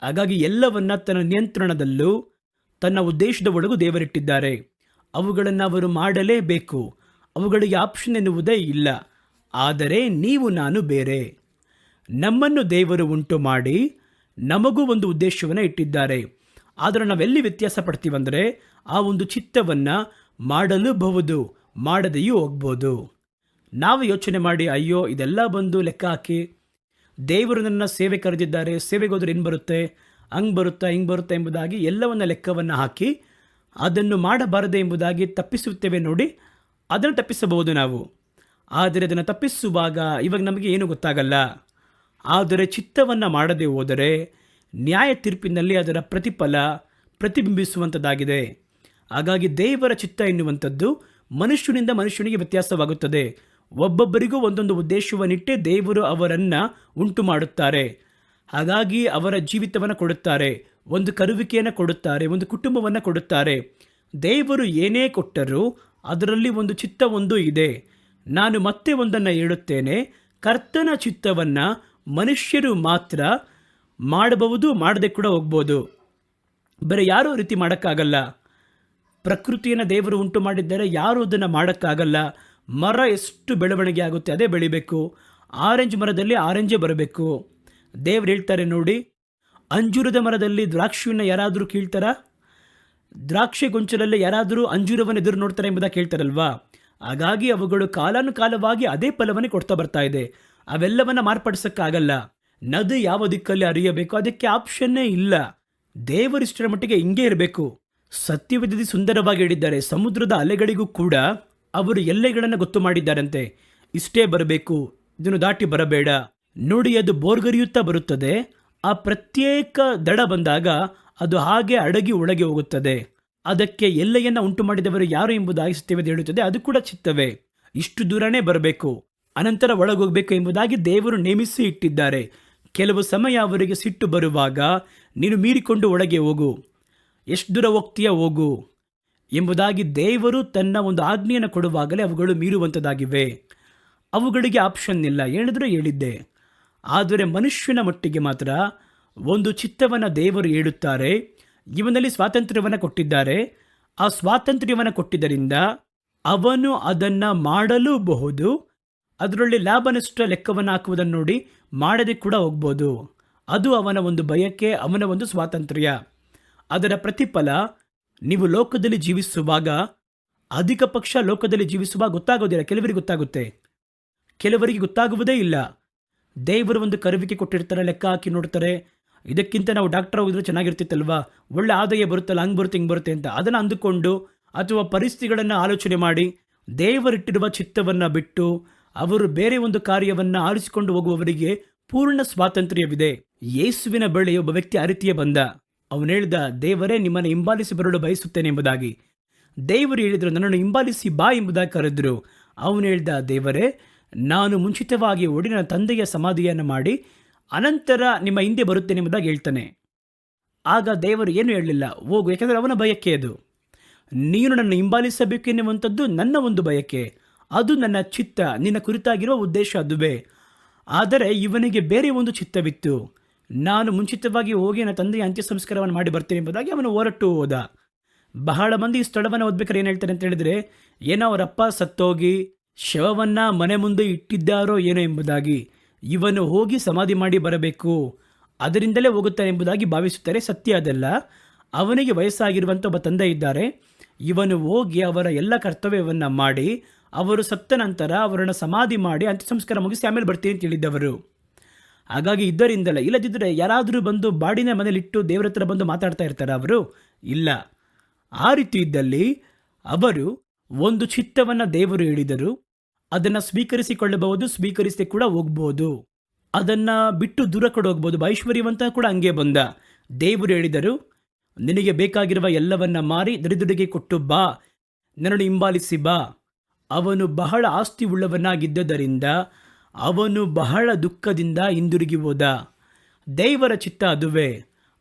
ಹಾಗಾಗಿ ಎಲ್ಲವನ್ನ ತನ್ನ ನಿಯಂತ್ರಣದಲ್ಲೂ ತನ್ನ ಉದ್ದೇಶದ ಒಳಗೂ ದೇವರಿಟ್ಟಿದ್ದಾರೆ. ಅವುಗಳನ್ನು ಅವರು ಮಾಡಲೇಬೇಕು. ಅವುಗಳಿಗೆ ಆಪ್ಷನ್ ಎನ್ನುವುದೇ ಇಲ್ಲ. ಆದರೆ ನೀವು ನಾನು ಬೇರೆ. ನಮ್ಮನ್ನು ದೇವರು ಉಂಟು ಮಾಡಿ ನಮಗೂ ಒಂದು ಉದ್ದೇಶವನ್ನು ಇಟ್ಟಿದ್ದಾರೆ. ಆದರೆ ನಾವೆಲ್ಲಿ ವ್ಯತ್ಯಾಸ ಪಡ್ತೀವಂದರೆ, ಆ ಒಂದು ಚಿತ್ತವನ್ನು ಮಾಡಲೂಬಹುದು, ಮಾಡದೆಯೂ ಹೋಗ್ಬೋದು. ನಾವು ಯೋಚನೆ ಮಾಡಿ, ಅಯ್ಯೋ ಇದೆಲ್ಲ ಬಂದು ಲೆಕ್ಕ ಹಾಕಿ ದೇವರು ನನ್ನ ಸೇವೆ ಕರೆದಿದ್ದಾರೆ, ಸೇವೆಗೆ ಹೋದ್ರೆ ಏನು ಬರುತ್ತೆ, ಹಂಗೆ ಬರುತ್ತಾ ಹಿಂಗೆ ಬರುತ್ತಾ ಎಂಬುದಾಗಿ ಎಲ್ಲವನ್ನ ಲೆಕ್ಕವನ್ನು ಹಾಕಿ ಅದನ್ನು ಮಾಡಬಾರದೆ ಎಂಬುದಾಗಿ ತಪ್ಪಿಸುತ್ತೇವೆ ನೋಡಿ. ಅದನ್ನು ತಪ್ಪಿಸಬಹುದು ನಾವು, ಆದರೆ ಅದನ್ನು ತಪ್ಪಿಸುವಾಗ ಇವಾಗ ನಮಗೆ ಏನು ಗೊತ್ತಾಗಲ್ಲ. ಆದರೆ ಚಿತ್ತವನ್ನು ಮಾಡದೆ ಹೋದರೆ ನ್ಯಾಯ ತೀರ್ಪಿನಲ್ಲಿ ಅದರ ಪ್ರತಿಫಲ ಪ್ರತಿಬಿಂಬಿಸುವಂಥದ್ದಾಗಿದೆ. ಹಾಗಾಗಿ ದೇವರ ಚಿತ್ತ ಎನ್ನುವಂಥದ್ದು ಮನುಷ್ಯನಿಂದ ಮನುಷ್ಯನಿಗೆ ವ್ಯತ್ಯಾಸವಾಗುತ್ತದೆ. ಒಬ್ಬೊಬ್ಬರಿಗೂ ಒಂದೊಂದು ಉದ್ದೇಶವನ್ನಿಟ್ಟೆ ದೇವರು ಅವರನ್ನು ಉಂಟು ಮಾಡುತ್ತಾರೆ. ಹಾಗಾಗಿ ಅವರ ಜೀವಿತವನ್ನು ಕೊಡುತ್ತಾರೆ, ಒಂದು ಕರುವಿಕೆಯನ್ನು ಕೊಡುತ್ತಾರೆ, ಒಂದು ಕುಟುಂಬವನ್ನು ಕೊಡುತ್ತಾರೆ. ದೇವರು ಏನೇ ಕೊಟ್ಟರೂ ಅದರಲ್ಲಿ ಒಂದು ಚಿತ್ತವೊಂದು ಇದೆ. ನಾನು ಮತ್ತೆ ಒಂದನ್ನು ಹೇಳುತ್ತೇನೆ, ಕರ್ತನ ಚಿತ್ತವನ್ನು ಮನುಷ್ಯರು ಮಾತ್ರ ಮಾಡಬಹುದು, ಮಾಡದೆ ಕೂಡ ಹೋಗ್ಬೋದು. ಬೇರೆ ಯಾರೂ ರೀತಿ ಮಾಡೋಕ್ಕಾಗಲ್ಲ. ಪ್ರಕೃತಿಯನ್ನು ದೇವರು ಉಂಟು ಮಾಡಿದ್ದಾರೆ, ಯಾರೂ ಅದನ್ನು ಮಾಡೋಕ್ಕಾಗಲ್ಲ. ಮರ ಎಷ್ಟು ಬೆಳವಣಿಗೆ ಆಗುತ್ತೆ ಅದೇ ಬೆಳಿಬೇಕು. ಆರೆಂಜ್ ಮರದಲ್ಲಿ ಆರೆಂಜೇ ಬರಬೇಕು. ದೇವರು ಹೇಳ್ತಾರೆ ನೋಡಿ, ಅಂಜೂರದ ಮರದಲ್ಲಿ ದ್ರಾಕ್ಷಿಯನ್ನು ಯಾರಾದರೂ ಕೀಳ್ತಾರಾ? ದ್ರಾಕ್ಷಿ ಗೊಂಚಲಲ್ಲಿ ಯಾರಾದರೂ ಅಂಜೂರವನ್ನು ಎದುರು ನೋಡ್ತಾರೆ ಎಂಬುದಾಗಿ ಕೇಳ್ತಾರಲ್ವಾ? ಹಾಗಾಗಿ ಅವುಗಳು ಕಾಲಾನುಕಾಲವಾಗಿ ಅದೇ ಫಲವನ್ನೇ ಕೊಡ್ತಾ ಬರ್ತಾ ಇದೆ. ಅವೆಲ್ಲವನ್ನ ಮಾರ್ಪಡಿಸೋಕ್ಕಾಗಲ್ಲ. ನದಿ ಯಾವ ದಿಕ್ಕಲ್ಲಿ ಹರಿಯಬೇಕು ಅದಕ್ಕೆ ಆಪ್ಷನ್ನೇ ಇಲ್ಲ. ದೇವರಿಷ್ಟರ ಮಟ್ಟಿಗೆ ಹಿಂಗೆ ಇರಬೇಕು. ಸತ್ಯವಿಧಿ ಸುಂದರವಾಗಿ ಹೇಳಿದ್ದಾರೆ. ಸಮುದ್ರದ ಅಲೆಗಳಿಗೂ ಕೂಡ ಅವರು ಎಲ್ಲೆಗಳನ್ನು ಗೊತ್ತು ಮಾಡಿದ್ದಾರಂತೆ. ಇಷ್ಟೇ ಬರಬೇಕು, ಇದನ್ನು ದಾಟಿ ಬರಬೇಡ. ನೋಡಿ, ಅದು ಬೋರ್ಗರಿಯುತ್ತಾ ಬರುತ್ತದೆ. ಆ ಪ್ರತ್ಯೇಕ ದಡ ಬಂದಾಗ ಅದು ಹಾಗೆ ಅಡಗಿ ಒಳಗೆ ಹೋಗುತ್ತದೆ. ಅದಕ್ಕೆ ಎಲ್ಲೆಯನ್ನು ಉಂಟು ಮಾಡಿದವರು ಯಾರು ಎಂಬುದಾಗಿ ಸತ್ಯವೇದ ಹೇಳುತ್ತದೆ. ಅದು ಕೂಡ ಚಿತ್ತವೇ. ಇಷ್ಟು ದೂರನೇ ಬರಬೇಕು, ಅನಂತರ ಒಳಗೋಗಬೇಕು ಎಂಬುದಾಗಿ ದೇವರು ನೇಮಿಸಿ ಇಟ್ಟಿದ್ದಾರೆ. ಕೆಲವು ಸಮಯ ಅವರಿಗೆ ಸಿಟ್ಟು ಬರುವಾಗ ನೀನು ಮೀರಿಕೊಂಡು ಒಳಗೆ ಹೋಗು, ಎಷ್ಟು ದೂರ ಹೋಗ್ತೀಯ ಹೋಗು ಎಂಬುದಾಗಿ ದೇವರು ತನ್ನ ಒಂದು ಆಜ್ಞೆಯನ್ನು ಕೊಡುವಾಗಲೇ ಅವುಗಳು ಮೀರುವಂಥದ್ದಾಗಿವೆ. ಅವುಗಳಿಗೆ ಆಪ್ಷನ್ ಇಲ್ಲ, ಹೇಳಿದ್ರೆ ಹೇಳಿದ್ದೆ. ಆದರೆ ಮನುಷ್ಯನ ಮಟ್ಟಿಗೆ ಮಾತ್ರ ಒಂದು ಚಿತ್ತವನ್ನು ದೇವರು ಹೇಳುತ್ತಾರೆ. ಇವನಲ್ಲಿ ಸ್ವಾತಂತ್ರ್ಯವನ್ನು ಕೊಟ್ಟಿದ್ದಾರೆ. ಆ ಸ್ವಾತಂತ್ರ್ಯವನ್ನು ಕೊಟ್ಟಿದ್ದರಿಂದ ಅವನು ಅದನ್ನು ಮಾಡಲೂಬಹುದು. ಅದರಲ್ಲಿ ಲಾಭ ನಷ್ಟ ಲೆಕ್ಕವನ್ನು ಹಾಕುವುದನ್ನು ನೋಡಿ ಮಾಡದೆ ಕೂಡ ಹೋಗ್ಬೋದು. ಅದು ಅವನ ಒಂದು ಬಯಕೆ, ಅವನ ಒಂದು ಸ್ವಾತಂತ್ರ್ಯ. ಅದರ ಪ್ರತಿಫಲ ನೀವು ಲೋಕದಲ್ಲಿ ಜೀವಿಸುವಾಗ, ಅಧಿಕ ಪಕ್ಷ ಲೋಕದಲ್ಲಿ ಜೀವಿಸುವಾಗ ಗೊತ್ತಾಗೋದಿಲ್ಲ. ಕೆಲವರಿಗೆ ಗೊತ್ತಾಗುತ್ತೆ, ಕೆಲವರಿಗೆ ಗೊತ್ತಾಗುವುದೇ ಇಲ್ಲ. ದೇವರು ಒಂದು ಕರುವಿಕೆ ಕೊಟ್ಟಿರ್ತಾರೆ, ಲೆಕ್ಕ ಹಾಕಿ ನೋಡ್ತಾರೆ. ಇದಕ್ಕಿಂತ ನಾವು ಡಾಕ್ಟರ್ ಹೋಗಿದ್ರೆ ಚೆನ್ನಾಗಿರ್ತಿತ್ತಲ್ವಾ, ಒಳ್ಳೆ ಆದಾಯ ಬರುತ್ತಲ್ಲ, ಹಂಗೆ ಬರುತ್ತೆ ಹಿಂಗೆ ಬರುತ್ತೆ ಅಂತ ಅದನ್ನು ಅಂದುಕೊಂಡು ಅಥವಾ ಪರಿಸ್ಥಿತಿಗಳನ್ನು ಆಲೋಚನೆ ಮಾಡಿ ದೇವರಿಟ್ಟಿರುವ ಚಿತ್ತವನ್ನು ಬಿಟ್ಟು ಅವರು ಬೇರೆ ಒಂದು ಕಾರ್ಯವನ್ನು ಆರಿಸಿಕೊಂಡು ಹೋಗುವವರಿಗೆ ಪೂರ್ಣ ಸ್ವಾತಂತ್ರ್ಯವಿದೆ. ಯೇಸುವಿನ ಬಳಿ ಒಬ್ಬ ವ್ಯಕ್ತಿ ಆ ರೀತಿಯೇ ಬಂದ. ಅವನು ಹೇಳಿದ, ದೇವರೇ ನಿಮ್ಮನ್ನು ಹಿಂಬಾಲಿಸಿ ಬರಲು ಬಯಸುತ್ತೇನೆ ಎಂಬುದಾಗಿ. ದೇವರು ಹೇಳಿದರು, ನನ್ನನ್ನು ಹಿಂಬಾಲಿಸಿ ಬಾ ಎಂಬುದಾಗಿ ಕರೆದ್ರು. ಅವನು ಹೇಳಿದ, ದೇವರೇ ನಾನು ಮುಂಚಿತವಾಗಿ ಓಡಿ ನನ್ನ ತಂದೆಯ ಸಮಾಧಿಯನ್ನು ಮಾಡಿ ಅನಂತರ ನಿಮ್ಮ ಹಿಂದೆ ಬರುತ್ತೇನೆ ಎಂಬುದಾಗಿ ಹೇಳ್ತಾನೆ. ಆಗ ದೇವರು ಏನು ಹೇಳಲಿಲ್ಲ, ಹೋಗು, ಯಾಕೆಂದರೆ ಅವನ ಬಯಕೆ ಅದು. ನೀನು ನನ್ನ ಹಿಂಬಾಲಿಸಬೇಕು ಎನ್ನುವಂಥದ್ದು ನನ್ನ ಒಂದು ಬಯಕೆ, ಅದು ನನ್ನ ಚಿತ್ತ, ನಿನ್ನ ಕುರಿತಾಗಿರುವ ಉದ್ದೇಶ ಅದುವೇ. ಆದರೆ ಇವನಿಗೆ ಬೇರೆ ಒಂದು ಚಿತ್ತವಿತ್ತು. ನಾನು ಮುಂಚಿತವಾಗಿ ಹೋಗಿ ನನ್ನ ತಂದೆಯ ಅಂತ್ಯ ಸಂಸ್ಕಾರವನ್ನು ಮಾಡಿ ಬರ್ತೇನೆ ಎಂಬುದಾಗಿ ಅವನು ಹೊರಟು ಹೋದ. ಬಹಳ ಮಂದಿ ಈ ಸ್ಥಳವನ್ನು ಓದ್ಬೇಕಾದ್ರೆ ಏನು ಹೇಳ್ತಾರೆ ಅಂತ ಹೇಳಿದರೆ, ಏನೋ ಅವರಪ್ಪ ಸತ್ತೋಗಿ ಶವವನ್ನು ಮನೆ ಮುಂದೆ ಇಟ್ಟಿದ್ದಾರೋ ಏನೋ ಎಂಬುದಾಗಿ, ಇವನು ಹೋಗಿ ಸಮಾಧಿ ಮಾಡಿ ಬರಬೇಕು, ಅದರಿಂದಲೇ ಹೋಗುತ್ತಾನೆ ಎಂಬುದಾಗಿ ಭಾವಿಸುತ್ತಾರೆ. ಸತ್ಯ ಅದಲ್ಲ. ಅವನಿಗೆ ವಯಸ್ಸಾಗಿರುವಂಥ ಒಬ್ಬ ತಂದೆ ಇದ್ದಾರೆ. ಇವನು ಹೋಗಿ ಅವರ ಎಲ್ಲ ಕರ್ತವ್ಯವನ್ನು ಮಾಡಿ ಅವರು ಸತ್ತ ನಂತರ ಅವರನ್ನು ಸಮಾಧಿ ಮಾಡಿ ಅಂತ್ಯ ಸಂಸ್ಕಾರ ಮುಗಿಸಿ ಆಮೇಲೆ ಬರ್ತೀನಿ ಅಂತ ಹೇಳಿದ್ದವರು. ಹಾಗಾಗಿ ಇದರಿಂದಲೇ, ಇಲ್ಲದಿದ್ದರೆ ಯಾರಾದರೂ ಬಂದು ಬಾಡಿನ ಮನೇಲಿಟ್ಟು ದೇವರ ಹತ್ರ ಬಂದು ಮಾತಾಡ್ತಾ ಇರ್ತಾರೆ ಅವರು? ಇಲ್ಲ. ಆ ರೀತಿ ಇದ್ದಲ್ಲಿ ಅವರು ಒಂದು ಚಿತ್ತವನ್ನು ದೇವರು ಹೇಳಿದರು, ಅದನ್ನು ಸ್ವೀಕರಿಸಿಕೊಳ್ಳಬಹುದು, ಸ್ವೀಕರಿಸಿ ಕೂಡ ಹೋಗ್ಬೋದು. ಅದನ್ನು ಬಿಟ್ಟು ದೂರ ಕೂಡ ಹೋಗ್ಬೋದು. ಐಶ್ವರ್ಯವಂತ ಕೂಡ ಹಂಗೆ ಬಂದ. ದೇವರು ಹೇಳಿದರು, ನಿನಗೆ ಬೇಕಾಗಿರುವ ಎಲ್ಲವನ್ನ ಮಾರಿ ದರಿದ್ರರಿಗೆ ಕೊಟ್ಟು ಬಾ, ನನ್ನನ್ನು ಹಿಂಬಾಲಿಸಿ ಬಾ. ಅವನು ಬಹಳ ಆಸ್ತಿ ಉಳ್ಳವನಾಗಿದ್ದರಿಂದ ಅವನು ಬಹಳ ದುಃಖದಿಂದ ಹಿಂದಿರುಗಿ ಹೋದ. ದೇವರ ಚಿತ್ತ ಅದುವೇ.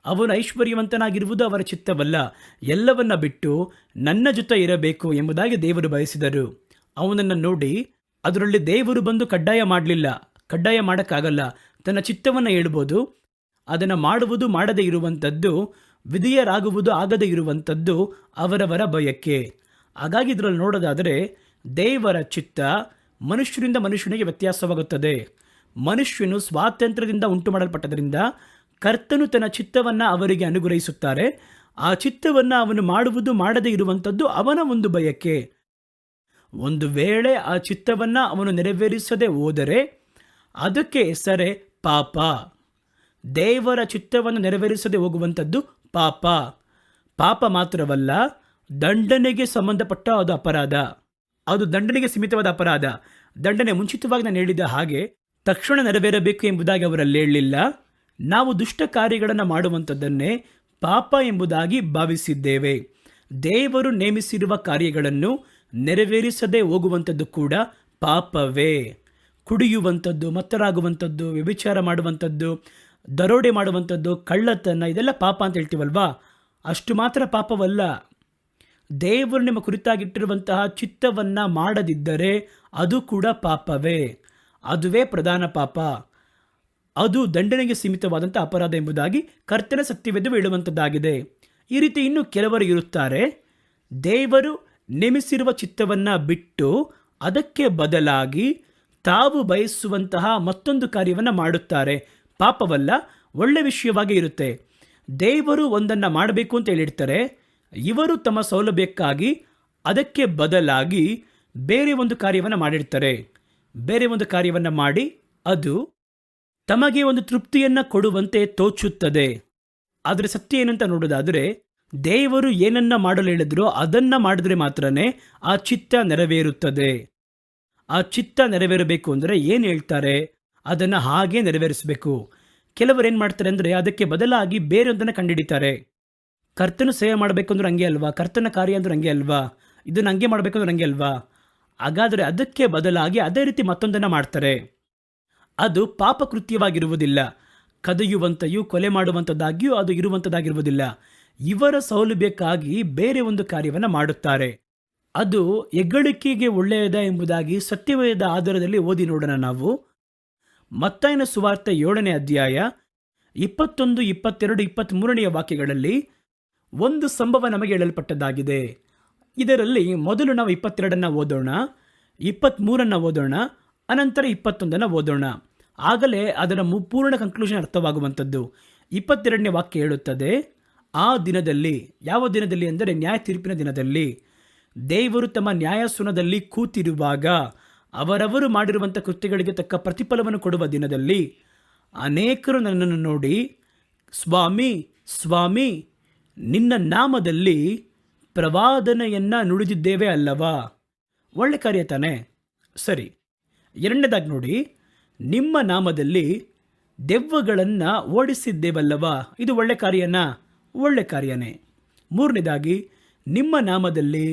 ಅವನು ಐಶ್ವರ್ಯವಂತನಾಗಿರುವುದು ಅವರ ಚಿತ್ತವಲ್ಲ. ಎಲ್ಲವನ್ನ ಬಿಟ್ಟು ನನ್ನ ಜೊತೆ ಇರಬೇಕು ಎಂಬುದಾಗಿ ದೇವರು ಬಯಸಿದರು. ಅವನನ್ನು ನೋಡಿ ಅದರಲ್ಲಿ ದೇವರು ಬಂದು ಕಡ್ಡಾಯ ಮಾಡಲಿಲ್ಲ. ಕಡ್ಡಾಯ ಮಾಡೋಕ್ಕಾಗಲ್ಲ. ತನ್ನ ಚಿತ್ತವನ್ನು ಹೇಳ್ಬೋದು. ಅದನ್ನು ಮಾಡುವುದು ಮಾಡದೇ ಇರುವಂಥದ್ದು, ವಿಧೇಯರಾಗುವುದು ಆಗದೇ ಇರುವಂಥದ್ದು ಅವರವರ ಬಯಕೆ. ಹಾಗಾಗಿ ಇದರಲ್ಲಿ ನೋಡೋದಾದರೆ ದೇವರ ಚಿತ್ತ ಮನುಷ್ಯರಿಂದ ಮನುಷ್ಯನಿಗೆ ವ್ಯತ್ಯಾಸವಾಗುತ್ತದೆ. ಮನುಷ್ಯನು ಸ್ವಾತಂತ್ರ್ಯದಿಂದ ಉಂಟು ಮಾಡಲ್ಪಟ್ಟದರಿಂದ ಕರ್ತನು ತನ್ನ ಚಿತ್ತವನ್ನು ಅವರಿಗೆ ಅನುಗ್ರಹಿಸುತ್ತಾರೆ. ಆ ಚಿತ್ತವನ್ನು ಅವನು ಮಾಡುವುದು ಮಾಡದೇ ಇರುವಂಥದ್ದು ಅವನ ಒಂದು ಬಯಕೆ. ಒಂದು ವೇಳೆ ಆ ಚಿತ್ತವನ್ನು ಅವನು ನೆರವೇರಿಸದೆ ಹೋದರೆ ಅದಕ್ಕೆ ಹೆಸರೇ ಪಾಪ. ದೇವರ ಚಿತ್ತವನ್ನು ನೆರವೇರಿಸದೆ ಹೋಗುವಂಥದ್ದು ಪಾಪ. ಪಾಪ ಮಾತ್ರವಲ್ಲ, ದಂಡನೆಗೆ ಸಂಬಂಧಪಟ್ಟ ಅದು ಅಪರಾಧ. ಅದು ದಂಡನೆಗೆ ಸೀಮಿತವಾದ ಅಪರಾಧ. ದಂಡನೆ ಮುಂಚಿತವಾಗಿ ನಾನು ಹೇಳಿದ ಹಾಗೆ ತಕ್ಷಣ ನೆರವೇರಬೇಕು ಎಂಬುದಾಗಿ ಅವರಲ್ಲಿ ಹೇಳಲಿಲ್ಲ. ನಾವು ದುಷ್ಟ ಕಾರ್ಯಗಳನ್ನು ಮಾಡುವಂಥದ್ದನ್ನೇ ಪಾಪ ಎಂಬುದಾಗಿ ಭಾವಿಸಿದ್ದೇವೆ. ದೇವರು ನೇಮಿಸಿರುವ ಕಾರ್ಯಗಳನ್ನು ನೆರವೇರಿಸದೆ ಹೋಗುವಂಥದ್ದು ಕೂಡ ಪಾಪವೇ. ಕುಡಿಯುವಂಥದ್ದು, ಮತ್ತರಾಗುವಂಥದ್ದು, ವ್ಯಭಿಚಾರ ಮಾಡುವಂಥದ್ದು, ದರೋಡೆ ಮಾಡುವಂಥದ್ದು, ಕಳ್ಳತನ, ಇದೆಲ್ಲ ಪಾಪ ಅಂತ ಹೇಳ್ತೀವಲ್ವಾ? ಅಷ್ಟು ಮಾತ್ರ ಪಾಪವಲ್ಲ. ದೇವರು ನಿಮ್ಮ ಕುರಿತಾಗಿಟ್ಟಿರುವಂತಹ ಚಿತ್ತವನ್ನು ಮಾಡದಿದ್ದರೆ ಅದು ಕೂಡ ಪಾಪವೇ. ಅದುವೇ ಪ್ರಧಾನ ಪಾಪ. ಅದು ದಂಡನೆಗೆ ಸೀಮಿತವಾದಂಥ ಅಪರಾಧ ಎಂಬುದಾಗಿ ಕರ್ತನ ಸತ್ಯವೆಂದು ಹೇಳುವಂಥದ್ದಾಗಿದೆ. ಈ ರೀತಿ ಇನ್ನೂ ಕೆಲವರು ಇರುತ್ತಾರೆ. ದೇವರು ನೇಮಿಸಿರುವ ಚಿತ್ತವನ್ನು ಬಿಟ್ಟು ಅದಕ್ಕೆ ಬದಲಾಗಿ ತಾವು ಬಯಸುವಂತಹ ಮತ್ತೊಂದು ಕಾರ್ಯವನ್ನು ಮಾಡುತ್ತಾರೆ. ಪಾಪವಲ್ಲ, ಒಳ್ಳೆ ವಿಷಯವಾಗಿ ಇರುತ್ತೆ. ದೇವರು ಒಂದನ್ನು ಮಾಡಬೇಕು ಅಂತ ಹೇಳಿರ್ತಾರೆ. ಇವರು ತಮ್ಮ ಸೌಲಭ್ಯಕ್ಕಾಗಿ ಅದಕ್ಕೆ ಬದಲಾಗಿ ಬೇರೆ ಒಂದು ಕಾರ್ಯವನ್ನು ಮಾಡಿರ್ತಾರೆ. ಬೇರೆ ಒಂದು ಕಾರ್ಯವನ್ನು ಮಾಡಿ ಅದು ತಮಗೆ ಒಂದು ತೃಪ್ತಿಯನ್ನು ಕೊಡುವಂತೆ ತೋಚುತ್ತದೆ. ಆದರೆ ಸತ್ಯ ಏನಂತ ನೋಡೋದಾದರೆ, ದೇವರು ಏನನ್ನ ಮಾಡಲು ಹೇಳಿದ್ರೋ ಅದನ್ನು ಮಾಡಿದ್ರೆ ಮಾತ್ರನೇ ಆ ಚಿತ್ತ ನೆರವೇರುತ್ತದೆ. ಆ ಚಿತ್ತ ನೆರವೇರಬೇಕು ಅಂದರೆ ಏನು ಹೇಳ್ತಾರೆ ಅದನ್ನು ಹಾಗೆ ನೆರವೇರಿಸಬೇಕು. ಕೆಲವರು ಏನು ಮಾಡ್ತಾರೆ ಅಂದರೆ ಅದಕ್ಕೆ ಬದಲಾಗಿ ಬೇರೊಂದನ್ನು ಕಂಡುಹಿಡಿತಾರೆ. ಕರ್ತನ ಸೇವೆ ಮಾಡಬೇಕು ಅಂದ್ರೆ ಹಂಗೆ ಅಲ್ವಾ, ಕರ್ತನ ಕಾರ್ಯ ಅಂದ್ರೆ ಹಂಗೆ ಅಲ್ವಾ, ಇದನ್ನು ಹಂಗೆ ಮಾಡಬೇಕು ಅಂದ್ರೆ ಹಂಗೆ ಅಲ್ವಾ. ಹಾಗಾದರೆ ಅದಕ್ಕೆ ಬದಲಾಗಿ ಅದೇ ರೀತಿ ಮತ್ತೊಂದನ್ನು ಮಾಡ್ತಾರೆ. ಅದು ಪಾಪ ಕೃತ್ಯವಾಗಿರುವುದಿಲ್ಲ. ಕದಿಯುವಂತೆಯೂ ಕೊಲೆ ಮಾಡುವಂಥದ್ದಾಗಿಯೂ ಅದು ಇರುವಂಥದ್ದಾಗಿರುವುದಿಲ್ಲ. ಇವರ ಸೌಲಭ್ಯಕ್ಕಾಗಿ ಬೇರೆ ಒಂದು ಕಾರ್ಯವನ್ನು ಮಾಡುತ್ತಾರೆ. ಅದು ಹೆಗ್ಗಳಿಕೆಗೆ ಒಳ್ಳೆಯದ ಎಂಬುದಾಗಿ ಸತ್ಯವೇದ ಆಧಾರದಲ್ಲಿ ಓದಿ ನೋಡೋಣ. ನಾವು ಮತ್ತಾಯನ ಸುವಾರ್ತೆ 7ನೇ ಅಧ್ಯಾಯ 21, 22, 23ನೇ ವಾಕ್ಯಗಳಲ್ಲಿ ಒಂದು ಸಂಭವ ನಮಗೆ ಹೇಳಲ್ಪಟ್ಟದ್ದಾಗಿದೆ. ಇದರಲ್ಲಿ ಮೊದಲು ನಾವು 22 ಓದೋಣ, 23 ಓದೋಣ, ಅನಂತರ 21 ಓದೋಣ. ಆಗಲೇ ಅದರ ಪೂರ್ಣ ಕನ್ಕ್ಲೂಷನ್ ಅರ್ಥವಾಗುವಂಥದ್ದು. 22ನೇ ವಾಕ್ಯ ಹೇಳುತ್ತದೆ, ಆ ದಿನದಲ್ಲಿ, ಯಾವ ದಿನದಲ್ಲಿ ಅಂದರೆ ನ್ಯಾಯ ತೀರ್ಪಿನ ದಿನದಲ್ಲಿ, ದೇವರು ತಮ್ಮ ನ್ಯಾಯಾಸನದಲ್ಲಿ ಕೂತಿರುವಾಗ ಅವರವರು ಮಾಡಿರುವಂಥ ಕೃತ್ಯಗಳಿಗೆ ತಕ್ಕ ಪ್ರತಿಫಲವನ್ನು ಕೊಡುವ ದಿನದಲ್ಲಿ ಅನೇಕರು ನನ್ನನ್ನು ನೋಡಿ, ಸ್ವಾಮಿ ಸ್ವಾಮಿ, ನಿನ್ನ ನಾಮದಲ್ಲಿ ಪ್ರವಾದನೆಯನ್ನು ನುಡಿದಿದ್ದೇವೆ ಅಲ್ಲವಾ? ಒಳ್ಳೆ ಕಾರ್ಯ ತಾನೆ? ಸರಿ. ಎರಡನೇದಾಗಿ ನೋಡಿ, ನಿಮ್ಮ ನಾಮದಲ್ಲಿ ದೆವ್ವಗಳನ್ನು ಓಡಿಸಿದ್ದೇವಲ್ಲವಾ? ಇದು ಒಳ್ಳೆ ಕಾರ್ಯನಾ? ಒಳ್ಳೆ ಕಾರ್ಯನೇ. ಮೂರನೇದಾಗಿ, ನಿಮ್ಮ ನಾಮದಲ್ಲಿ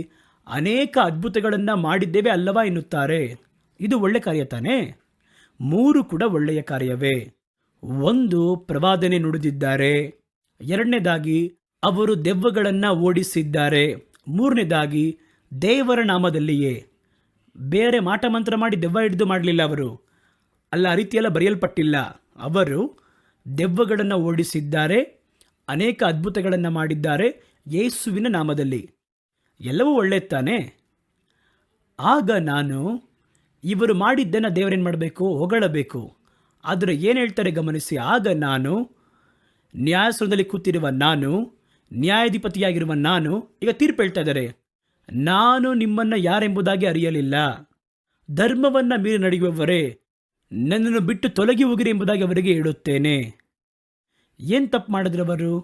ಅನೇಕ ಅದ್ಭುತಗಳನ್ನು ಮಾಡಿದ್ದೇವೆ ಅಲ್ಲವಾ ಎನ್ನುತ್ತಾರೆ. ಇದು ಒಳ್ಳೆ ಕಾರ್ಯ ತಾನೇ? ಮೂರು ಕೂಡ ಒಳ್ಳೆಯ ಕಾರ್ಯವೇ. ಒಂದು, ಪ್ರವಾದನೆ ನುಡಿದಿದ್ದಾರೆ. ಎರಡನೇದಾಗಿ, ಅವರು ದೆವ್ವಗಳನ್ನು ಓಡಿಸಿದ್ದಾರೆ. ಮೂರನೇದಾಗಿ, ದೇವರ ನಾಮದಲ್ಲಿಯೇ. ಬೇರೆ ಮಾಟ ಮಂತ್ರ ಮಾಡಿ ದೆವ್ವ ಹಿಡಿದು ಮಾಡಲಿಲ್ಲ ಅವರು. ಅಲ್ಲ, ಆ ರೀತಿಯೆಲ್ಲ ಬರೆಯಲ್ಪಟ್ಟಿಲ್ಲ. ಅವರು ದೆವ್ವಗಳನ್ನು ಓಡಿಸಿದ್ದಾರೆ, ಅನೇಕ ಅದ್ಭುತಗಳನ್ನು ಮಾಡಿದ್ದಾರೆ ಯೇಸುವಿನ ನಾಮದಲ್ಲಿ. ಎಲ್ಲವೂ ಒಳ್ಳೆಯ ತಾನೇ? ಆಗ ನಾನು ಇವರು ಮಾಡಿದ್ದನ್ನು ದೇವರೇನು ಮಾಡಬೇಕು? ಹೊಗಳಬೇಕು. ಆದರೆ ಏನು ಹೇಳ್ತಾರೆ ಗಮನಿಸಿ. ಆಗ ನಾನು, ನ್ಯಾಯಾಸನದಲ್ಲಿ ಕೂತಿರುವ ನಾನು, ನ್ಯಾಯಾಧಿಪತಿಯಾಗಿರುವ ನಾನು, ಈಗ ತೀರ್ಪು ಹೇಳ್ತಾ ಇದ್ದಾರೆ, ನಾನು ನಿಮ್ಮನ್ನು ಯಾರೆಂಬುದಾಗಿ ಅರಿಯಲಿಲ್ಲ. ಧರ್ಮವನ್ನು ಮೀರಿ ನಡೆಯುವವರೇ, ನನ್ನನ್ನು ಬಿಟ್ಟು ತೊಲಗಿ ಹೋಗಿರಿ ಎಂಬುದಾಗಿ ಅವರಿಗೆ ಹೇಳುತ್ತೇನೆ. ಏನು ತಪ್ಪು ಮಾಡಿದ್ರವರು?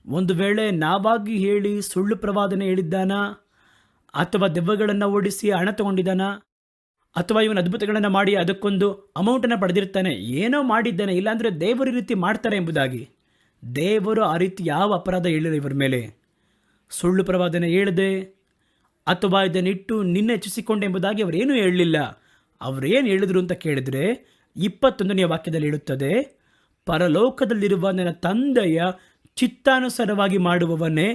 ಒಂದು ವೇಳೆ ನಾವಾಗಿ ಹೇಳಿ ಸುಳ್ಳು ಪ್ರವಾದನೆ ಹೇಳಿದ್ದಾನಾ? ಅಥವಾ ದೆವ್ವಗಳನ್ನು ಓಡಿಸಿ ಹಣ ತಗೊಂಡಿದ್ದಾನಾ? ಅಥವಾ ಇವನು ಅದ್ಭುತಗಳನ್ನು ಮಾಡಿ ಅದಕ್ಕೊಂದು ಅಮೌಂಟನ್ನು ಪಡೆದಿರ್ತಾನೆ? ಏನೋ ಮಾಡಿದ್ದಾನೆ. ಇಲ್ಲಾಂದರೆ ದೇವರು ಈ ರೀತಿ ಮಾಡ್ತಾರೆ ಎಂಬುದಾಗಿ. ದೇವರು ಆ ರೀತಿ ಯಾವ ಅಪರಾಧ ಹೇಳಿಲ್ಲ ಇವರ ಮೇಲೆ. ಸುಳ್ಳು ಪ್ರವಾದನೆ ಹೇಳಿದೆ ಅಥವಾ ಇದನ್ನಿಟ್ಟು ನಿನ್ನೆ ಹೆಚ್ಚಿಸಿಕೊಂಡೆ ಎಂಬುದಾಗಿ ಅವರೇನೂ ಹೇಳಲಿಲ್ಲ. ಅವರೇನು ಹೇಳಿದ್ರು ಅಂತ ಕೇಳಿದರೆ 21ನೇ ವಾಕ್ಯದಲ್ಲಿ ಹೇಳುತ್ತದೆ, ಪರಲೋಕದಲ್ಲಿರುವ ನನ್ನ ತಂದೆಯ ಚಿತ್ತಾನುಸಾರವಾಗಿ ಮಾಡುವವನೇ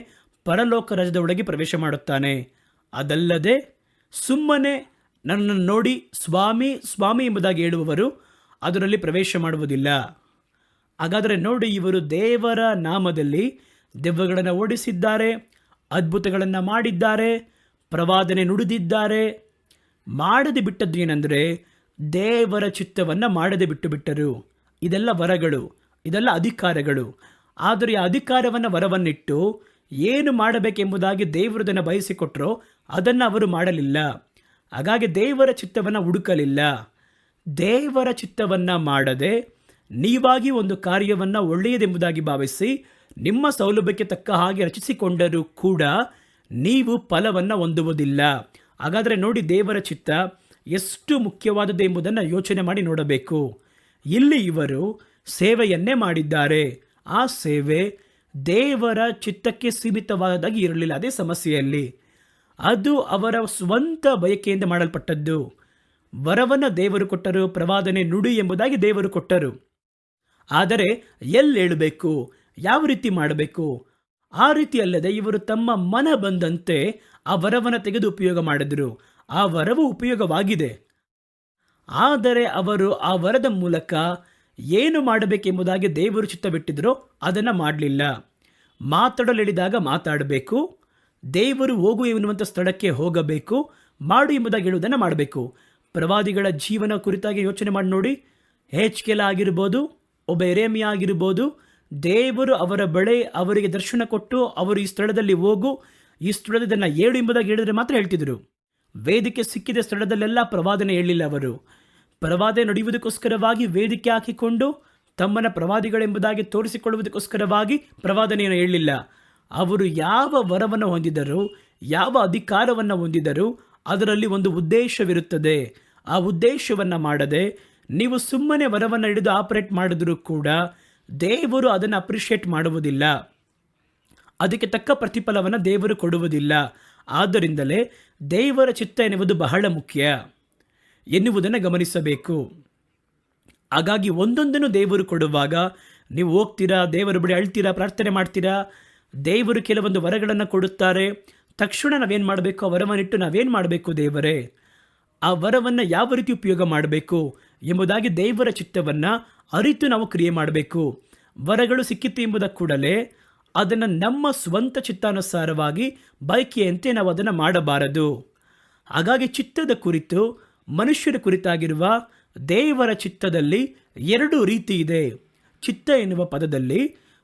ಪರಲೋಕ ರಾಜ್ಯದ ಒಳಗೆ ಪ್ರವೇಶ ಮಾಡುತ್ತಾನೆ. ಅದಲ್ಲದೆ ಸುಮ್ಮನೆ ನನ್ನನ್ನು ನೋಡಿ ಸ್ವಾಮಿ ಸ್ವಾಮಿ ಎಂಬುದಾಗಿ ಹೇಳುವವರು ಅದರಲ್ಲಿ ಪ್ರವೇಶ ಮಾಡುವುದಿಲ್ಲ. ಹಾಗಾದರೆ ನೋಡಿ, ಇವರು ದೇವರ ನಾಮದಲ್ಲಿ ದೆವ್ವಗಳನ್ನು ಓಡಿಸಿದ್ದಾರೆ, ಅದ್ಭುತಗಳನ್ನು ಮಾಡಿದ್ದಾರೆ, ಪ್ರವಾದನೆ ನುಡಿದಿದ್ದಾರೆ. ಮಾಡದೆ ಬಿಟ್ಟದ್ದು ಏನಂದರೆ ದೇವರ ಚಿತ್ತವನ್ನು ಮಾಡದೆ ಬಿಟ್ಟರು. ಇದೆಲ್ಲ ವರಗಳು, ಇದೆಲ್ಲ ಅಧಿಕಾರಗಳು. ಆದರೆ ಆ ಅಧಿಕಾರವನ್ನು ವರವನ್ನಿಟ್ಟು ಏನು ಮಾಡಬೇಕೆಂಬುದಾಗಿ ದೇವರು ಅದನ್ನು ಬಯಸಿಕೊಟ್ಟರೋ ಅದನ್ನು ಅವರು ಮಾಡಲಿಲ್ಲ. ಹಾಗಾಗಿ ದೇವರ ಚಿತ್ತವನ್ನು ಹುಡುಕಲಿಲ್ಲ. ದೇವರ ಚಿತ್ತವನ್ನು ಮಾಡದೆ ನೀವಾಗಿ ಒಂದು ಕಾರ್ಯವನ್ನು ಒಳ್ಳೆಯದೆಂಬುದಾಗಿ ಭಾವಿಸಿ ನಿಮ್ಮ ಸೌಲಭ್ಯಕ್ಕೆ ತಕ್ಕ ಹಾಗೆ ರಚಿಸಿಕೊಂಡರೂ ಕೂಡ ನೀವು ಫಲವನ್ನು ಹೊಂದುವುದಿಲ್ಲ. ಹಾಗಾದರೆ ನೋಡಿ, ದೇವರ ಚಿತ್ತ ಎಷ್ಟು ಮುಖ್ಯವಾದದ್ದು ಎಂಬುದನ್ನು ಯೋಚನೆ ಮಾಡಿ ನೋಡಬೇಕು. ಇಲ್ಲಿ ಇವರು ಸೇವೆಯನ್ನೇ ಮಾಡಿದ್ದಾರೆ. ಆ ಸೇವೆ ದೇವರ ಚಿತ್ತಕ್ಕೆ ಸೀಮಿತವಾದಾಗಿ ಇರಲಿಲ್ಲ. ಅದೇ ಸಮಸ್ಯೆಯಲ್ಲಿ ಅದು ಅವರ ಸ್ವಂತ ಬಯಕೆಯಿಂದ ಮಾಡಲ್ಪಟ್ಟದ್ದು. ವರವನ್ನು ದೇವರು ಕೊಟ್ಟರು, ಪ್ರವಾದನೆ ನುಡಿ ಎಂಬುದಾಗಿ ದೇವರು ಕೊಟ್ಟರು. ಆದರೆ ಎಲ್ಲಿ ಹೇಳಬೇಕು, ಯಾವ ರೀತಿ ಮಾಡಬೇಕು, ಆ ರೀತಿ ಅಲ್ಲದೆ ಇವರು ತಮ್ಮ ಮನ ಬಂದಂತೆ ಆ ವರವನ್ನು ತೆಗೆದು ಉಪಯೋಗ ಮಾಡಿದರು. ಆ ವರವು ಉಪಯೋಗವಾಗಿದೆ, ಆದರೆ ಅವರು ಆ ವರದ ಮೂಲಕ ಏನು ಮಾಡಬೇಕೆಂಬುದಾಗಿ ದೇವರು ಚಿತ್ತ ಬಿಟ್ಟಿದ್ರೋ ಅದನ್ನು ಮಾಡಲಿಲ್ಲ. ಮಾತಾಡಲು ಹೇಳಿದಾಗ ಮಾತಾಡಬೇಕು, ದೇವರು ಹೋಗು ಎನ್ನುವಂಥ ಸ್ಥಳಕ್ಕೆ ಹೋಗಬೇಕು, ಮಾಡು ಎಂಬುದಾಗಿ ಹೇಳುವುದನ್ನು ಮಾಡಬೇಕು. ಪ್ರವಾದಿಗಳ ಜೀವನ ಕುರಿತಾಗಿ ಯೋಚನೆ ಮಾಡಿ ನೋಡಿ. ಹೆಚ್ಕೆಲ ಆಗಿರ್ಬೋದು, ಒಬ್ಬ ಎರೇಮಿಯ ಆಗಿರ್ಬೋದು, ದೇವರು ಅವರ ಬಳಿ ಅವರಿಗೆ ದರ್ಶನ ಕೊಟ್ಟು ಅವರು ಈ ಸ್ಥಳದಲ್ಲಿ ಹೋಗು, ಈ ಸ್ಥಳದನ್ನು ಹೇಳು ಎಂಬುದಾಗಿ ಹೇಳಿದರೆ ಮಾತ್ರ ಹೇಳ್ತಿದ್ರು. ವೇದಿಕೆ ಸಿಕ್ಕಿದ ಸ್ಥಳದಲ್ಲೆಲ್ಲ ಪ್ರವಾದನೆ ಹೇಳಿಲ್ಲ. ಅವರು ಪ್ರವಾದನೆ ನಡೆಯುವುದಕ್ಕೋಸ್ಕರವಾಗಿ ವೇದಿಕೆ ಹಾಕಿಕೊಂಡು ತಮ್ಮನ್ನು ಪ್ರವಾದಿಗಳೆಂಬುದಾಗಿ ತೋರಿಸಿಕೊಳ್ಳುವುದಕ್ಕೋಸ್ಕರವಾಗಿ ಪ್ರವಾದನೆಯನ್ನು ಹೇಳಲಿಲ್ಲ. ಅವರು ಯಾವ ವರವನ್ನು ಹೊಂದಿದರು, ಯಾವ ಅಧಿಕಾರವನ್ನು ಹೊಂದಿದರು, ಅದರಲ್ಲಿ ಒಂದು ಉದ್ದೇಶವಿರುತ್ತದೆ. ಆ ಉದ್ದೇಶವನ್ನು ಮಾಡದೆ ನೀವು ಸುಮ್ಮನೆ ವರವನ್ನು ಹಿಡಿದು ಆಪರೇಟ್ ಮಾಡಿದರೂ ಕೂಡ ದೇವರು ಅದನ್ನು ಅಪ್ರಿಷಿಯೇಟ್ ಮಾಡುವುದಿಲ್ಲ. ಅದಕ್ಕೆ ತಕ್ಕ ಪ್ರತಿಫಲವನ್ನು ದೇವರು ಕೊಡುವುದಿಲ್ಲ. ಆದ್ದರಿಂದಲೇ ದೇವರ ಚಿತ್ತ ಎನ್ನುವುದು ಬಹಳ ಮುಖ್ಯ ಎನ್ನುವುದನ್ನು ಗಮನಿಸಬೇಕು. ಹಾಗಾಗಿ ಒಂದೊಂದನ್ನು ದೇವರು ಕೊಡುವಾಗ ನೀವು ಹೋಗ್ತೀರಾ, ದೇವರ ಬಳಿ ಅಳ್ತೀರಾ, ಪ್ರಾರ್ಥನೆ ಮಾಡ್ತೀರಾ. ದೇವರು ಕೆಲವೊಂದು ವರಗಳನ್ನು ಕೊಡುತ್ತಾರೆ. ತಕ್ಷಣ ನಾವೇನು ಮಾಡಬೇಕು, ಆ ವರವನ್ನಿಟ್ಟು ನಾವೇನು ಮಾಡಬೇಕು, ದೇವರೇ ಆ ವರವನ್ನು ಯಾವ ರೀತಿ ಉಪಯೋಗ ಮಾಡಬೇಕು ಎಂಬುದಾಗಿ ದೇವರ ಚಿತ್ತವನ್ನು ಅರಿತು ನಾವು ಕ್ರಿಯೆ ಮಾಡಬೇಕು. ವರಗಳು ಸಿಕ್ಕಿತು ಎಂಬುದ ಕೂಡಲೇ ಅದನ್ನು ನಮ್ಮ ಸ್ವಂತ ಚಿತ್ತಾನುಸಾರವಾಗಿ ಬಯಕೆಯಂತೆ ನಾವು ಅದನ್ನು ಮಾಡಬಾರದು. ಹಾಗಾಗಿ ಚಿತ್ತದ ಕುರಿತು, ಮನುಷ್ಯರ ಕುರಿತಾಗಿರುವ ದೇವರ ಚಿತ್ತದಲ್ಲಿ ಎರಡು ರೀತಿ ಇದೆ. ಚಿತ್ತ ಎನ್ನುವ ಪದದಲ್ಲಿ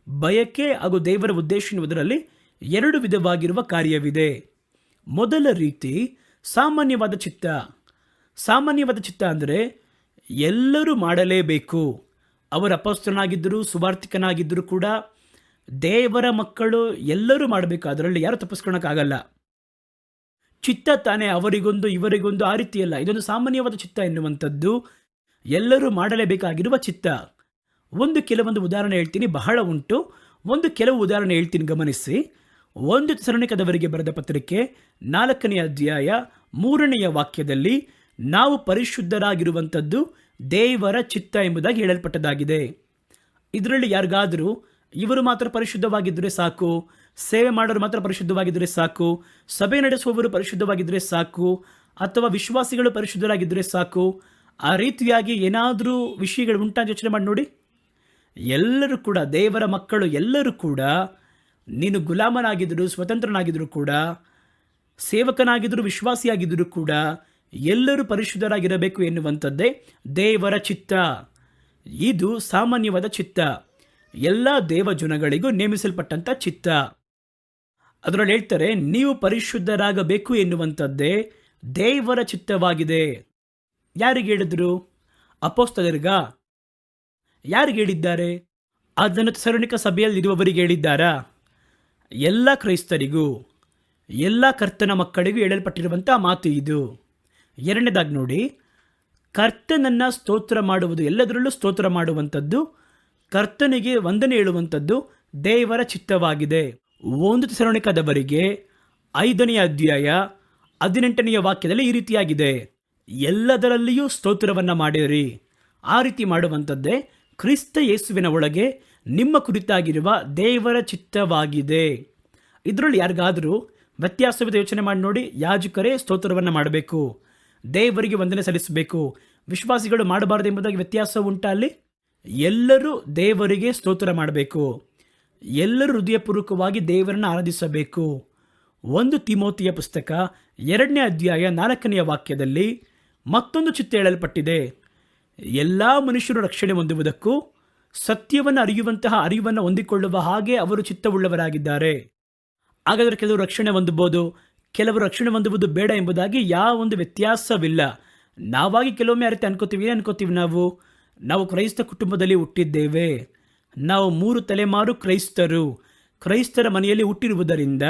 ಬಯಕೆ ಹಾಗೂ ದೇವರ ಉದ್ದೇಶ ಎನ್ನುವುದರಲ್ಲಿ ಎರಡು ವಿಧವಾಗಿರುವ ಕಾರ್ಯವಿದೆ. ಮೊದಲ ರೀತಿ ಸಾಮಾನ್ಯವಾದ ಚಿತ್ತ. ಸಾಮಾನ್ಯವಾದ ಚಿತ್ತ ಅಂದರೆ ಎಲ್ಲರೂ ಮಾಡಲೇಬೇಕು. ಅವರು ಅಪೊಸ್ತಲನಾಗಿದ್ದರೂ ಸುವಾರ್ತಿಕನಾಗಿದ್ದರೂ ಕೂಡ ದೇವರ ಮಕ್ಕಳು ಎಲ್ಲರೂ ಮಾಡಬೇಕು. ಅದರಲ್ಲಿ ಯಾರು ತಪ್ಪಿಸ್ಕೊಳ್ಳೋಕ್ಕಾಗಲ್ಲ. ಚಿತ್ತ ತಾನೇ ಅವರಿಗೊಂದು ಇವರಿಗೊಂದು ಆ ರೀತಿಯಲ್ಲ. ಇದೊಂದು ಸಾಮಾನ್ಯವಾದ ಚಿತ್ತ ಎನ್ನುವಂಥದ್ದು ಎಲ್ಲರೂ ಮಾಡಲೇಬೇಕಾಗಿರುವ ಚಿತ್ತ. ಕೆಲವೊಂದು ಉದಾಹರಣೆ ಹೇಳ್ತೀನಿ, ಬಹಳ ಉಂಟು. ಕೆಲವು ಉದಾಹರಣೆ ಹೇಳ್ತೀನಿ, ಗಮನಿಸಿ. 1 ಥೆಸಲೋನಿಕದವರಿಗೆ ಬರೆದ ಪತ್ರಿಕೆ 4ನೇ ಅಧ್ಯಾಯ 3ನೇ ವಾಕ್ಯದಲ್ಲಿ ನಾವು ಪರಿಶುದ್ಧರಾಗಿರುವಂಥದ್ದು ದೇವರ ಚಿತ್ತ ಎಂಬುದಾಗಿ ಹೇಳಲ್ಪಟ್ಟದಾಗಿದೆ. ಇದರಲ್ಲಿ ಯಾರಿಗಾದರೂ ಇವರು ಮಾತ್ರ ಪರಿಶುದ್ಧವಾಗಿದ್ದರೆ ಸಾಕು, ಸೇವೆ ಮಾಡೋರು ಮಾತ್ರ ಪರಿಶುದ್ಧವಾಗಿದ್ದರೆ ಸಾಕು, ಸಭೆ ನಡೆಸುವವರು ಪರಿಶುದ್ಧವಾಗಿದ್ದರೆ ಸಾಕು, ಅಥವಾ ವಿಶ್ವಾಸಿಗಳು ಪರಿಶುದ್ಧರಾಗಿದ್ದರೆ ಸಾಕು, ಆ ರೀತಿಯಾಗಿ ಏನಾದರೂ ವಿಷಯಗಳು ಉಂಟಾಗಿ ಯೋಚನೆ ಮಾಡಿ ನೋಡಿ. ಎಲ್ಲರೂ ಕೂಡ ದೇವರ ಮಕ್ಕಳು, ಎಲ್ಲರೂ ಕೂಡ ನೀನು ಗುಲಾಮನಾಗಿದ್ದರೂ ಸ್ವತಂತ್ರನಾಗಿದ್ದರೂ ಕೂಡ, ಸೇವಕನಾಗಿದ್ದರೂ ವಿಶ್ವಾಸಿಯಾಗಿದ್ದರೂ ಕೂಡ ಎಲ್ಲರೂ ಪರಿಶುದ್ಧರಾಗಿರಬೇಕು ಎನ್ನುವಂಥದ್ದೇ ದೇವರ ಚಿತ್ತ. ಇದು ಸಾಮಾನ್ಯವಾದ ಚಿತ್ತ, ಎಲ್ಲ ದೇವಜನಗಳಿಗೂ ನೇಮಿಸಲ್ಪಟ್ಟಂಥ ಚಿತ್ತ. ಅದರಲ್ಲಿ ಹೇಳ್ತಾರೆ, ನೀವು ಪರಿಶುದ್ಧರಾಗಬೇಕು ಎನ್ನುವಂಥದ್ದೇ ದೇವರ ಚಿತ್ತವಾಗಿದೆ. ಯಾರಿಗೆ ಹೇಳಿದ್ರು? ಅಪೊಸ್ತಲರಿಗ? ಯಾರಿಗೆ ಹೇಳಿದ್ದಾರೆ? ಅದನ್ನು ಥೆಸಲೋನಿಕ ಸಭೆಯಲ್ಲಿರುವವರಿಗೆ ಹೇಳಿದ್ದಾರಾ? ಎಲ್ಲ ಕ್ರೈಸ್ತರಿಗೂ, ಎಲ್ಲ ಕರ್ತನ ಮಕ್ಕಳಿಗೂ ಹೇಳಲ್ಪಟ್ಟಿರುವಂಥ ಮಾತು ಇದು. ಎರಡನೇದಾಗಿ ನೋಡಿ, ಕರ್ತನನ್ನು ಸ್ತೋತ್ರ ಮಾಡುವುದು, ಎಲ್ಲದರಲ್ಲೂ ಸ್ತೋತ್ರ ಮಾಡುವಂಥದ್ದು, ಕರ್ತನಿಗೆ ವಂದನೆ ಹೇಳುವಂಥದ್ದು ದೇವರ ಚಿತ್ತವಾಗಿದೆ. 1 ಥೆಸಲೋನಿಕದವರಿಗೆ 5ನೇ ಅಧ್ಯಾಯ 18ನೇ ವಾಕ್ಯದಲ್ಲಿ ಈ ರೀತಿಯಾಗಿದೆ, ಎಲ್ಲದರಲ್ಲಿಯೂ ಸ್ತೋತ್ರವನ್ನು ಮಾಡಿರಿ. ಆ ರೀತಿ ಮಾಡುವಂಥದ್ದೇ ಕ್ರಿಸ್ತ ಯೇಸುವಿನ ಒಳಗೆ ನಿಮ್ಮ ಕುರಿತಾಗಿರುವ ದೇವರ ಚಿತ್ತವಾಗಿದೆ. ಇದರಲ್ಲಿ ಯಾರಿಗಾದರೂ ವ್ಯತ್ಯಾಸವಿದೆ ಯೋಚನೆ ಮಾಡಿ ನೋಡಿ. ಯಾಜಕರೇ ಸ್ತೋತ್ರವನ್ನು ಮಾಡಬೇಕು, ದೇವರಿಗೆ ವಂದನೆ ಸಲ್ಲಿಸಬೇಕು, ವಿಶ್ವಾಸಿಗಳು ಮಾಡಬಾರದು ಎಂಬುದಾಗಿ ವ್ಯತ್ಯಾಸ ಉಂಟಾ? ಅಲ್ಲಿ ಎಲ್ಲರೂ ದೇವರಿಗೆ ಸ್ತೋತ್ರ ಮಾಡಬೇಕು, ಎಲ್ಲರೂ ಹೃದಯಪೂರ್ವಕವಾಗಿ ದೇವರನ್ನು ಆರಾಧಿಸಬೇಕು. 1 ತಿಮೋತಿಯ ಪುಸ್ತಕ 2ನೇ ಅಧ್ಯಾಯ 4ನೇ ವಾಕ್ಯದಲ್ಲಿ ಮತ್ತೊಂದು ಚಿತ್ತ ಹೇಳಲ್ಪಟ್ಟಿದೆ, ಎಲ್ಲ ಮನುಷ್ಯರು ರಕ್ಷಣೆ ಹೊಂದುವುದಕ್ಕೂ ಸತ್ಯವನ್ನು ಅರಿಯುವಂತಹ ಅರಿವನ್ನು ಹೊಂದಿಕೊಳ್ಳುವ ಹಾಗೆ ಅವರು ಚಿತ್ತವುಳ್ಳವರಾಗಿದ್ದಾರೆ. ಹಾಗಾದರೆ ಕೆಲವರು ರಕ್ಷಣೆ ಹೊಂದಬಹುದು, ಕೆಲವರು ರಕ್ಷಣೆ ಹೊಂದುವುದು ಬೇಡ ಎಂಬುದಾಗಿ ಯಾವ ಒಂದು ವ್ಯತ್ಯಾಸವಿಲ್ಲ. ನಾವಾಗಿ ಕೆಲವೊಮ್ಮೆ ಅರಿತೆ ಅನ್ಕೋತೀವಿ, ಏನು ಅನ್ಕೋತೀವಿ ನಾವು ಕ್ರೈಸ್ತ ಕುಟುಂಬದಲ್ಲಿ ಹುಟ್ಟಿದ್ದೇವೆ, ನಾವು 3 ತಲೆಮಾರು ಕ್ರೈಸ್ತರ ಮನೆಯಲ್ಲಿ ಹುಟ್ಟಿರುವುದರಿಂದ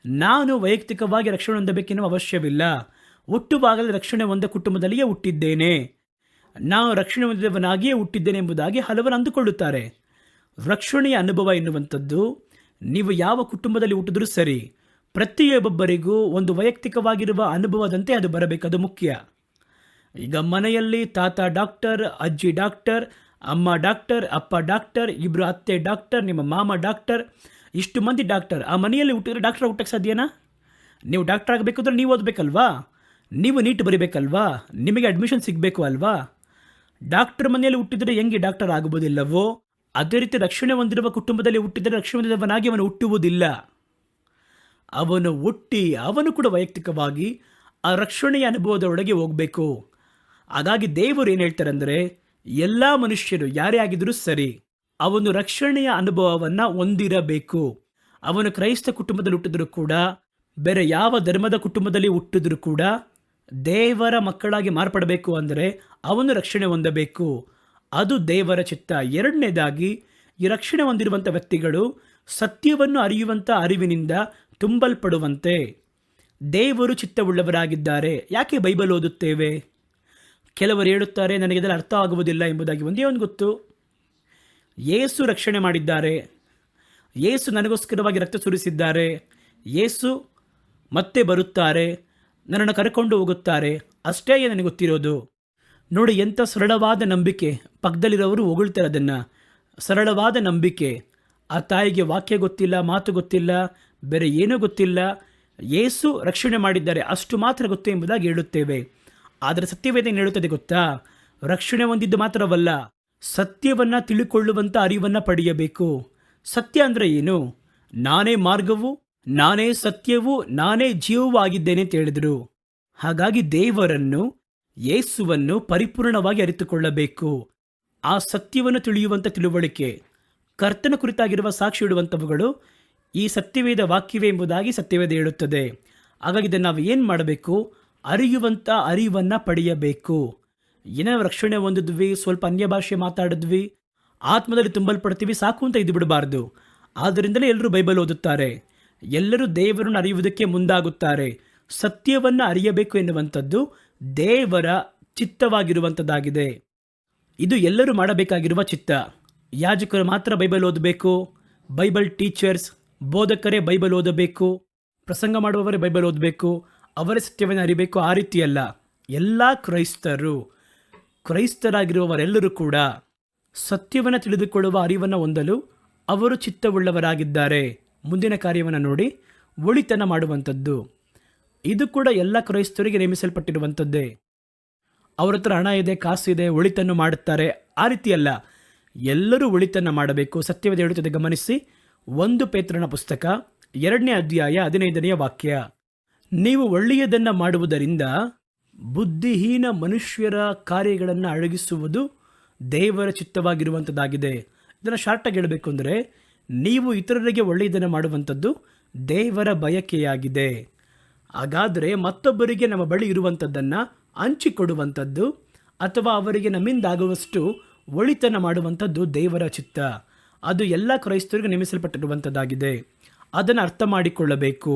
ನಾನು ವೈಯಕ್ತಿಕವಾಗಿ ರಕ್ಷಣೆ ಹೊಂದಬೇಕೆನ್ನುವ ಅವಶ್ಯವಿಲ್ಲ. ಹುಟ್ಟುವಾಗಲೇ ರಕ್ಷಣೆ ಹೊಂದ ಕುಟುಂಬದಲ್ಲಿಯೇ ಹುಟ್ಟಿದ್ದೇನೆ, ನಾನು ರಕ್ಷಣೆ ಹೊಂದಿದವನಾಗಿಯೇ ಹುಟ್ಟಿದ್ದೇನೆ ಎಂಬುದಾಗಿ ಹಲವರು ಅಂದುಕೊಳ್ಳುತ್ತಾರೆ. ರಕ್ಷಣೆಯ ಅನುಭವ ಎನ್ನುವಂಥದ್ದು ನೀವು ಯಾವ ಕುಟುಂಬದಲ್ಲಿ ಹುಟ್ಟಿದ್ರೂ ಸರಿ, ಪ್ರತಿಯೊಬ್ಬರಿಗೂ ಒಂದು ವೈಯಕ್ತಿಕವಾಗಿರುವ ಅನುಭವದಂತೆ ಅದು ಬರಬೇಕು, ಅದು ಮುಖ್ಯ. ಈಗ ಮನೆಯಲ್ಲಿ ತಾತ ಡಾಕ್ಟರ್, ಅಜ್ಜಿ ಡಾಕ್ಟರ್, ಅಮ್ಮ ಡಾಕ್ಟರ್, ಅಪ್ಪ ಡಾಕ್ಟರ್, ಇಬ್ಬರು ಅತ್ತೆ ಡಾಕ್ಟರ್, ನಿಮ್ಮ ಮಾಮ ಡಾಕ್ಟರ್, ಇಷ್ಟು ಮಂದಿ ಡಾಕ್ಟರ್. ಆ ಮನೆಯಲ್ಲಿ ಹುಟ್ಟಿದ್ರೆ ಡಾಕ್ಟರ್ ಹುಟ್ಟಕ್ಕೆ ಸಾಧ್ಯನಾ? ನೀವು ಡಾಕ್ಟರ್ ಆಗಬೇಕಂದ್ರೆ ನೀವು ಓದಬೇಕಲ್ವಾ, ನೀವು ನೀಟ್ ಬರೀಬೇಕಲ್ವಾ, ನಿಮಗೆ ಅಡ್ಮಿಷನ್ ಸಿಗಬೇಕು ಅಲ್ವಾ? ಡಾಕ್ಟರ್ ಮನೆಯಲ್ಲಿ ಹುಟ್ಟಿದರೆ ಹೆಂಗೆ ಡಾಕ್ಟರ್ ಆಗುವುದಿಲ್ಲವೋ ಅದೇ ರೀತಿ ರಕ್ಷಣೆ ಹೊಂದಿರುವ ಕುಟುಂಬದಲ್ಲಿ ಹುಟ್ಟಿದರೆ ರಕ್ಷಣೆ ಹೊಂದಿದವನಾಗಿ ಅವನು ಹುಟ್ಟುವುದಿಲ್ಲ. ಅವನು ಕೂಡ ವೈಯಕ್ತಿಕವಾಗಿ ಆ ರಕ್ಷಣೆಯ ಅನುಭವದೊಳಗೆ ಹೋಗಬೇಕು. ಹಾಗಾಗಿ ದೇವರು ಏನು ಹೇಳ್ತಾರೆ ಅಂದರೆ, ಎಲ್ಲ ಮನುಷ್ಯರು ಯಾರೇ ಆಗಿದ್ರೂ ಸರಿ, ಅವನು ರಕ್ಷಣೆಯ ಅನುಭವವನ್ನು ಹೊಂದಿರಬೇಕು. ಅವನು ಕ್ರೈಸ್ತ ಕುಟುಂಬದಲ್ಲಿ ಹುಟ್ಟಿದ್ರು ಕೂಡ, ಬೇರೆ ಯಾವ ಧರ್ಮದ ಕುಟುಂಬದಲ್ಲಿ ಹುಟ್ಟಿದ್ರು ಕೂಡ, ದೇವರ ಮಕ್ಕಳಾಗಿ ಮಾರ್ಪಡಬೇಕು ಅಂದರೆ ಅವನು ರಕ್ಷಣೆ ಹೊಂದಬೇಕು. ಅದು ದೇವರ ಚಿತ್ತ. ಎರಡನೇದಾಗಿ, ಈ ರಕ್ಷಣೆ ಹೊಂದಿರುವಂಥ ವ್ಯಕ್ತಿಗಳು ಸತ್ಯವನ್ನು ಅರಿಯುವಂಥ ಅರಿವಿನಿಂದ ತುಂಬಲ್ಪಡುವಂತೆ ದೇವರು ಚಿತ್ತವುಳ್ಳವರಾಗಿದ್ದಾರೆ. ಯಾಕೆ ಬೈಬಲ್ ಓದುತ್ತೇವೆ? ಕೆಲವರು ಹೇಳುತ್ತಾರೆ, ನನಗೆ ಇದೆಲ್ಲ ಅರ್ಥ ಆಗುವುದಿಲ್ಲ ಎಂಬುದಾಗಿ. ಒಂದೇ ಒಂದು ಗೊತ್ತು, ಯೇಸು ರಕ್ಷಣೆ ಮಾಡಿದ್ದಾರೆ, ಯೇಸು ನನಗೋಸ್ಕರವಾಗಿ ರಕ್ತ ಸುರಿಸಿದ್ದಾರೆ, ಯೇಸು ಮತ್ತೆ ಬರುತ್ತಾರೆ, ನನ್ನನ್ನು ಕರ್ಕೊಂಡು ಹೋಗುತ್ತಾರೆ, ಅಷ್ಟೇ ನನಗೆ ಗೊತ್ತಿರೋದು. ನೋಡಿ, ಎಂಥ ಸರಳವಾದ ನಂಬಿಕೆ. ಪಕ್ಕದಲ್ಲಿರೋರು ಹೊಗಳ್ತಾರೆ ಅದನ್ನು, ಸರಳವಾದ ನಂಬಿಕೆ. ಆ ತಾಯಿಗೆ ವಾಕ್ಯ ಗೊತ್ತಿಲ್ಲ, ಮಾತು ಗೊತ್ತಿಲ್ಲ, ಬೇರೆ ಏನೂ ಗೊತ್ತಿಲ್ಲ, ಯೇಸು ರಕ್ಷಣೆ ಮಾಡಿದ್ದಾರೆ ಅಷ್ಟು ಮಾತ್ರ ಗೊತ್ತು ಎಂಬುದಾಗಿ ಹೇಳುತ್ತೇವೆ. ಆದರೆ ಸತ್ಯವೇದ ಏನು ಹೇಳುತ್ತದೆ ಗೊತ್ತಾ? ರಕ್ಷಣೆ ಹೊಂದಿದ್ದು ಮಾತ್ರವಲ್ಲ, ಸತ್ಯವನ್ನು ತಿಳುಕೊಳ್ಳುವಂಥ ಅರಿವನ್ನು ಪಡೆಯಬೇಕು. ಸತ್ಯ ಅಂದರೆ ಏನು? ನಾನೇ ಮಾರ್ಗವು, ನಾನೇ ಸತ್ಯವೂ, ನಾನೇ ಜೀವವೂ ಆಗಿದ್ದೇನೆ ಅಂತ ಹೇಳಿದರು. ಹಾಗಾಗಿ ದೇವರನ್ನು, ಯೇಸುವನ್ನು ಪರಿಪೂರ್ಣವಾಗಿ ಅರಿತುಕೊಳ್ಳಬೇಕು. ಆ ಸತ್ಯವನ್ನು ತಿಳಿಯುವಂಥ ತಿಳುವಳಿಕೆ, ಕರ್ತನ ಕುರಿತಾಗಿರುವ ಸಾಕ್ಷಿ ಇಡುವಂಥವುಗಳು ಈ ಸತ್ಯವೇದ ವಾಕ್ಯವೇ ಎಂಬುದಾಗಿ ಸತ್ಯವೇದ ಹೇಳುತ್ತದೆ. ಹಾಗಾಗಿ ಇದನ್ನು ನಾವು ಏನು ಮಾಡಬೇಕು? ಅರಿಯುವಂಥ ಅರಿವನ್ನು ಪಡೆಯಬೇಕು. ಏನೋ ರಕ್ಷಣೆ ಹೊಂದಿದ್ವಿ, ಸ್ವಲ್ಪ ಅನ್ಯ ಭಾಷೆ ಮಾತಾಡಿದ್ವಿ, ಆತ್ಮದಲ್ಲಿ ತುಂಬಲ್ಪಡ್ತೀವಿ, ಸಾಕು ಅಂತ ಇದು ಬಿಡಬಾರ್ದು. ಆದ್ದರಿಂದಲೇ ಎಲ್ಲರೂ ಬೈಬಲ್ ಓದುತ್ತಾರೆ, ಎಲ್ಲರೂ ದೇವರನ್ನು ಅರಿಯುವುದಕ್ಕೆ ಮುಂದಾಗುತ್ತಾರೆ. ಸತ್ಯವನ್ನು ಅರಿಯಬೇಕು ಎನ್ನುವಂಥದ್ದು ದೇವರ ಚಿತ್ತವಾಗಿರುವಂಥದ್ದಾಗಿದೆ. ಇದು ಎಲ್ಲರೂ ಮಾಡಬೇಕಾಗಿರುವ ಚಿತ್ತ. ಯಾಜಕರು ಮಾತ್ರ ಬೈಬಲ್ ಓದಬೇಕು, ಬೈಬಲ್ ಟೀಚರ್ಸ್, ಬೋಧಕರೇ ಬೈಬಲ್ ಓದಬೇಕು, ಪ್ರಸಂಗ ಮಾಡುವವರೇ ಬೈಬಲ್ ಓದಬೇಕು, ಅವರೇ ಸತ್ಯವನ್ನು ಅರಿಬೇಕು, ಆ ರೀತಿಯಲ್ಲ. ಎಲ್ಲ ಕ್ರೈಸ್ತರಾಗಿರುವವರೆಲ್ಲರೂ ಕೂಡ ಸತ್ಯವನ್ನು ತಿಳಿದುಕೊಳ್ಳುವ ಅರಿವನ್ನು ಹೊಂದಲು ಅವರು ಚಿತ್ತವುಳ್ಳವರಾಗಿದ್ದಾರೆ. ಮುಂದಿನ ಕಾರ್ಯವನ್ನು ನೋಡಿ, ಒಳಿತನ ಮಾಡುವಂಥದ್ದು. ಇದು ಕೂಡ ಎಲ್ಲ ಕ್ರೈಸ್ತರಿಗೆ ನೇಮಿಸಲ್ಪಟ್ಟಿರುವಂಥದ್ದೇ. ಅವ್ರ ಹತ್ರ ಹಣ ಇದೆ, ಕಾಸಿದೆ, ಒಳಿತನ್ನು ಮಾಡುತ್ತಾರೆ, ಆ ರೀತಿಯಲ್ಲ. ಎಲ್ಲರೂ ಒಳಿತನ್ನು ಮಾಡಬೇಕು. ಸತ್ಯವೇದ ಹೇಳುತ್ತದೆ, ಗಮನಿಸಿ. 1 ಪೇತ್ರನ ಪುಸ್ತಕ 2ನೇ ಅಧ್ಯಾಯ 15ನೇ ವಾಕ್ಯ. ನೀವು ಒಳ್ಳೆಯದನ್ನು ಮಾಡುವುದರಿಂದ ಬುದ್ಧಿಹೀನ ಮನುಷ್ಯರ ಕಾರ್ಯಗಳನ್ನು ಅಡಗಿಸುವುದು ದೇವರ ಚಿತ್ತವಾಗಿರುವಂಥದ್ದಾಗಿದೆ. ಇದನ್ನು ಶಾರ್ಟಾಗಿ ಹೇಳಬೇಕು ಅಂದರೆ, ನೀವು ಇತರರಿಗೆ ಒಳ್ಳೆಯದನ್ನು ಮಾಡುವಂಥದ್ದು ದೇವರ ಬಯಕೆಯಾಗಿದೆ. ಹಾಗಾದರೆ ಮತ್ತೊಬ್ಬರಿಗೆ ನಮ್ಮ ಬಳಿ ಇರುವಂಥದ್ದನ್ನು ಹಂಚಿಕೊಡುವಂಥದ್ದು ಅಥವಾ ಅವರಿಗೆ ನಮ್ಮಿಂದಾಗುವಷ್ಟು ಒಳಿತನ ಮಾಡುವಂಥದ್ದು ದೇವರ ಚಿತ್ತ. ಅದು ಎಲ್ಲ ಕ್ರೈಸ್ತರಿಗೆ ನೇಮಿಸಲ್ಪಟ್ಟಿರುವಂಥದ್ದಾಗಿದೆ. ಅದನ್ನು ಅರ್ಥ ಮಾಡಿಕೊಳ್ಳಬೇಕು.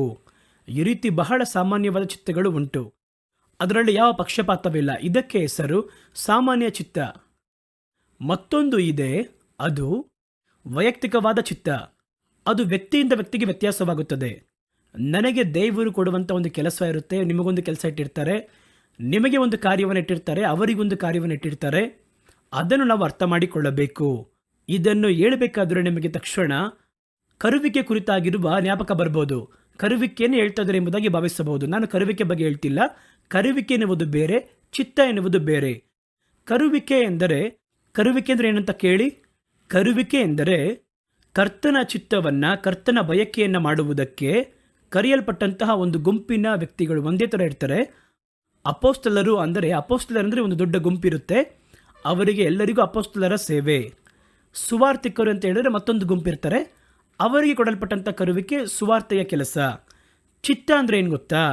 ಈ ರೀತಿ ಬಹಳ ಸಾಮಾನ್ಯವಾದ ಚಿತ್ತಗಳು ಉಂಟು, ಅದರಲ್ಲಿ ಯಾವ ಪಕ್ಷಪಾತವಿಲ್ಲ. ಇದಕ್ಕೆ ಹೆಸರು ಸಾಮಾನ್ಯ ಚಿತ್ತ. ಮತ್ತೊಂದು ಇದೆ, ಅದು ವೈಯಕ್ತಿಕವಾದ ಚಿತ್ತ. ಅದು ವ್ಯಕ್ತಿಯಿಂದ ವ್ಯಕ್ತಿಗೆ ವ್ಯತ್ಯಾಸವಾಗುತ್ತದೆ. ನನಗೆ ದೇವರು ಕೊಡುವಂಥ ಒಂದು ಕೆಲಸ ಇರುತ್ತೆ, ನಿಮಗೊಂದು ಕೆಲಸ ಇಟ್ಟಿರ್ತಾರೆ, ನಿಮಗೆ ಒಂದು ಕಾರ್ಯವನ್ನು ಇಟ್ಟಿರ್ತಾರೆ, ಅವರಿಗೊಂದು ಕಾರ್ಯವನ್ನು ಇಟ್ಟಿರ್ತಾರೆ. ಅದನ್ನು ನಾವು ಅರ್ಥ ಮಾಡಿಕೊಳ್ಳಬೇಕು. ಇದನ್ನು ಹೇಳಬೇಕಾದ್ರೆ ನಿಮಗೆ ತಕ್ಷಣ ಕರುವಿಕೆ ಕುರಿತಾಗಿರುವ ಜ್ಞಾಪಕ ಬರ್ಬೋದು. ಕರುವಿಕೆಯನ್ನು ಹೇಳ್ತಾ ಇದ್ದಾರೆ ಎಂಬುದಾಗಿ ಭಾವಿಸಬಹುದು. ನಾನು ಕರುವಿಕೆ ಬಗ್ಗೆ ಹೇಳ್ತಿಲ್ಲ. ಕರುವಿಕೆ ಎನ್ನುವುದು ಬೇರೆ, ಚಿತ್ತ ಎನ್ನುವುದು ಬೇರೆ. ಕರುವಿಕೆ ಅಂದರೆ ಏನಂತ ಕೇಳಿ. ಕರುವಿಕೆ ಎಂದರೆ ಕರ್ತನ ಚಿತ್ತವನ್ನು, ಕರ್ತನ ಬಯಕೆಯನ್ನು ಮಾಡುವುದಕ್ಕೆ ಕರೆಯಲ್ಪಟ್ಟಂತಹ ಒಂದು ಗುಂಪಿನ ವ್ಯಕ್ತಿಗಳು ಒಂದೇ ಥರ ಇರ್ತಾರೆ. ಅಪೋಸ್ತಲರು ಅಂದರೆ ಒಂದು ದೊಡ್ಡ ಗುಂಪಿರುತ್ತೆ, ಅವರಿಗೆ ಎಲ್ಲರಿಗೂ ಅಪೋಸ್ತಲರ ಸೇವೆ. ಸುವಾರ್ತಿಕರು ಅಂತ ಹೇಳಿದ್ರೆ ಮತ್ತೊಂದು ಗುಂಪಿರ್ತಾರೆ, ಅವರಿಗೆ ಕೊಡಲ್ಪಟ್ಟಂಥ ಕರುವಿಕೆ ಸುವಾರ್ತೆಯ ಕೆಲಸ. ಚಿತ್ತ ಅಂದರೆ ಏನು ಗೊತ್ತಾ?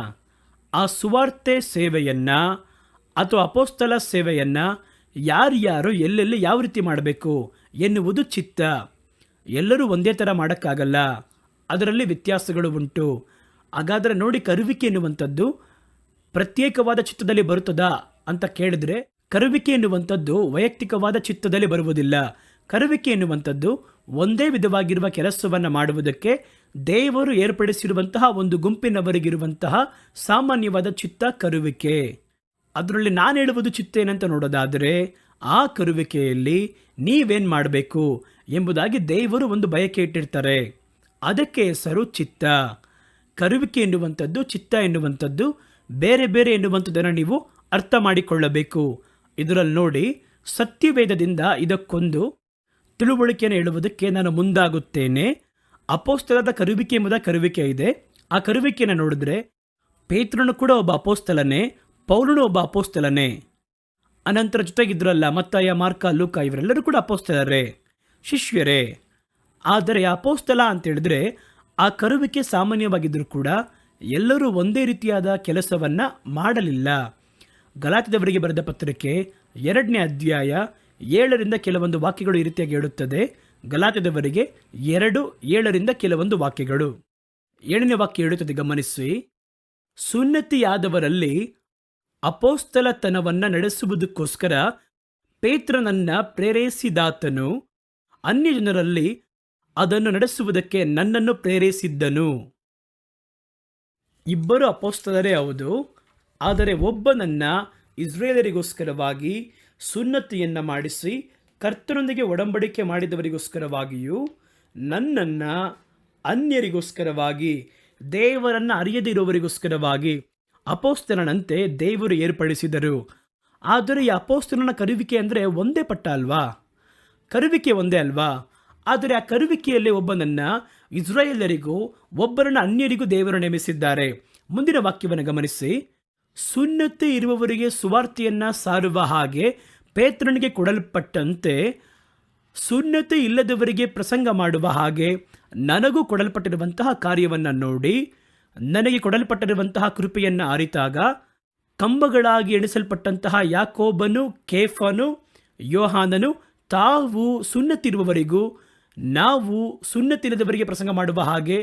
ಆ ಸುವಾರ್ತೆ ಸೇವೆಯನ್ನು ಅಥವಾ ಅಪೋಸ್ತಲ ಸೇವೆಯನ್ನು ಯಾರ್ಯಾರು ಎಲ್ಲೆಲ್ಲಿ ಯಾವ ರೀತಿ ಮಾಡಬೇಕು ಎನ್ನುವುದು ಚಿತ್ತ. ಎಲ್ಲರೂ ಒಂದೇ ಥರ ಮಾಡೋಕ್ಕಾಗಲ್ಲ, ಅದರಲ್ಲಿ ವ್ಯತ್ಯಾಸಗಳು ಉಂಟು. ಹಾಗಾದರೆ ನೋಡಿ, ಕರುವಿಕೆ ಎನ್ನುವಂಥದ್ದು ಪ್ರತ್ಯೇಕವಾದ ಚಿತ್ತದಲ್ಲಿ ಬರುತ್ತದಾ ಅಂತ ಕೇಳಿದ್ರೆ, ಕರುವಿಕೆ ಎನ್ನುವಂಥದ್ದು ವೈಯಕ್ತಿಕವಾದ ಚಿತ್ತದಲ್ಲಿ ಬರುವುದಿಲ್ಲ. ಕರುವಿಕೆ ಎನ್ನುವಂಥದ್ದು ಒಂದೇ ವಿಧವಾಗಿರುವ ಕೆಲಸವನ್ನು ಮಾಡುವುದಕ್ಕೆ ದೇವರು ಏರ್ಪಡಿಸಿರುವಂತಹ ಒಂದು ಗುಂಪಿನವರಿಗಿರುವಂತಹ ಸಾಮಾನ್ಯವಾದ ಚಿತ್ತ ಕರುವಿಕೆ. ಅದರಲ್ಲಿ ನಾನು ಹೇಳುವುದು ಚಿತ್ತ ಏನಂತ ನೋಡೋದಾದರೆ, ಆ ಕರುವಿಕೆಯಲ್ಲಿ ನೀವೇನು ಮಾಡಬೇಕು ಎಂಬುದಾಗಿ ದೇವರು ಒಂದು ಬಯಕೆ ಇಟ್ಟಿರ್ತಾರೆ. ಅದಕ್ಕೆ ಹೆಸರು ಚಿತ್ತ. ಕರುವಿಕೆ ಎನ್ನುವಂಥದ್ದು, ಚಿತ್ತ ಎನ್ನುವಂಥದ್ದು ಬೇರೆ ಬೇರೆ ಎನ್ನುವಂಥದ್ದನ್ನು ನೀವು ಅರ್ಥ ಮಾಡಿಕೊಳ್ಳಬೇಕು. ಇದರಲ್ಲಿ ನೋಡಿ, ಸತ್ಯವೇದದಿಂದ ಇದಕ್ಕೊಂದು ತಿಳುವಳಿಕೆಯನ್ನು ಹೇಳುವುದಕ್ಕೆ ನಾನು ಮುಂದಾಗುತ್ತೇನೆ. ಅಪೋಸ್ತಲದ ಕರುವಿಕೆ ಎಂಬುದ ಕರುವಿಕೆ ಇದೆ. ಆ ಕರುವಿಕೆಯನ್ನು ನೋಡಿದ್ರೆ ಪೇತ್ರನು ಕೂಡ ಒಬ್ಬ ಅಪೋಸ್ತಲನೇ, ಪೌಲನು ಒಬ್ಬ ಅಪೋಸ್ತಲನೇ. ಅನಂತರ ಜೊತೆಗಿದ್ರಲ್ಲ ಮತ್ತಾಯ, ಮಾರ್ಕ, ಲೂಕ ಇವರೆಲ್ಲರೂ ಕೂಡ ಅಪೋಸ್ತಲರೇ, ಶಿಷ್ಯರೇ. ಆದರೆ ಅಪೋಸ್ತಲ ಅಂತ ಹೇಳಿದ್ರೆ ಆ ಕರುವಿಕೆ ಸಾಮಾನ್ಯವಾಗಿದ್ದರೂ ಕೂಡ ಎಲ್ಲರೂ ಒಂದೇ ರೀತಿಯಾದ ಕೆಲಸವನ್ನು ಮಾಡಲಿಲ್ಲ. ಗಲಾತ್ಯದವರಿಗೆ ಬರೆದ ಪತ್ರಿಕೆ 2ನೇ ಅಧ್ಯಾಯ 7ರಿಂದ ಕೆಲವೊಂದು ವಾಕ್ಯಗಳು ಈ ರೀತಿಯಾಗಿ ಹೇಳುತ್ತದೆ. ಗಲಾತ್ಯದವರಿಗೆ 2:7 ಕೆಲವೊಂದು ವಾಕ್ಯಗಳು. 7ನೇ ವಾಕ್ಯ ಹೇಳುತ್ತದೆ, ಗಮನಿಸಿ. ಸುನ್ನತಿಯಾದವರಲ್ಲಿ ಅಪೋಸ್ತಲತನವನ್ನು ನಡೆಸುವುದಕ್ಕೋಸ್ಕರ ಪೇತ್ರನನ್ನು ಪ್ರೇರೇಸಿದಾತನು ಅನ್ಯ ಜನರಲ್ಲಿ ಅದನ್ನು ನಡೆಸುವುದಕ್ಕೆ ನನ್ನನ್ನು ಪ್ರೇರೇಸಿದ್ದನು. ಇಬ್ಬರು ಅಪೋಸ್ತಲರೇ ಹೌದು, ಆದರೆ ಒಬ್ಬನನ್ನು ಇಸ್ರೇಲರಿಗೋಸ್ಕರವಾಗಿ ಸುನ್ನತಿಯನ್ನು ಮಾಡಿಸಿ ಕರ್ತನೊಂದಿಗೆ ಒಡಂಬಡಿಕೆ ಮಾಡಿದವರಿಗೋಸ್ಕರವಾಗಿಯೂ, ನನ್ನನ್ನು ಅನ್ಯರಿಗೋಸ್ಕರವಾಗಿ ದೇವರನ್ನು ಅರಿಯದಿರುವವರಿಗೋಸ್ಕರವಾಗಿ ಅಪೋಸ್ತಲನಂತೆ ದೇವರು ಏರ್ಪಡಿಸಿದರು. ಆದರೆ ಈ ಅಪೋಸ್ತಲನ ಕರುವಿಕೆ ಅಂದರೆ ಒಂದೇ ಪಟ್ಟ ಅಲ್ವಾ? ಕರುವಿಕೆ ಒಂದೇ ಅಲ್ವಾ? ಆದರೆ ಆ ಕರುವಿಕೆಯಲ್ಲಿ ಒಬ್ಬನನ್ನು ಇಸ್ರಾಯೇಲರಿಗೂ ಒಬ್ಬರನ್ನು ಅನ್ಯರಿಗೂ ದೇವರು ನೇಮಿಸಿದ್ದಾರೆ. ಮುಂದಿನ ವಾಕ್ಯವನ್ನು ಗಮನಿಸಿ. ಸುನ್ನತಿ ಇರುವವರಿಗೆ ಸುವಾರ್ತೆಯನ್ನು ಸಾರುವ ಹಾಗೆ ಪೇತ್ರನಿಗೆ ಕೊಡಲ್ಪಟ್ಟಂತೆ ಸುನ್ನತಿ ಇಲ್ಲದವರಿಗೆ ಪ್ರಸಂಗ ಮಾಡುವ ಹಾಗೆ ನನಗೂ ಕೊಡಲ್ಪಟ್ಟಿರುವಂತಹ ಕಾರ್ಯವನ್ನು ನೋಡಿ, ನನಗೆ ಕೊಡಲ್ಪಟ್ಟಿರುವಂತಹ ಕೃಪೆಯನ್ನು ಅರಿತಾಗ ಕಂಬಗಳಾಗಿ ಎಣಿಸಲ್ಪಟ್ಟಂತಹ ಯಾಕೋಬನು, ಕೇಫನು, ಯೋಹಾನನು ತಾವು ಸುನ್ನತಿರುವವರಿಗೂ ನಾವು ಸುನ್ನತಿಲ್ಲದವರಿಗೆ ಪ್ರಸಂಗ ಮಾಡುವ ಹಾಗೆ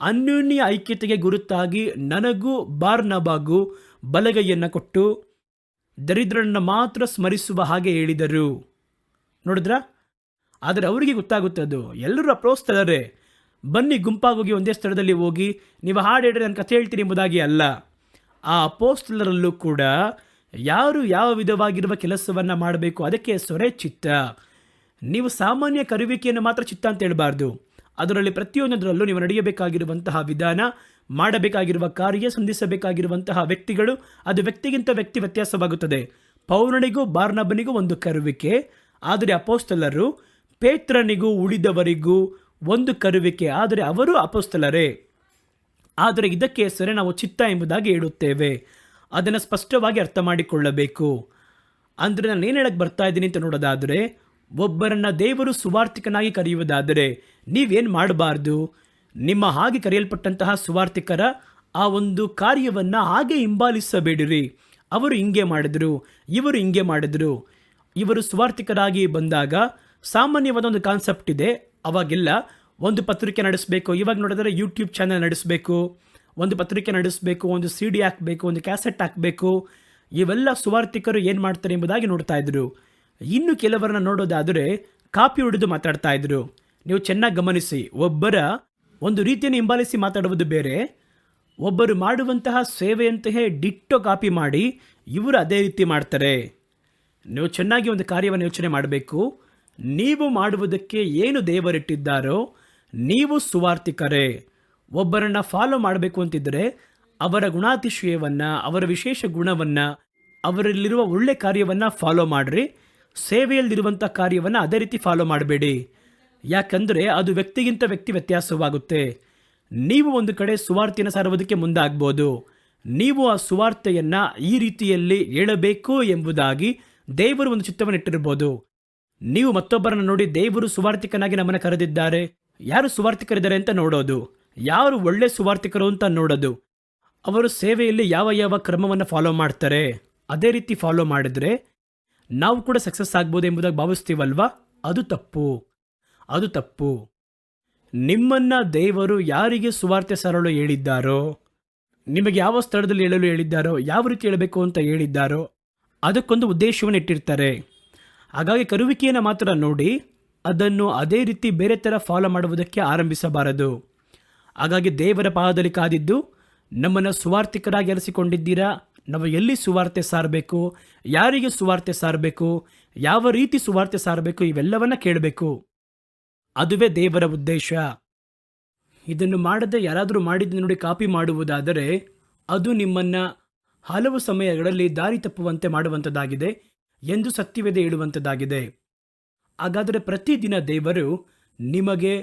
ಅನ್ಯೋನ್ಯ ಐಕ್ಯತೆಗೆ ಗುರುತಾಗಿ ನನಗೂ ಬಾರ್ನಬಾಗೂ ಬಲಗೈಯನ್ನು ಕೊಟ್ಟು ದರಿದ್ರರನ್ನು ಮಾತ್ರ ಸ್ಮರಿಸುವ ಹಾಗೆ ಹೇಳಿದರು. ನೋಡಿದ್ರ? ಆದರೆ ಅವರಿಗೆ ಗೊತ್ತಾಗುತ್ತದು, ಎಲ್ಲರೂ ಅಪೋಸ್ತಲರೇ, ಬನ್ನಿ ಗುಂಪಾಗೋಗಿ ಒಂದೇ ಸ್ಥಳದಲ್ಲಿ ಹೋಗಿ ನೀವು ಹಾಡು ಹೇಳ್ರಿ, ನಾನು ಕಥೆ ಹೇಳ್ತೀನಿ ಎಂಬುದಾಗಿ ಅಲ್ಲ. ಆ ಅಪೋಸ್ತಲರಲ್ಲೂ ಕೂಡ ಯಾರು ಯಾವ ವಿಧವಾಗಿರುವ ಕೆಲಸವನ್ನು ಮಾಡಬೇಕು ಅದಕ್ಕೆ ಸೊರೆ ಚಿತ್ತ. ನೀವು ಸಾಮಾನ್ಯ ಕರುವಿಕೆಯನ್ನು ಮಾತ್ರ ಚಿತ್ತ ಅಂತ ಹೇಳಬಾರ್ದು. ಅದರಲ್ಲಿ ಪ್ರತಿಯೊಂದರಲ್ಲೂ ನೀವು ನಡೆಯಬೇಕಾಗಿರುವಂತಹ ವಿಧಾನ, ಮಾಡಬೇಕಾಗಿರುವ ಕಾರ್ಯ, ಸಂಧಿಸಬೇಕಾಗಿರುವಂತಹ ವ್ಯಕ್ತಿಗಳು, ಅದು ವ್ಯಕ್ತಿಗಿಂತ ವ್ಯಕ್ತಿ ವ್ಯತ್ಯಾಸವಾಗುತ್ತದೆ. ಪೌಲನಿಗೂ ಬಾರ್ನಬನಿಗೂ ಒಂದು ಕರುವಿಕೆ, ಆದರೆ ಅಪೋಸ್ತಲರು ಪೇತ್ರನಿಗೂ ಉಳಿದವರಿಗೂ ಒಂದು ಕರುವಿಕೆ, ಆದರೆ ಅವರು ಅಪೋಸ್ತಲರೇ. ಆದರೆ ಇದಕ್ಕೆ ಹೆಸರೇ ನಾವು ಚಿತ್ತ ಎಂಬುದಾಗಿ ಹೇಳುತ್ತೇವೆ. ಅದನ್ನು ಸ್ಪಷ್ಟವಾಗಿ ಅರ್ಥ ಮಾಡಿಕೊಳ್ಳಬೇಕು. ಅಂದರೆ ನಾನು ಏನು ಹೇಳಕ್ಕೆ ಬರ್ತಾ ಇದ್ದೀನಿ ಅಂತ ನೋಡೋದಾದರೆ, ಒಬ್ಬರನ್ನ ದೇವರು ಸುವಾರ್ತಿಕನಾಗಿ ಕರೆಯುವುದಾದರೆ ನೀವೇನು ಮಾಡಬಾರ್ದು? ನಿಮ್ಮ ಹಾಗೆ ಕರೆಯಲ್ಪಟ್ಟಂತಹ ಸುವಾರ್ತಿಕರ ಆ ಒಂದು ಕಾರ್ಯವನ್ನು ಹಾಗೆ ಹಿಂಬಾಲಿಸಬೇಡಿರಿ. ಅವರು ಹಿಂಗೆ ಮಾಡಿದ್ರು, ಇವರು ಹಿಂಗೆ ಮಾಡಿದ್ರು. ಇವರು ಸುವಾರ್ತಿಕರಾಗಿ ಬಂದಾಗ ಸಾಮಾನ್ಯವಾದ ಒಂದು ಕಾನ್ಸೆಪ್ಟ್ ಇದೆ. ಅವಾಗೆಲ್ಲ ಒಂದು ಪತ್ರಿಕೆ ನಡೆಸಬೇಕು, ಇವಾಗ ನೋಡಿದ್ರೆ ಯೂಟ್ಯೂಬ್ ಚಾನಲ್ ನಡೆಸಬೇಕು, ಒಂದು ಪತ್ರಿಕೆ ನಡೆಸಬೇಕು, ಒಂದು CD ಹಾಕಬೇಕು, ಒಂದು ಕ್ಯಾಸೆಟ್ ಹಾಕಬೇಕು. ಇವೆಲ್ಲ ಸುವಾರ್ತಿಕರು ಏನು ಮಾಡ್ತಾರೆ ಎಂಬುದಾಗಿ ನೋಡ್ತಾ ಇದ್ರು. ಇನ್ನು ಕೆಲವರನ್ನ ನೋಡೋದಾದರೆ ಕಾಪಿ ಹೊಡೆದು ಮಾತಾಡ್ತಾ ಇದ್ರು. ನೀವು ಚೆನ್ನಾಗಿ ಗಮನಿಸಿ, ಒಬ್ಬರ ಒಂದು ರೀತಿಯನ್ನು ಹಿಂಬಾಲಿಸಿ ಮಾತಾಡುವುದು ಬೇರೆ, ಒಬ್ಬರು ಮಾಡುವಂತಹ ಸೇವೆಯಂತೆಯೇ ಡಿಟ್ಟೋ ಕಾಪಿ ಮಾಡಿ ಇವರು ಅದೇ ರೀತಿ ಮಾಡ್ತಾರೆ. ನೀವು ಚೆನ್ನಾಗಿ ಒಂದು ಕಾರ್ಯವನ್ನು ಯೋಚನೆ ಮಾಡಬೇಕು. ನೀವು ಮಾಡುವುದಕ್ಕೆ ಏನು ದೇವರಿಟ್ಟಿದ್ದಾರೋ ನೀವು ಸುವಾರ್ತಿಕರೇ. ಒಬ್ಬರನ್ನು ಫಾಲೋ ಮಾಡಬೇಕು ಅಂತಿದ್ದರೆ ಅವರ ಗುಣಾತಿಶಯವನ್ನು, ಅವರ ವಿಶೇಷ ಗುಣವನ್ನು, ಅವರಲ್ಲಿರುವ ಒಳ್ಳೆ ಕಾರ್ಯವನ್ನು ಫಾಲೋ ಮಾಡಿರಿ. ಸೇವೆಯಲ್ಲಿರುವಂಥ ಕಾರ್ಯವನ್ನು ಅದೇ ರೀತಿ ಫಾಲೋ ಮಾಡಬೇಡಿ. ಯಾಕಂದರೆ ಅದು ವ್ಯಕ್ತಿಗಿಂತ ವ್ಯಕ್ತಿ ವ್ಯತ್ಯಾಸವಾಗುತ್ತೆ. ನೀವು ಒಂದು ಕಡೆ ಸುವಾರ್ತೆಯನ್ನು ಸಾರುವುದಕ್ಕೆ ಮುಂದಾಗ್ಬೋದು. ನೀವು ಆ ಸುವಾರ್ತೆಯನ್ನು ಈ ರೀತಿಯಲ್ಲಿ ಹೇಳಬೇಕು ಎಂಬುದಾಗಿ ದೇವರು ಒಂದು ಚಿತ್ತವನ್ನು ಇಟ್ಟಿರ್ಬೋದು. ನೀವು ಮತ್ತೊಬ್ಬರನ್ನು ನೋಡಿ ದೇವರು ಸುವಾರ್ತಿಕನಾಗಿ ನಮ್ಮನ್ನು ಕರೆದಿದ್ದಾರೆ, ಯಾರು ಸುವಾರ್ತಿಕರಿದ್ದಾರೆ ಅಂತ ನೋಡೋದು, ಯಾರು ಒಳ್ಳೆ ಸುವಾರ್ತಿಕರು ಅಂತ ನೋಡೋದು, ಅವರು ಸೇವೆಯಲ್ಲಿ ಯಾವ ಯಾವ ಕ್ರಮವನ್ನು ಫಾಲೋ ಮಾಡ್ತಾರೆ ಅದೇ ರೀತಿ ಫಾಲೋ ಮಾಡಿದ್ರೆ ನಾವು ಕೂಡ ಸಕ್ಸಸ್ ಆಗ್ಬೋದು ಎಂಬುದಾಗಿ ಭಾವಿಸ್ತೀವಲ್ವಾ? ಅದು ತಪ್ಪು, ಅದು ತಪ್ಪು. ನಿಮ್ಮನ್ನ ದೇವರು ಯಾರಿಗೆ ಸುವಾರ್ತೆ ಸಾರಲು ಹೇಳಿದ್ದಾರೋ, ನಿಮಗೆ ಯಾವ ಸ್ಥಳದಲ್ಲಿ ಹೇಳಲು ಹೇಳಿದ್ದಾರೋ, ಯಾವ ರೀತಿ ಹೇಳಬೇಕು ಅಂತ ಹೇಳಿದ್ದಾರೋ ಅದಕ್ಕೊಂದು ಉದ್ದೇಶವನ್ನು ಇಟ್ಟಿರ್ತಾರೆ. ಹಾಗಾಗಿ ಕರುವಿಕೆಯನ್ನು ಮಾತ್ರ ನೋಡಿ ಅದನ್ನು ಅದೇ ರೀತಿ ಬೇರೆ ಥರ ಫಾಲೋ ಮಾಡುವುದಕ್ಕೆ ಆರಂಭಿಸಬಾರದು. ಹಾಗಾಗಿ ದೇವರ ಪಾದದಲ್ಲಿ ಕಾದಿದ್ದು, ನಮ್ಮನ್ನು ಸುವಾರ್ತಿಕರಾಗಿ ಅರಸಿಕೊಂಡಿದ್ದೀರಾ, ನಾವು ಎಲ್ಲಿ ಸುವಾರ್ತೆ ಸಾರಬೇಕು, ಯಾರಿಗೆ ಸುವಾರ್ತೆ ಸಾರಬೇಕು, ಯಾವ ರೀತಿ ಸುವಾರ್ತೆ ಸಾರಬೇಕು, ಇವೆಲ್ಲವನ್ನ ಕೇಳಬೇಕು. ಅದುವೇ ದೇವರ ಉದ್ದೇಶ. ಇದನ್ನು ಮಾಡದೆ ಯಾರಾದರೂ ಮಾಡಿದ್ದು ನೋಡಿ ಕಾಪಿ ಮಾಡುವುದಾದರೆ ಅದು ನಿಮ್ಮನ್ನು ಹಲವು ಸಮಯಗಳಲ್ಲಿ ದಾರಿ ತಪ್ಪುವಂತೆ ಮಾಡುವಂಥದ್ದಾಗಿದೆ ಎಂದು ಸತ್ಯವೇದ ಹೇಳುವಂಥದ್ದಾಗಿದೆ. ಹಾಗಾದರೆ ಪ್ರತಿದಿನ ದೇವರು ನಿಮಗೆ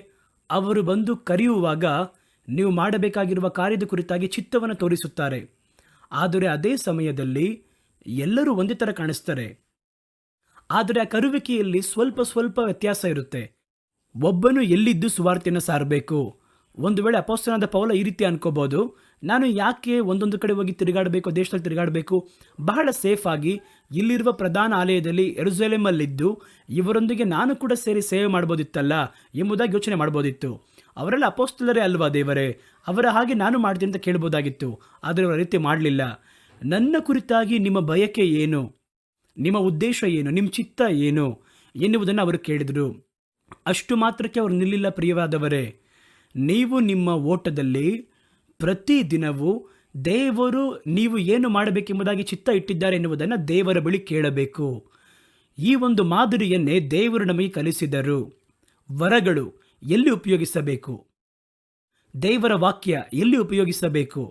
ಅವರು ಬಂದು ಕರೆಯುವಾಗ ನೀವು ಮಾಡಬೇಕಾಗಿರುವ ಕಾರ್ಯದ ಕುರಿತಾಗಿ ಚಿತ್ತವನ್ನು ತೋರಿಸುತ್ತಾರೆ. ಆದರೆ ಅದೇ ಸಮಯದಲ್ಲಿ ಎಲ್ಲರೂ ಒಂದೇ ಥರ ಕಾಣಿಸ್ತಾರೆ. ಆದರೆ ಆ ಕರುವಿಕೆಯಲ್ಲಿ ಸ್ವಲ್ಪ ಸ್ವಲ್ಪ ವ್ಯತ್ಯಾಸ ಇರುತ್ತೆ. ಒಬ್ಬನು ಎಲ್ಲಿದ್ದು ಸುವಾರ್ತೆಯನ್ನು ಸಾರಬೇಕು. ಒಂದು ವೇಳೆ ಅಪೊಸ್ತಲನಾದ ಪೌಲ ಈ ರೀತಿ ಅನ್ಕೋಬಹುದು, ನಾನು ಯಾಕೆ ಒಂದೊಂದು ಕಡೆ ಹೋಗಿ ತಿರುಗಾಡಬೇಕು, ದೇಶದಲ್ಲಿ ತಿರುಗಾಡಬೇಕು, ಬಹಳ ಸೇಫ್ ಆಗಿ ಇಲ್ಲಿರುವ ಪ್ರಧಾನ ಆಲಯದಲ್ಲಿ ಯೆರೂಸಲೇಮಲ್ಲಿದ್ದು ಇವರೊಂದಿಗೆ ನಾನು ಕೂಡ ಸೇರಿ ಸೇವೆ ಮಾಡ್ಬೋದಿತ್ತಲ್ಲ ಎಂಬುದಾಗಿ ಯೋಚನೆ ಮಾಡ್ಬೋದಿತ್ತು. ಅವರೆಲ್ಲ ಅಪೊಸ್ತಲರೇ ಅಲ್ವಾ ದೇವರೇ, ಅವರ ಹಾಗೆ ನಾನು ಮಾಡ್ತೀನಿ ಅಂತ ಕೇಳ್ಬೋದಾಗಿತ್ತು. ಆದರೆ ಅವರ ರೀತಿ ಮಾಡಲಿಲ್ಲ. ನನ್ನ ಕುರಿತಾಗಿ ನಿಮ್ಮ ಬಯಕೆ ಏನು, ನಿಮ್ಮ ಉದ್ದೇಶ ಏನು, ನಿಮ್ಮ ಚಿತ್ತ ಏನು ಎನ್ನುವುದನ್ನು ಅವರು ಕೇಳಿದರು. ಅಷ್ಟು ಮಾತ್ರಕ್ಕೆ ಅವರು ನಿಲ್ಲಿಲ್ಲ. ಪ್ರಿಯವಾದವರೇ, ನೀವು ನಿಮ್ಮ ಓಟದಲ್ಲಿ ಪ್ರತಿ ದಿನವೂ ದೇವರು ನೀವು ಏನು ಮಾಡಬೇಕೆಂಬುದಾಗಿ ಚಿತ್ತ ಇಟ್ಟಿದ್ದಾರೆ ಎನ್ನುವುದನ್ನು ದೇವರ ಬಳಿ ಕೇಳಬೇಕು. ಈ ಒಂದು ಮಾದರಿಯನ್ನೇ ದೇವರು ನಮಗೆ ಕಲಿಸಿದರು. ವರಗಳು ಎಲ್ಲಿ ಉಪಯೋಗಿಸಬೇಕು, ದೇವರ ವಾಕ್ಯ ಎಲ್ಲಿ ಉಪಯೋಗಿಸಬೇಕು,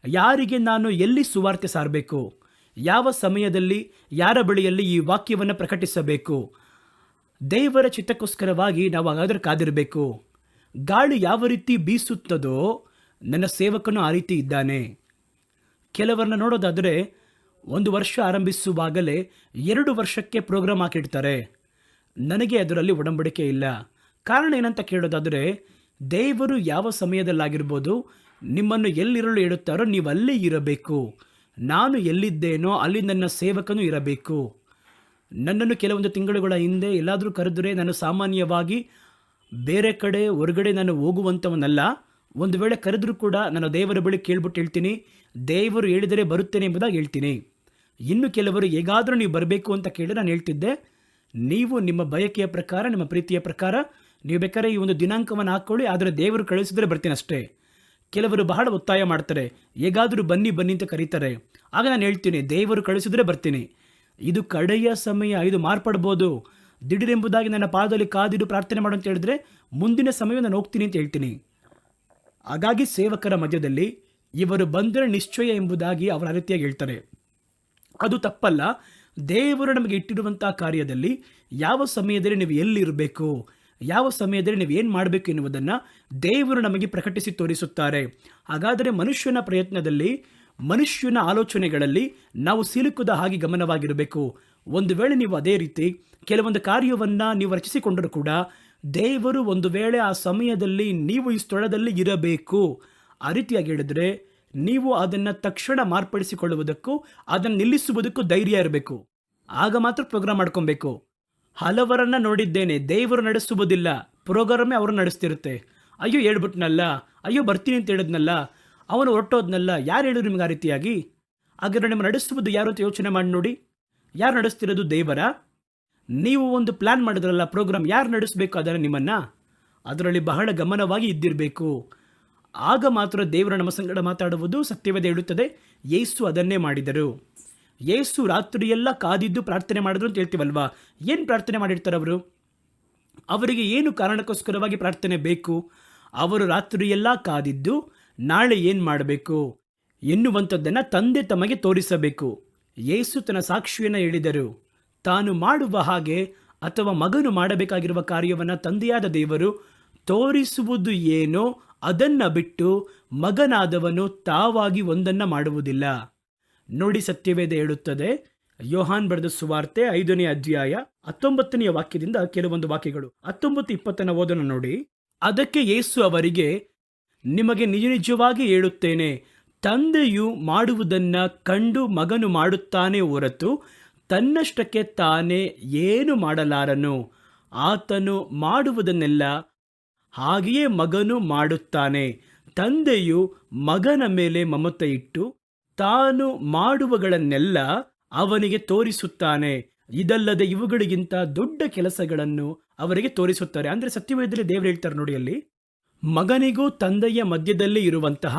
ಯಾರಿಗೆ ನಾನು ಎಲ್ಲಿ ಸುವಾರ್ತೆ ಸಾರಬೇಕು, ಯಾವ ಸಮಯದಲ್ಲಿ ಯಾರ ಬಳಿಯಲ್ಲಿ ಈ ವಾಕ್ಯವನ್ನು ಪ್ರಕಟಿಸಬೇಕು, ದೇವರ ಚಿತ್ತಕ್ಕೋಸ್ಕರವಾಗಿ ನಾವು ಹಾಗಾದರೆ ಕಾದಿರಬೇಕು. ಗಾಳಿ ಯಾವ ರೀತಿ ಬೀಸುತ್ತದೋ ನನ್ನ ಸೇವಕನು ಆ ರೀತಿ ಇದ್ದಾನೆ. ಕೆಲವರನ್ನ ನೋಡೋದಾದರೆ 1 ವರ್ಷ ಆರಂಭಿಸುವಾಗಲೇ 2 ವರ್ಷಕ್ಕೆ ಪ್ರೋಗ್ರಾಮ್ ಹಾಕಿಡ್ತಾರೆ. ನನಗೆ ಅದರಲ್ಲಿ ಒಡಂಬಡಿಕೆ ಇಲ್ಲ. ಕಾರಣ ಏನಂತ ಕೇಳೋದಾದರೆ, ದೇವರು ಯಾವ ಸಮಯದಲ್ಲಾಗಿರ್ಬೋದು ನಿಮ್ಮನ್ನು ಎಲ್ಲಿರಲು ಹೇಳುತ್ತಾರೋ ನೀವು ಅಲ್ಲೇ ಇರಬೇಕು. ನಾನು ಎಲ್ಲಿದ್ದೇನೋ ಅಲ್ಲಿ ನನ್ನ ಸೇವಕನು ಇರಬೇಕು. ನನ್ನನ್ನು ಕೆಲವೊಂದು ತಿಂಗಳುಗಳ ಹಿಂದೆ ಎಲ್ಲಾದರೂ ಕರೆದರೆ ನಾನು ಸಾಮಾನ್ಯವಾಗಿ ಬೇರೆ ಕಡೆ ಹೊರಗಡೆ ನಾನು ಹೋಗುವಂಥವನಲ್ಲ. ಒಂದು ವೇಳೆ ಕರೆದರೂ ಕೂಡ ನಾನು ದೇವರ ಬಳಿ ಕೇಳ್ಬಿಟ್ಟು ಹೇಳ್ತೀನಿ, ದೇವರು ಹೇಳಿದರೆ ಬರುತ್ತೇನೆ ಎಂಬುದಾಗಿ ಹೇಳ್ತೀನಿ. ಇನ್ನು ಕೆಲವರು ಹೇಗಾದರೂ ನೀವು ಬರಬೇಕು ಅಂತ ಕೇಳಿ ನಾನು ಹೇಳ್ತಿದ್ದೆ, ನೀವು ನಿಮ್ಮ ಬಯಕೆಯ ಪ್ರಕಾರ, ನಿಮ್ಮ ಪ್ರೀತಿಯ ಪ್ರಕಾರ ನೀವು ಬೇಕಾದ್ರೆ ಈ ಒಂದು ದಿನಾಂಕವನ್ನು ಹಾಕ್ಕೊಳ್ಳಿ, ಆದರೆ ದೇವರು ಕಳಿಸಿದರೆ ಬರ್ತೀನಿ ಅಷ್ಟೇ. ಕೆಲವರು ಬಹಳ ಒತ್ತಾಯ ಮಾಡ್ತಾರೆ, ಹೇಗಾದರೂ ಬನ್ನಿ ಬನ್ನಿ ಅಂತ ಕರೀತಾರೆ. ಆಗ ನಾನು ಹೇಳ್ತೀನಿ, ದೇವರು ಕಳಿಸಿದ್ರೆ ಬರ್ತೀನಿ. ಇದು ಕಡೆಯ ಸಮಯ, ಇದು ಮಾರ್ಪಡ್ಬೋದು. ದಿಢೀರೆಂಬುದಾಗಿ ನನ್ನ ಪಾದದಲ್ಲಿ ಕಾದಿಡು ಪ್ರಾರ್ಥನೆ ಮಾಡು ಅಂತ ಹೇಳಿದ್ರೆ ಮುಂದಿನ ಸಮಯ ನಾನು ಹೋಗ್ತೀನಿ ಅಂತ ಹೇಳ್ತೀನಿ. ಹಾಗಾಗಿ ಸೇವಕರ ಮಧ್ಯದಲ್ಲಿ ಇವರು ಬಂದರೆ ನಿಶ್ಚಯ ಎಂಬುದಾಗಿ ಅವರ ರೀತಿಯಾಗಿ ಹೇಳ್ತಾರೆ. ಅದು ತಪ್ಪಲ್ಲ. ದೇವರು ನಮಗೆ ಇಟ್ಟಿರುವಂತಹ ಕಾರ್ಯದಲ್ಲಿ ಯಾವ ಸಮಯದಲ್ಲಿ ನೀವು ಎಲ್ಲಿರಬೇಕು, ಯಾವ ಸಮಯದಲ್ಲಿ ನೀವು ಏನು ಮಾಡಬೇಕು ಎನ್ನುವುದನ್ನು ದೇವರು ನಮಗೆ ಪ್ರಕಟಿಸಿ ತೋರಿಸುತ್ತಾರೆ. ಹಾಗಾದರೆ ಮನುಷ್ಯನ ಪ್ರಯತ್ನದಲ್ಲಿ, ಮನುಷ್ಯನ ಆಲೋಚನೆಗಳಲ್ಲಿ ನಾವು ಸಿಲುಕುದ ಹಾಗೆ ಗಮನವಾಗಿರಬೇಕು. ಒಂದು ವೇಳೆ ನೀವು ಅದೇ ರೀತಿ ಕೆಲವೊಂದು ಕಾರ್ಯವನ್ನು ನೀವು ರಚಿಸಿಕೊಂಡರೂ ಕೂಡ ದೇವರು ಒಂದು ವೇಳೆ ಆ ಸಮಯದಲ್ಲಿ ನೀವು ಈ ಸ್ಥಳದಲ್ಲಿ ಇರಬೇಕು ಆ ರೀತಿಯಾಗಿ ಹೇಳಿದ್ರೆ ನೀವು ಅದನ್ನು ತಕ್ಷಣ ಮಾರ್ಪಡಿಸಿಕೊಳ್ಳುವುದಕ್ಕೂ ಅದನ್ನು ನಿಲ್ಲಿಸುವುದಕ್ಕೂ ಧೈರ್ಯ ಇರಬೇಕು. ಆಗ ಮಾತ್ರ ಪ್ರೋಗ್ರಾಮ್ ಮಾಡ್ಕೊಬೇಕು. ಹಲವರನ್ನ ನೋಡಿದ್ದೇನೆ, ದೇವರು ನಡೆಸುವುದಿಲ್ಲ, ಪ್ರೋಗ್ರಾಮೇ ಅವರು ನಡೆಸ್ತಿರುತ್ತೆ. ಅಯ್ಯೋ ಹೇಳ್ಬಿಟ್ನಲ್ಲ, ಅಯ್ಯೋ ಬರ್ತೀನಿ ಅಂತ ಹೇಳಿದ್ನಲ್ಲ, ಅವನು ಹೊರಟೋದ್ನಲ್ಲ, ಯಾರು ಹೇಳಿದ್ರು ನಿಮ್ಗೆ ಆ ರೀತಿಯಾಗಿ? ಹಾಗಾದ್ರೆ ನಿಮ್ಮ ನಡೆಸುವುದು ಯಾರು ಅಂತ ಯೋಚನೆ ಮಾಡಿ ನೋಡಿ. ಯಾರು ನಡೆಸ್ತಿರೋದು? ದೇವರ? ನೀವು ಒಂದು ಪ್ಲ್ಯಾನ್ ಮಾಡಿದ್ರಲ್ಲ ಪ್ರೋಗ್ರಾಮ್, ಯಾರು ನಡೆಸಬೇಕು ಅದನ್ನು? ನಿಮ್ಮನ್ನು ಅದರಲ್ಲಿ ಬಹಳ ಗಮನವಾಗಿ ಇದ್ದಿರಬೇಕು. ಆಗ ಮಾತ್ರ ದೇವರ ನಮ್ಮ ಸಂಗಡ ಮಾತಾಡುವುದು ಸತ್ಯವೇದ ಹೇಳುತ್ತದೆ. ಯೇಸು ಅದನ್ನೇ ಮಾಡಿದರು. ಯೇಸು ರಾತ್ರಿಯೆಲ್ಲ ಕಾದಿದ್ದು ಪ್ರಾರ್ಥನೆ ಮಾಡಿದ್ರು ಅಂತ ಹೇಳ್ತೀವಲ್ವಾ. ಏನು ಪ್ರಾರ್ಥನೆ ಮಾಡಿರ್ತಾರೆ ಅವರು? ಅವರಿಗೆ ಏನು ಕಾರಣಕ್ಕೋಸ್ಕರವಾಗಿ ಪ್ರಾರ್ಥನೆ ಬೇಕು? ಅವರು ರಾತ್ರಿಯೆಲ್ಲ ಕಾದಿದ್ದು ನಾಳೆ ಏನು ಮಾಡಬೇಕು ಎನ್ನುವಂಥದ್ದನ್ನು ತಂದೆ ತಮಗೆ ತೋರಿಸಬೇಕು. ಯೇಸು ತನ್ನ ಸಾಕ್ಷಿಯನ್ನು ಹೇಳಿದರು. ತಾನು ಮಾಡುವ ಹಾಗೆ ಅಥವಾ ಮಗನು ಮಾಡಬೇಕಾಗಿರುವ ಕಾರ್ಯವನ್ನು ತಂದೆಯಾದ ದೇವರು ತೋರಿಸುವುದು ಏನೋ ಅದನ್ನು ಬಿಟ್ಟು ಮಗನಾದವನು ತಾವಾಗಿ ಒಂದನ್ನು ಮಾಡುವುದಿಲ್ಲ. ನೋಡಿ, ಸತ್ಯವೇದ ಹೇಳುತ್ತದೆ. ಯೋಹಾನ್ ಬರೆದ ಸುವಾರ್ತೆ 5ನೇ ಅಧ್ಯಾಯ 19ನೇ ವಾಕ್ಯದಿಂದ ಕೆಲವೊಂದು ವಾಕ್ಯಗಳು 19-20 ಓದೋಣ ನೋಡಿ. ಅದಕ್ಕೆ ಯೇಸು ಅವರಿಗೆ, ನಿಮಗೆ ನಿಜ ನಿಜವಾಗಿ ಹೇಳುತ್ತೇನೆ, ತಂದೆಯು ಮಾಡುವುದನ್ನ ಕಂಡು ಮಗನು ಮಾಡುತ್ತಾನೆ ಹೊರತು ತನ್ನಷ್ಟಕ್ಕೆ ತಾನೇ ಏನು ಮಾಡಲಾರನು. ಆತನು ಮಾಡುವುದನ್ನೆಲ್ಲ ಹಾಗೆಯೇ ಮಗನು ಮಾಡುತ್ತಾನೆ. ತಂದೆಯು ಮಗನ ಮೇಲೆ ಮಮತೆ ಇಟ್ಟು ತಾನು ಮಾಡುವಗಳನ್ನೆಲ್ಲ ಅವನಿಗೆ ತೋರಿಸುತ್ತಾನೆ. ಇದಲ್ಲದೆ ಇವುಗಳಿಗಿಂತ ದೊಡ್ಡ ಕೆಲಸಗಳನ್ನು ಅವರಿಗೆ ತೋರಿಸುತ್ತಾರೆ. ಅಂದರೆ ಸತ್ಯವೇದದಲ್ಲಿ ದೇವರು ಹೇಳ್ತಾರೆ ನೋಡಿ, ಅಲ್ಲಿ ಮಗನಿಗೂ ತಂದೆಯ ಮಧ್ಯದಲ್ಲಿ ಇರುವಂತಹ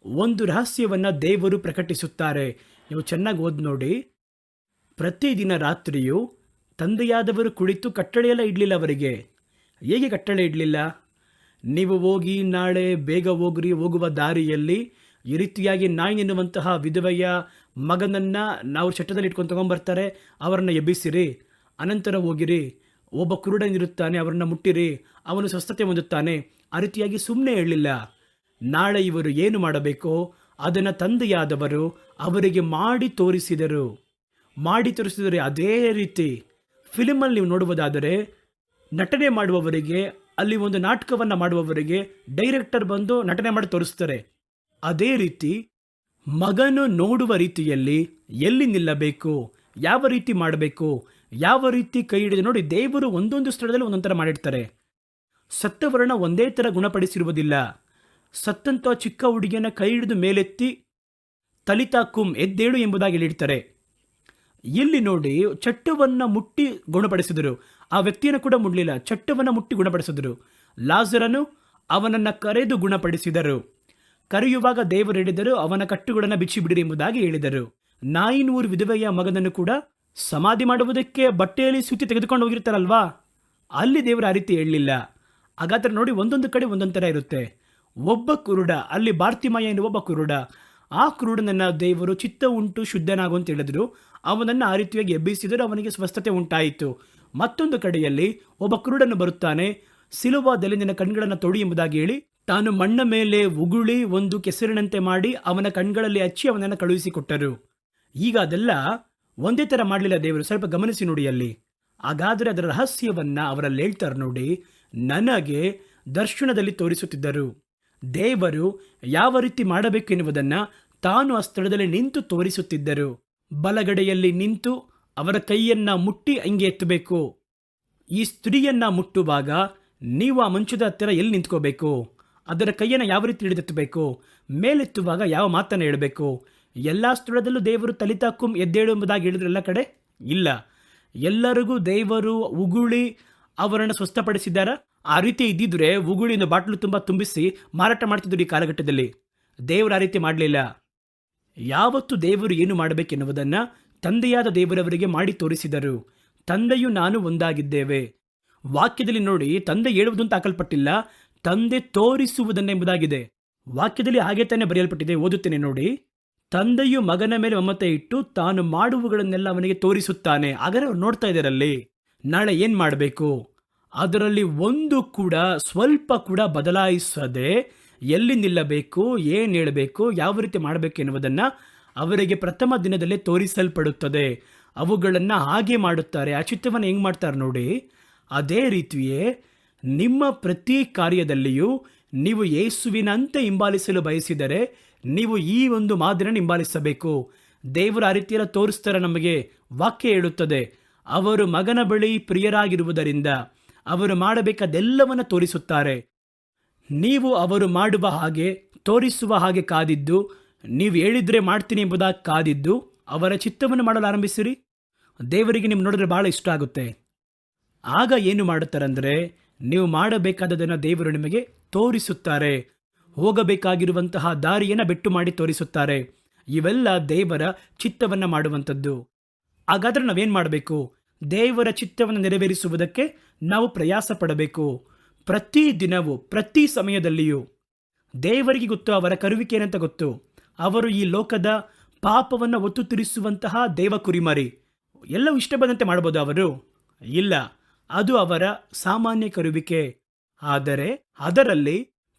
ಒಂದು ರಹಸ್ಯವನ್ನು ದೇವರು ಪ್ರಕಟಿಸುತ್ತಾರೆ. ನೀವು ಚೆನ್ನಾಗಿ ಓದಿ ನೋಡಿ. ಪ್ರತಿದಿನ ರಾತ್ರಿಯೂ ತಂದೆಯಾದವರು ಕುಳಿತು ಕಟ್ಟಳೆಯೆಲ್ಲ ಇಡಲಿಲ್ಲ ಅವರಿಗೆ. ಹೇಗೆ ಕಟ್ಟಳೆ ಇಡಲಿಲ್ಲ? ನೀವು ಹೋಗಿ ನಾಳೆ ಬೇಗ ಹೋಗ್ರಿ, ಹೋಗುವ ದಾರಿಯಲ್ಲಿ ಈ ರೀತಿಯಾಗಿ ನಾಯಿ ಎನ್ನುವಂತಹ ವಿಧವೆಯ ಮಗನನ್ನು ನಾವು ಚಟ್ಟದಲ್ಲಿ ಇಟ್ಕೊಂಡು ತೊಗೊಂಬರ್ತಾರೆ, ಅವರನ್ನು ಎಬ್ಬಿಸಿರಿ, ಅನಂತರ ಹೋಗಿರಿ, ಒಬ್ಬ ಕುರುಡನಿರುತ್ತಾನೆ ಅವರನ್ನು ಮುಟ್ಟಿರಿ, ಅವನು ಸ್ವಸ್ಥತೆ ಹೊಂದುತ್ತಾನೆ. ಆ ರೀತಿಯಾಗಿ ಸುಮ್ಮನೆ ಹೇಳಲಿಲ್ಲ. ನಾಳೆ ಇವರು ಏನು ಮಾಡಬೇಕೋ ಅದನ್ನು ತಂದೆಯಾದವರು ಅವರಿಗೆ ಮಾಡಿ ತೋರಿಸಿದರು. ಅದೇ ರೀತಿ ಫಿಲ್ಮಲ್ಲಿ ನೀವು ನೋಡುವುದಾದರೆ ನಟನೆ ಮಾಡುವವರಿಗೆ, ಅಲ್ಲಿ ಒಂದು ನಾಟಕವನ್ನು ಮಾಡುವವರಿಗೆ ಡೈರೆಕ್ಟರ್ ಬಂದು ನಟನೆ ಮಾಡಿ ತೋರಿಸ್ತಾರೆ. ಅದೇ ರೀತಿ ಮಗನು ನೋಡುವ ರೀತಿಯಲ್ಲಿ ಎಲ್ಲಿ ನಿಲ್ಲಬೇಕು, ಯಾವ ರೀತಿ ಮಾಡಬೇಕು, ಯಾವ ರೀತಿ ಕೈ ಹಿಡಿದು ನೋಡಿ, ದೇವರು ಒಂದೊಂದು ಸ್ಥಳದಲ್ಲಿ ಒಂದೊಂದು ಥರ ಮಾಡಿರ್ತಾರೆ. ಸತ್ತವರನ್ನ ಒಂದೇ ಥರ ಗುಣಪಡಿಸಿರುವುದಿಲ್ಲ. ಸತ್ತಂತ ಚಿಕ್ಕ ಹುಡುಗಿಯನ್ನು ಕೈ ಹಿಡಿದು ಮೇಲೆತ್ತಿ ತಲಿತಾಕುಂ ಎದ್ದೇಳು ಎಂಬುದಾಗಿ ಹೇಳಿರ್ತಾರೆ. ಇಲ್ಲಿ ನೋಡಿ, ಚಟ್ಟವನ್ನು ಮುಟ್ಟಿ ಗುಣಪಡಿಸಿದರು. ಆ ವ್ಯಕ್ತಿಯನ್ನು ಕೂಡ ಮುಡಲಿಲ್ಲ, ಚಟ್ಟವನ್ನು ಮುಟ್ಟಿ ಗುಣಪಡಿಸಿದರು. ಲಾಜರನು ಅವನನ್ನು ಕರೆದು ಗುಣಪಡಿಸಿದರು. ಕರೆಯುವಾಗ ದೇವರು ಹೇಳಿದರು, ಅವನ ಕಟ್ಟುಗಳನ್ನು ಬಿಚ್ಚಿಬಿಡಿರಿ ಎಂಬುದಾಗಿ ಹೇಳಿದರು. 400 ವಿಧವೆಯ ಮಗನನ್ನು ಕೂಡ ಸಮಾಧಿ ಮಾಡುವುದಕ್ಕೆ ಬಟ್ಟೆಯಲ್ಲಿ ಸುತ್ತಿ ತೆಗೆದುಕೊಂಡು ಹೋಗಿರ್ತಾರಲ್ವಾ, ಅಲ್ಲಿ ದೇವರು ಆ ರೀತಿ ಹೇಳಲಿಲ್ಲ. ಹಾಗಾದ್ರೆ ನೋಡಿ, ಒಂದೊಂದು ಕಡೆ ಒಂದೊಂದು ಥರ ಇರುತ್ತೆ. ಒಬ್ಬ ಕುರುಡ, ಅಲ್ಲಿ ಬಾರ್ತಿಮಯ ಎನ್ನುವ ಒಬ್ಬ ಕುರುಡ, ಆ ಕುರುಡನನ್ನು ದೇವರು ಚಿತ್ತ ಉಂಟು ಶುದ್ಧನಾಗು ಅಂತ ಹೇಳಿದ್ರು. ಅವನನ್ನು ಆ ರೀತಿಯಾಗಿ ಎಬ್ಬಿಸಿದರು, ಅವನಿಗೆ ಸ್ವಸ್ಥತೆ ಉಂಟಾಯಿತು. ಮತ್ತೊಂದು ಕಡೆಯಲ್ಲಿ ಒಬ್ಬ ಕುರುಡನು ಬರುತ್ತಾನೆ, ಸಿಲುವಾದಲ್ಲಿ ನಿನ್ನ ಕಣ್ಗಳನ್ನು ತೊಡಿ ಎಂಬುದಾಗಿ ಹೇಳಿ ತಾನು ಮಣ್ಣ ಮೇಲೆ ಉಗುಳಿ ಒಂದು ಕೆಸರಿನಂತೆ ಮಾಡಿ ಅವನ ಕಣ್ಗಳಲ್ಲಿ ಹಚ್ಚಿ ಅವನನ್ನು ಕಳುಹಿಸಿಕೊಟ್ಟರು. ಈಗ ಅದೆಲ್ಲ ಒಂದೇ ಥರ ಮಾಡಲಿಲ್ಲ ದೇವರು, ಸ್ವಲ್ಪ ಗಮನಿಸಿ ನೋಡಿ ಅಲ್ಲಿ. ಹಾಗಾದರೆ ಅದರ ರಹಸ್ಯವನ್ನು ಅವರಲ್ಲಿ ಹೇಳ್ತಾರೆ ನೋಡಿ. ನನಗೆ ದರ್ಶನದಲ್ಲಿ ತೋರಿಸುತ್ತಿದ್ದರು. ದೇವರು ಯಾವ ರೀತಿ ಮಾಡಬೇಕು ಎನ್ನುವುದನ್ನು ತಾನು ಆ ಸ್ಥಳದಲ್ಲಿ ನಿಂತು ತೋರಿಸುತ್ತಿದ್ದರು. ಬಲಗಡೆಯಲ್ಲಿ ನಿಂತು ಅವರ ಕೈಯನ್ನು ಮುಟ್ಟಿ ಹಂಗೆ ಎತ್ತಬೇಕು. ಈ ಸ್ತ್ರೀಯನ್ನು ಮುಟ್ಟುವಾಗ ನೀವು ಆ ಮಂಚದ ಹತ್ತಿರ ಎಲ್ಲಿ ನಿಂತ್ಕೋಬೇಕು, ಅದರ ಕೈಯನ್ನು ಯಾವ ರೀತಿ ಹಿಡಿದೆತ್ತಬೇಕು, ಮೇಲೆತ್ತುವಾಗ ಯಾವ ಮಾತನ್ನು ಹೇಳಬೇಕು. ಎಲ್ಲ ಸ್ಥಳದಲ್ಲೂ ದೇವರು ತಲಿತಾಕುಂ ಎದ್ದೇಳು ಎಂಬುದಾಗಿ ಹೇಳಿದ್ರು ಎಲ್ಲ ಕಡೆ? ಇಲ್ಲ. ಎಲ್ಲರಿಗೂ ದೇವರು ಉಗುಳಿ ಅವರನ್ನು ಸ್ವಸ್ಥಪಡಿಸಿದ್ದಾರ? ಆ ರೀತಿ ಇದ್ದಿದ್ರೆ ಉಗುಳಿನ ಬಾಟ್ಲು ತುಂಬ ತುಂಬಿಸಿ ಮಾರಾಟ ಮಾಡ್ತಿದ್ರು ಈ ಕಾಲಘಟ್ಟದಲ್ಲಿ. ದೇವರು ಆ ರೀತಿ ಮಾಡಲಿಲ್ಲ. ಯಾವತ್ತು ದೇವರು ಏನು ಮಾಡಬೇಕೆನ್ನುವುದನ್ನು ತಂದೆಯಾದ ದೇವರವರಿಗೆ ಮಾಡಿ ತೋರಿಸಿದರು. ತಂದೆಯು ನಾನು ಒಂದಾಗಿದ್ದೇವೆ. ವಾಕ್ಯದಲ್ಲಿ ನೋಡಿ, ತಂದೆ ಹೇಳುವುದು ಅಂತ ಹಾಕಲ್ಪಟ್ಟಿಲ್ಲ, ತಂದೆ ತೋರಿಸುವುದನ್ನೆಂಬುದಾಗಿದೆ. ವಾಕ್ಯದಲ್ಲಿ ಹಾಗೆ ತಾನೇ ಬರೆಯಲ್ಪಟ್ಟಿದೆ. ಓದುತ್ತೇನೆ ನೋಡಿ. ತಂದೆಯು ಮಗನ ಮೇಲೆ ಮಮತೆ ಇಟ್ಟು ತಾನು ಮಾಡುವುಗಳನ್ನೆಲ್ಲ ಅವನಿಗೆ ತೋರಿಸುತ್ತಾನೆ. ಹಾಗಾದ್ರೆ ಅವ್ರು ನೋಡ್ತಾ ಇದ್ದಾರಲ್ಲಿ ನಾಳೆ ಏನು ಮಾಡಬೇಕು, ಅದರಲ್ಲಿ ಒಂದು ಕೂಡ ಸ್ವಲ್ಪ ಕೂಡ ಬದಲಾಯಿಸದೆ ಎಲ್ಲಿ ನಿಲ್ಲಬೇಕು, ಏನು ಹೇಳಬೇಕು, ಯಾವ ರೀತಿ ಮಾಡಬೇಕು ಎನ್ನುವುದನ್ನು ಅವರಿಗೆ ಪ್ರಥಮ ದಿನದಲ್ಲೇ ತೋರಿಸಲ್ಪಡುತ್ತದೆ. ಅವುಗಳನ್ನು ಹಾಗೆ ಮಾಡುತ್ತಾರೆ. ಆ ಚಿತ್ತವನ್ನು ಹೆಂಗೆ ಮಾಡ್ತಾರೆ ನೋಡಿ. ಅದೇ ರೀತಿಯೇ ನಿಮ್ಮ ಪ್ರತಿ ಕಾರ್ಯದಲ್ಲಿಯೂ ನೀವು ಯೇಸುವಿನಂತೆ ಹಿಂಬಾಲಿಸಲು ಬಯಸಿದರೆ ನೀವು ಈ ಒಂದು ಮಾದರಿಯನ್ನು ಹಿಂಬಾಲಿಸಬೇಕು. ದೇವರು ಆ ರೀತಿಯೆಲ್ಲ ತೋರಿಸ್ತಾರೆ. ನಮಗೆ ವಾಕ್ಯ ಹೇಳುತ್ತದೆ, ಅವರು ಮಗನ ಬಳಿ ಪ್ರಿಯರಾಗಿರುವುದರಿಂದ ಅವರು ಮಾಡಬೇಕಾದೆಲ್ಲವನ್ನು ತೋರಿಸುತ್ತಾರೆ. ನೀವು ಅವರು ಮಾಡುವ ಹಾಗೆ, ತೋರಿಸುವ ಹಾಗೆ ಕಾದಿದ್ದು, ನೀವು ಹೇಳಿದ್ರೆ ಮಾಡ್ತೀನಿ ಎಂಬುದಾಗಿ ಕಾದಿದ್ದು ಅವರ ಚಿತ್ತವನ್ನು ಮಾಡಲು ಆರಂಭಿಸಿರಿ. ದೇವರಿಗೆ ನೀವು ನೋಡಿದ್ರೆ ಭಾಳ ಇಷ್ಟ ಆಗುತ್ತೆ. ಆಗ ಏನು ಮಾಡುತ್ತಾರಂದರೆ, ನೀವು ಮಾಡಬೇಕಾದದನ್ನು ದೇವರು ನಿಮಗೆ ತೋರಿಸುತ್ತಾರೆ. ಹೋಗಬೇಕಾಗಿರುವಂತಹ ದಾರಿಯನ್ನು ಬೆಟ್ಟು ಮಾಡಿ ತೋರಿಸುತ್ತಾರೆ. ಇವೆಲ್ಲ ದೇವರ ಚಿತ್ತವನ್ನು ಮಾಡುವಂಥದ್ದು. ಹಾಗಾದರೆ ನಾವೇನು ಮಾಡಬೇಕು? ದೇವರ ಚಿತ್ತವನ್ನು ನೆರವೇರಿಸುವುದಕ್ಕೆ ನಾವು ಪ್ರಯಾಸ ಪಡಬೇಕು. ಪ್ರತಿ ದಿನವೂ ಪ್ರತಿ ಸಮಯದಲ್ಲಿಯೂ ದೇವರಿಗೆ ಗೊತ್ತು ಅವರ ಕರುವಿಕೆ ಏನಂತ ಗೊತ್ತು. ಅವರು ಈ ಲೋಕದ ಪಾಪವನ್ನು ಒತ್ತು ತಿರಿಸುವಂತಹ ದೇವ ಕುರಿಮರಿ. ಎಲ್ಲವೂ ಇಷ್ಟ ಬಂದಂತೆ ಮಾಡ್ಬೋದು ಅವರು? ಇಲ್ಲ, ಅದು ಅವರ ಸಾಮಾನ್ಯ ಕರುವಿಕೆ. ಆದರೆ ಅದರಲ್ಲಿ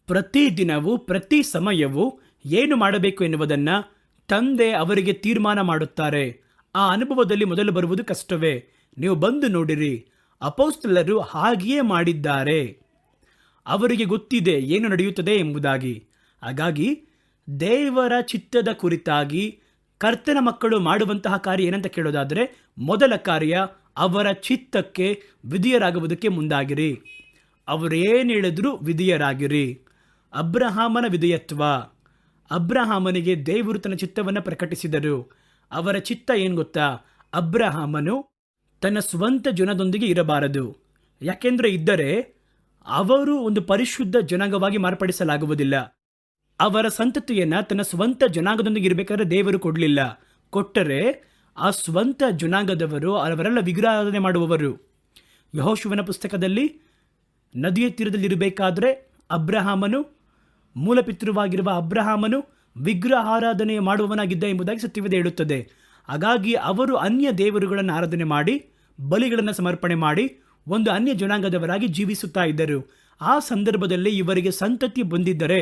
ಪ್ರತಿ ದಿನವೂ ಪ್ರತಿ ಸಮಯವೂ ಏನು ಮಾಡಬೇಕು ಎನ್ನುವುದನ್ನು ತಂದೆ ಅವರಿಗೆ ತೀರ್ಮಾನ ಮಾಡುತ್ತಾರೆ. ಆ ಅನುಭವದಲ್ಲಿ ಮೊದಲು ಬರುವುದು ಕಷ್ಟವೇ. ನೀವು ಬಂದು ನೋಡಿರಿ, ಅಪೊಸ್ತಲರು ಹಾಗೆಯೇ ಮಾಡಿದ್ದಾರೆ. ಅವರಿಗೆ ಗೊತ್ತಿದೆ ಏನು ನಡೆಯುತ್ತದೆ ಎಂಬುದಾಗಿ. ಹಾಗಾಗಿ ದೇವರ ಚಿತ್ತದ ಕುರಿತಾಗಿ ಕರ್ತನ ಮಕ್ಕಳು ಮಾಡುವಂತಹ ಕಾರ್ಯ ಏನಂತ ಕೇಳೋದಾದರೆ, ಮೊದಲ ಕಾರ್ಯ ಅವರ ಚಿತ್ತಕ್ಕೆ ವಿಧೇಯರಾಗುವುದಕ್ಕೆ ಮುಂದಾಗಿರಿ. ಅವರೇನು ಹೇಳಿದ್ರು ವಿಧೇಯರಾಗಿರಿ. ಅಬ್ರಹಾಮನ ವಿಧೇಯತ್ವ, ಅಬ್ರಹಾಮನಿಗೆ ದೇವರು ತನ್ನ ಚಿತ್ತವನ್ನು ಪ್ರಕಟಿಸಿದರು. ಅವರ ಚಿತ್ತ ಏನು ಗೊತ್ತಾ? ಅಬ್ರಹಾಮನು ತನ್ನ ಸ್ವಂತ ಜನದೊಂದಿಗೆ ಇರಬಾರದು. ಯಾಕೆಂದರೆ ಇದ್ದರೆ ಅವರು ಒಂದು ಪರಿಶುದ್ಧ ಜನಾಂಗವಾಗಿ ಮಾರ್ಪಡಿಸಲಾಗುವುದಿಲ್ಲ. ಅವರ ಸಂತತಿಯನ್ನು ತನ್ನ ಸ್ವಂತ ಜನಾಂಗದೊಂದಿಗೆ ಇರಬೇಕಾದ್ರೆ ದೇವರು ಕೊಡಲಿಲ್ಲ. ಕೊಟ್ಟರೆ ಆ ಸ್ವಂತ ಜನಾಂಗದವರು ಅವರೆಲ್ಲ ವಿಗ್ರಹಾರಾಧನೆ ಮಾಡುವವರು. ಯೆಹೋಶುವನ ಪುಸ್ತಕದಲ್ಲಿ ನದಿಯ ತೀರದಲ್ಲಿರಬೇಕಾದ್ರೆ ಅಬ್ರಹಾಮನು, ಮೂಲಪಿತೃವಾಗಿರುವ ಅಬ್ರಹಾಮನು ವಿಗ್ರಹಾರಾಧನೆ ಮಾಡುವವನಾಗಿದ್ದ ಎಂಬುದಾಗಿ ಸತ್ಯವೇದ ಹೇಳುತ್ತದೆ. ಹಾಗಾಗಿ ಅವರು ಅನ್ಯ ದೇವರುಗಳನ್ನು ಆರಾಧನೆ ಮಾಡಿ ಬಲಿಗಳನ್ನು ಸಮರ್ಪಣೆ ಮಾಡಿ ಒಂದು ಅನ್ಯ ಜನಾಂಗದವರಾಗಿ ಜೀವಿಸುತ್ತಾ ಇದ್ದರು. ಆ ಸಂದರ್ಭದಲ್ಲಿ ಇವರಿಗೆ ಸಂತತಿ ಬಂದಿದ್ದರೆ,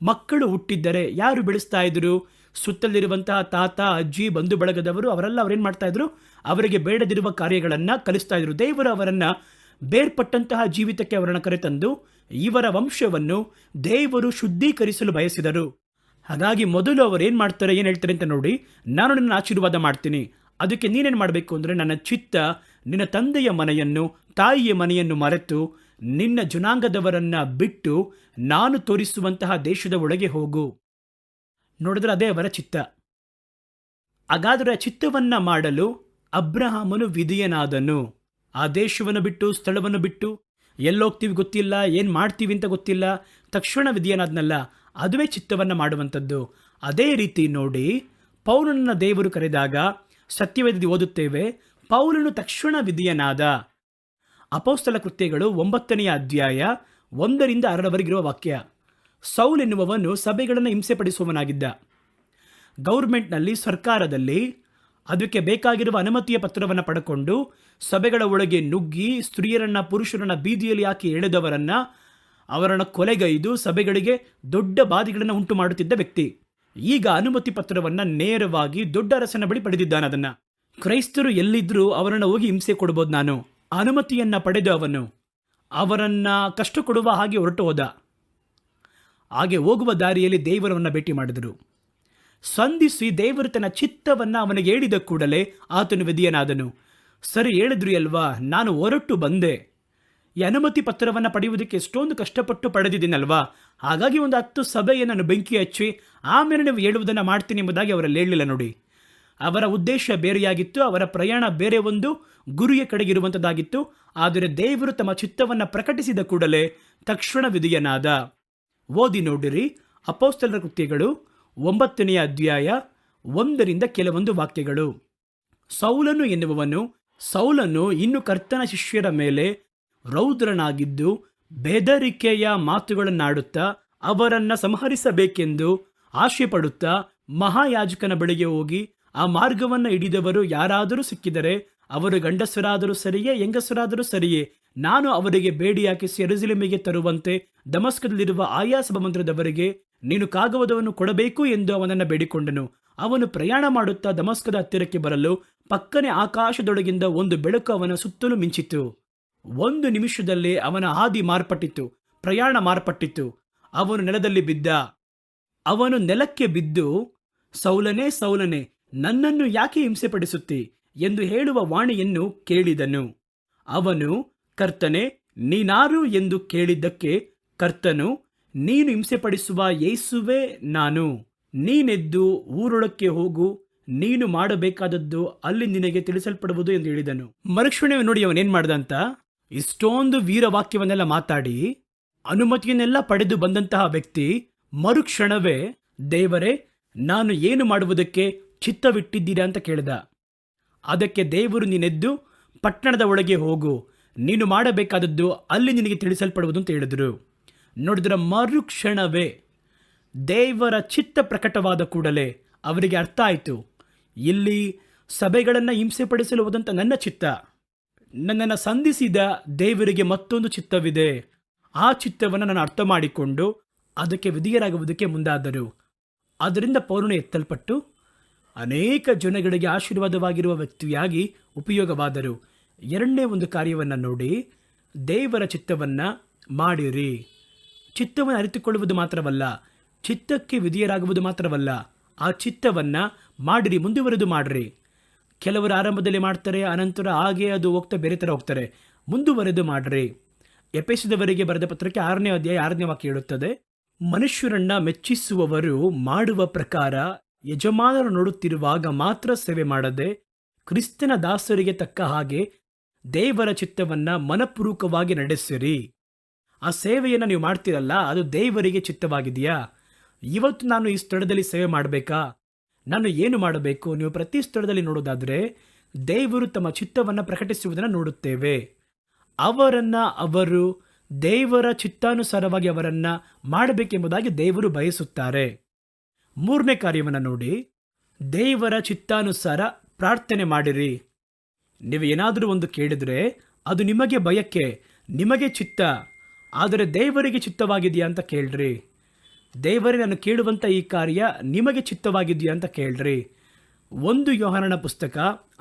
ಮಕ್ಕಳು ಹುಟ್ಟಿದ್ದರೆ ಯಾರು ಬೆಳೆಸ್ತಾ ಇದ್ರು? ಸುತ್ತಲಿರುವಂತಹ ತಾತ, ಅಜ್ಜಿ, ಬಂಧು ಬಳಗದವರು. ಅವರೆಲ್ಲ ಅವರೇನು ಮಾಡ್ತಾ ಇದ್ರು? ಅವರಿಗೆ ಬೇಡದಿರುವ ಕಾರ್ಯಗಳನ್ನು ಕಲಿಸ್ತಾ ಇದ್ರು. ದೇವರು ಅವರನ್ನು ಬೇರ್ಪಟ್ಟಂತಹ ಜೀವಿತಕ್ಕೆ ಅವರನ್ನು ಕರೆತಂದು ಇವರ ವಂಶವನ್ನು ದೇವರು ಶುದ್ಧೀಕರಿಸಲು ಬಯಸಿದರು. ಹಾಗಾಗಿ ಮೊದಲು ಅವರು ಏನು ಮಾಡ್ತಾರೆ, ಏನು ಹೇಳ್ತಾರೆ ಅಂತ ನೋಡಿ. ನಾನು ನಿನ್ನ ಆಶೀರ್ವಾದ ಮಾಡ್ತೀನಿ, ಅದಕ್ಕೆ ನೀನೇನು ಮಾಡಬೇಕು ಅಂದರೆ ನನ್ನ ಚಿತ್ತ ನಿನ್ನ ತಂದೆಯ ಮನೆಯನ್ನು, ತಾಯಿಯ ಮನೆಯನ್ನು ಮರೆತು ನಿನ್ನ ಜನಾಂಗದವರನ್ನು ಬಿಟ್ಟು ನಾನು ತೋರಿಸುವಂತಹ ದೇಶದ ಒಳಗೆ ಹೋಗು. ನೋಡಿದ್ರೆ ಅದೇ ಅವರ ಚಿತ್ತ. ಹಾಗಾದರೆ ಆ ಚಿತ್ತವನ್ನು ಮಾಡಲು ಅಬ್ರಹಾಮನು ವಿಧೇಯನಾದನು. ಆ ದೇಶವನ್ನು ಬಿಟ್ಟು, ಸ್ಥಳವನ್ನು ಬಿಟ್ಟು, ಎಲ್ಲೋಗ್ತೀವಿ ಗೊತ್ತಿಲ್ಲ, ಏನು ಮಾಡ್ತೀವಿ ಅಂತ ಗೊತ್ತಿಲ್ಲ, ತಕ್ಷಣ ವಿಧೇಯನಾದ್ನಲ್ಲ. ಅದುವೇ ಚಿತ್ತವನ್ನು ಮಾಡುವಂಥದ್ದು. ಅದೇ ರೀತಿ ನೋಡಿ, ಪೌಲನನ್ನು ದೇವರು ಕರೆದಾಗ ಸತ್ಯವೇದದಲ್ಲಿ ಓದುತ್ತೇವೆ, ಪೌಲನು ತಕ್ಷಣ ವಿಧೇಯನಾದ. ಅಪೊಸ್ತಲ ಕೃತ್ಯಗಳು 9ನೇ ಅಧ್ಯಾಯ 1ರಿಂದ 6ರವರೆಗಿರುವ ವಾಕ್ಯ. ಸೌಲ್ ಎನ್ನುವವನು ಸಭೆಗಳನ್ನು ಹಿಂಸೆಪಡಿಸುವವನಾಗಿದ್ದ. ಗೌರ್ಮೆಂಟ್ನಲ್ಲಿ, ಸರ್ಕಾರದಲ್ಲಿ ಅದಕ್ಕೆ ಬೇಕಾಗಿರುವ ಅನುಮತಿಯ ಪತ್ರವನ್ನು ಪಡ್ಕೊಂಡು ಸಭೆಗಳ ಒಳಗೆ ನುಗ್ಗಿ ಸ್ತ್ರೀಯರನ್ನು, ಪುರುಷರನ್ನು ಬೀದಿಯಲ್ಲಿ ಹಾಕಿ ಎಳೆದವರನ್ನು, ಅವರನ್ನು ಕೊಲೆಗೈದು ಸಭೆಗಳಿಗೆ ದೊಡ್ಡ ಬಾಧೆಗಳನ್ನು ಉಂಟು ಮಾಡುತ್ತಿದ್ದ ವ್ಯಕ್ತಿ. ಈಗ ಅನುಮತಿ ಪತ್ರವನ್ನು ನೇರವಾಗಿ ದೊಡ್ಡ ಅರಸನ ಬಳಿ ಪಡೆದಿದ್ದಾನೆ. ಅದನ್ನು ಕ್ರೈಸ್ತರು ಎಲ್ಲಿದ್ದರೂ ಅವರನ್ನು ಹೋಗಿ ಹಿಂಸೆ ಕೊಡ್ಬೋದು. ನಾನು ಅನುಮತಿಯನ್ನು ಪಡೆದು ಅವರನ್ನು ಕಷ್ಟ ಕೊಡುವ ಹಾಗೆ ಹೊರಟು ಹೋದ. ಹಾಗೆ ಹೋಗುವ ದಾರಿಯಲ್ಲಿ ದೇವರನ್ನು ಭೇಟಿ ಮಾಡಿದರು. ಸಂಧಿಸಿ ದೇವರು ತನ್ನ ಚಿತ್ತವನ್ನು ಅವನಿಗೆ ಹೇಳಿದ ಕೂಡಲೇ ಆತನು ವಿಧೇಯನಾದನು. ಸರಿ ಹೇಳಿದ್ರಿ ಅಲ್ವಾ, ನಾನು ಹೊರಟು ಬಂದೆ. ಈ ಅನುಮತಿ ಪತ್ರವನ್ನು ಪಡೆಯುವುದಕ್ಕೆ ಎಷ್ಟೊಂದು ಕಷ್ಟಪಟ್ಟು ಪಡೆದಿದ್ದೀನಲ್ವಾ, ಹಾಗಾಗಿ ಒಂದು 10 ಸಭೆಯನ್ನು ನಾನು ಬೆಂಕಿ ಹಚ್ಚಿ ಆಮೇಲೆ ನೀವು ಹೇಳುವುದನ್ನು ಮಾಡ್ತೀನಿ ಎಂಬುದಾಗಿ ಅವರಲ್ಲಿ ಹೇಳಲಿಲ್ಲ. ನೋಡಿ, ಅವರ ಉದ್ದೇಶ ಬೇರೆಯಾಗಿತ್ತು, ಅವರ ಪ್ರಯಾಣ ಬೇರೆ ಒಂದು ಗುರಿಯ ಕಡೆಗಿರುವಂಥದ್ದಾಗಿತ್ತು. ಆದರೆ ದೇವರು ತಮ್ಮ ಚಿತ್ತವನ್ನು ಪ್ರಕಟಿಸಿದ ಕೂಡಲೇ ತಕ್ಷಣ ವಿಧೇಯನಾದ. ಓದಿ ನೋಡಿರಿ, ಅಪೊಸ್ತಲರ ಕೃತ್ಯಗಳು 9ನೇ ಅಧ್ಯಾಯ 1ರಿಂದ ಕೆಲವೊಂದು ವಾಕ್ಯಗಳು. ಸೌಲನು ಎನ್ನುವವನು, ಸೌಲನು ಇನ್ನು ಕರ್ತನ ಶಿಷ್ಯರ ಮೇಲೆ ರೌದ್ರನಾಗಿದ್ದು ಬೆದರಿಕೆಯ ಮಾತುಗಳನ್ನಾಡುತ್ತಾ ಅವರನ್ನು ಸಂಹರಿಸಬೇಕೆಂದು ಆಶೆ ಪಡುತ್ತಾ ಮಹಾಯಾಜಕನ ಬಳಿಗೆ ಹೋಗಿ, ಆ ಮಾರ್ಗವನ್ನು ಹಿಡಿದವರು ಯಾರಾದರೂ ಸಿಕ್ಕಿದರೆ, ಅವರು ಗಂಡಸರಾದರೂ ಸರಿಯೇ ಹೆಂಗಸರಾದರೂ ಸರಿಯೇ, ನಾನು ಅವರಿಗೆ ಬೇಡಿ ಹಾಕಿಸಿ ಯೆರೂಸಲೇಮಿಗೆ ತರುವಂತೆ ದಮಸ್ಕದಲ್ಲಿರುವ ಆಯಾ ಸಭಾಮಂದಿರದವರಿಗೆ ನೀನು ಕಾಗದವನ್ನು ಕೊಡಬೇಕು ಎಂದು ಅವನನ್ನು ಬೇಡಿಕೊಂಡನು. ಅವನು ಪ್ರಯಾಣ ಮಾಡುತ್ತಾ ದಮಸ್ಕದ ಹತ್ತಿರಕ್ಕೆ ಬರಲು ಪಕ್ಕನೆ ಆಕಾಶದೊಳಗಿಂದ ಒಂದು ಬೆಳಕು ಅವನ ಸುತ್ತಲೂ ಮಿಂಚಿತು. 1 ನಿಮಿಷದಲ್ಲಿ ಅವನ ಹಾದಿ ಮಾರ್ಪಟ್ಟಿತು, ಪ್ರಯಾಣ ಮಾರ್ಪಟ್ಟಿತು. ಅವನು ನೆಲದಲ್ಲಿ ಬಿದ್ದ. ಅವನು ನೆಲಕ್ಕೆ ಬಿದ್ದು, ಸೌಲನೇ ಸೌಲನೇ, ನನ್ನನ್ನು ಯಾಕೆ ಹಿಂಸೆಪಡಿಸುತ್ತಿ ಎಂದು ಹೇಳುವ ವಾಣಿಯನ್ನು ಕೇಳಿದನು. ಅವನು, ಕರ್ತನೇ, ನೀನಾರು ಎಂದು ಕೇಳಿದ್ದಕ್ಕೆ ಕರ್ತನು, ನೀನು ಹಿಂಸೆಪಡಿಸುವ ಯೇಸುವೇ ನಾನು. ನೀನೆದ್ದು ಊರೊಳಕ್ಕೆ ಹೋಗು, ನೀನು ಮಾಡಬೇಕಾದದ್ದು ಅಲ್ಲಿ ನಿನಗೆ ತಿಳಿಸಲ್ಪಡುವುದು ಎಂದು ಹೇಳಿದನು. ಮರುಕ್ಷಣೆ ನೋಡಿ ಅವನೇನ್ ಮಾಡ್ದ ಅಂತ, ಇಷ್ಟೊಂದು ವೀರವಾಕ್ಯವನ್ನೆಲ್ಲ ಮಾತಾಡಿ ಅನುಮತಿಯನ್ನೆಲ್ಲ ಪಡೆದು ಬಂದಂತಹ ವ್ಯಕ್ತಿ ಮರುಕ್ಷಣವೇ, ದೇವರೇ, ನಾನು ಏನು ಮಾಡುವುದಕ್ಕೆ ಚಿತ್ತವಿಟ್ಟಿದ್ದೀರಾ ಅಂತ ಕೇಳಿದ. ಅದಕ್ಕೆ ದೇವರು, ನೀನೆದ್ದು ಪಟ್ಟಣದ ಒಳಗೆ ಹೋಗು, ನೀನು ಮಾಡಬೇಕಾದದ್ದು ಅಲ್ಲಿ ನಿನಗೆ ತಿಳಿಸಲ್ಪಡುವುದು ಅಂತ ಹೇಳಿದರು. ನೋಡಿದ್ರೆ ಮರುಕ್ಷಣವೇ ದೇವರ ಚಿತ್ತ ಪ್ರಕಟವಾದ ಕೂಡಲೇ ಅವರಿಗೆ ಅರ್ಥ ಆಯಿತು, ಇಲ್ಲಿ ಸಭೆಗಳನ್ನು ಹಿಂಸೆಪಡಿಸಲು ಹೋದಂಥ ನನ್ನ ಚಿತ್ತ, ನನ್ನನ್ನು ಸಂಧಿಸಿದ ದೇವರಿಗೆ ಮತ್ತೊಂದು ಚಿತ್ತವಿದೆ. ಆ ಚಿತ್ತವನ್ನು ನಾನು ಅರ್ಥ ಮಾಡಿಕೊಂಡು ಅದಕ್ಕೆ ವಿಧೇಯರಾಗುವುದಕ್ಕೆ ಮುಂದಾದರು. ಅದರಿಂದ ಪೌಲನು ಎತ್ತಲ್ಪಟ್ಟು ಅನೇಕ ಜನಗಳಿಗೆ ಆಶೀರ್ವಾದವಾಗಿರುವ ವ್ಯಕ್ತಿಯಾಗಿ ಉಪಯೋಗವಾದರು. 2ನೇ ಒಂದು ಕಾರ್ಯವನ್ನು ನೋಡಿ, ದೇವರ ಚಿತ್ತವನ್ನು ಮಾಡಿರಿ. ಚಿತ್ತವನ್ನು ಅರಿತುಕೊಳ್ಳುವುದು ಮಾತ್ರವಲ್ಲ, ಚಿತ್ತಕ್ಕೆ ವಿಧೇಯರಾಗುವುದು ಮಾತ್ರವಲ್ಲ, ಆ ಚಿತ್ತವನ್ನು ಮಾಡಿರಿ, ಮುಂದುವರೆದು ಮಾಡಿರಿ. ಕೆಲವರು ಆರಂಭದಲ್ಲಿ ಮಾಡ್ತಾರೆ, ಅನಂತರ ಹಾಗೆ ಅದು ಹೋಗ್ತಾ ಬೇರೆ ಥರ ಹೋಗ್ತಾರೆ. ಮುಂದುವರೆದು ಮಾಡ್ರಿ. ಎಫೆಸದವರಿಗೆ ಬರೆದ ಪತ್ರಕ್ಕೆ 6ನೇ ಅಧ್ಯಾಯ 6ನೇ ವಾಕ್ಯ ಹೇಳುತ್ತದೆ, ಮನುಷ್ಯರನ್ನ ಮೆಚ್ಚಿಸುವವರು ಮಾಡುವ ಪ್ರಕಾರ ಯಜಮಾನರು ನೋಡುತ್ತಿರುವಾಗ ಮಾತ್ರ ಸೇವೆ ಮಾಡದೆ, ಕ್ರಿಸ್ತನ ದಾಸರಿಗೆ ತಕ್ಕ ಹಾಗೆ ದೇವರ ಚಿತ್ತವನ್ನ ಮನಪೂರ್ವಕವಾಗಿ ನಡೆಸಿರಿ. ಆ ಸೇವೆಯನ್ನು ನೀವು ಮಾಡ್ತೀರಲ್ಲ, ಅದು ದೇವರಿಗೆ ಚಿತ್ತವಾಗಿದೆಯಾ? ಇವತ್ತು ನಾನು ಈ ಸ್ಥಳದಲ್ಲಿ ಸೇವೆ ಮಾಡಬೇಕಾ? ನಾನು ಏನು ಮಾಡಬೇಕು? ನೀವು ಪ್ರತಿ ಸ್ಥಳದಲ್ಲಿ ನೋಡೋದಾದರೆ ದೇವರು ತಮ್ಮ ಚಿತ್ತವನ್ನು ಪ್ರಕಟಿಸುವುದನ್ನು ನೋಡುತ್ತೇವೆ. ಅವರು ದೇವರ ಚಿತ್ತಾನುಸಾರವಾಗಿ ಅವರನ್ನು ಮಾಡಬೇಕೆಂಬುದಾಗಿ ದೇವರು ಬಯಸುತ್ತಾರೆ. 3ನೇ ಕಾರ್ಯವನ್ನು ನೋಡಿ, ದೇವರ ಚಿತ್ತಾನುಸಾರ ಪ್ರಾರ್ಥನೆ ಮಾಡಿರಿ. ನೀವು ಏನಾದರೂ ಒಂದು ಕೇಳಿದರೆ ಅದು ನಿಮಗೆ ಬಯಕೆ, ನಿಮಗೆ ಚಿತ್ತ, ಆದರೆ ದೇವರಿಗೆ ಚಿತ್ತವಾಗಿದೆಯಾ ಅಂತ ಕೇಳ್ರಿ. ದೇವರೇ ನಾನು ಕೇಳುವಂಥ ಈ ಕಾರ್ಯ ನಿಮಗೆ ಚಿತ್ತವಾಗಿದೆಯಾ ಅಂತ ಕೇಳ್ರಿ. 1 ಯೋಹಾನನ ಪುಸ್ತಕ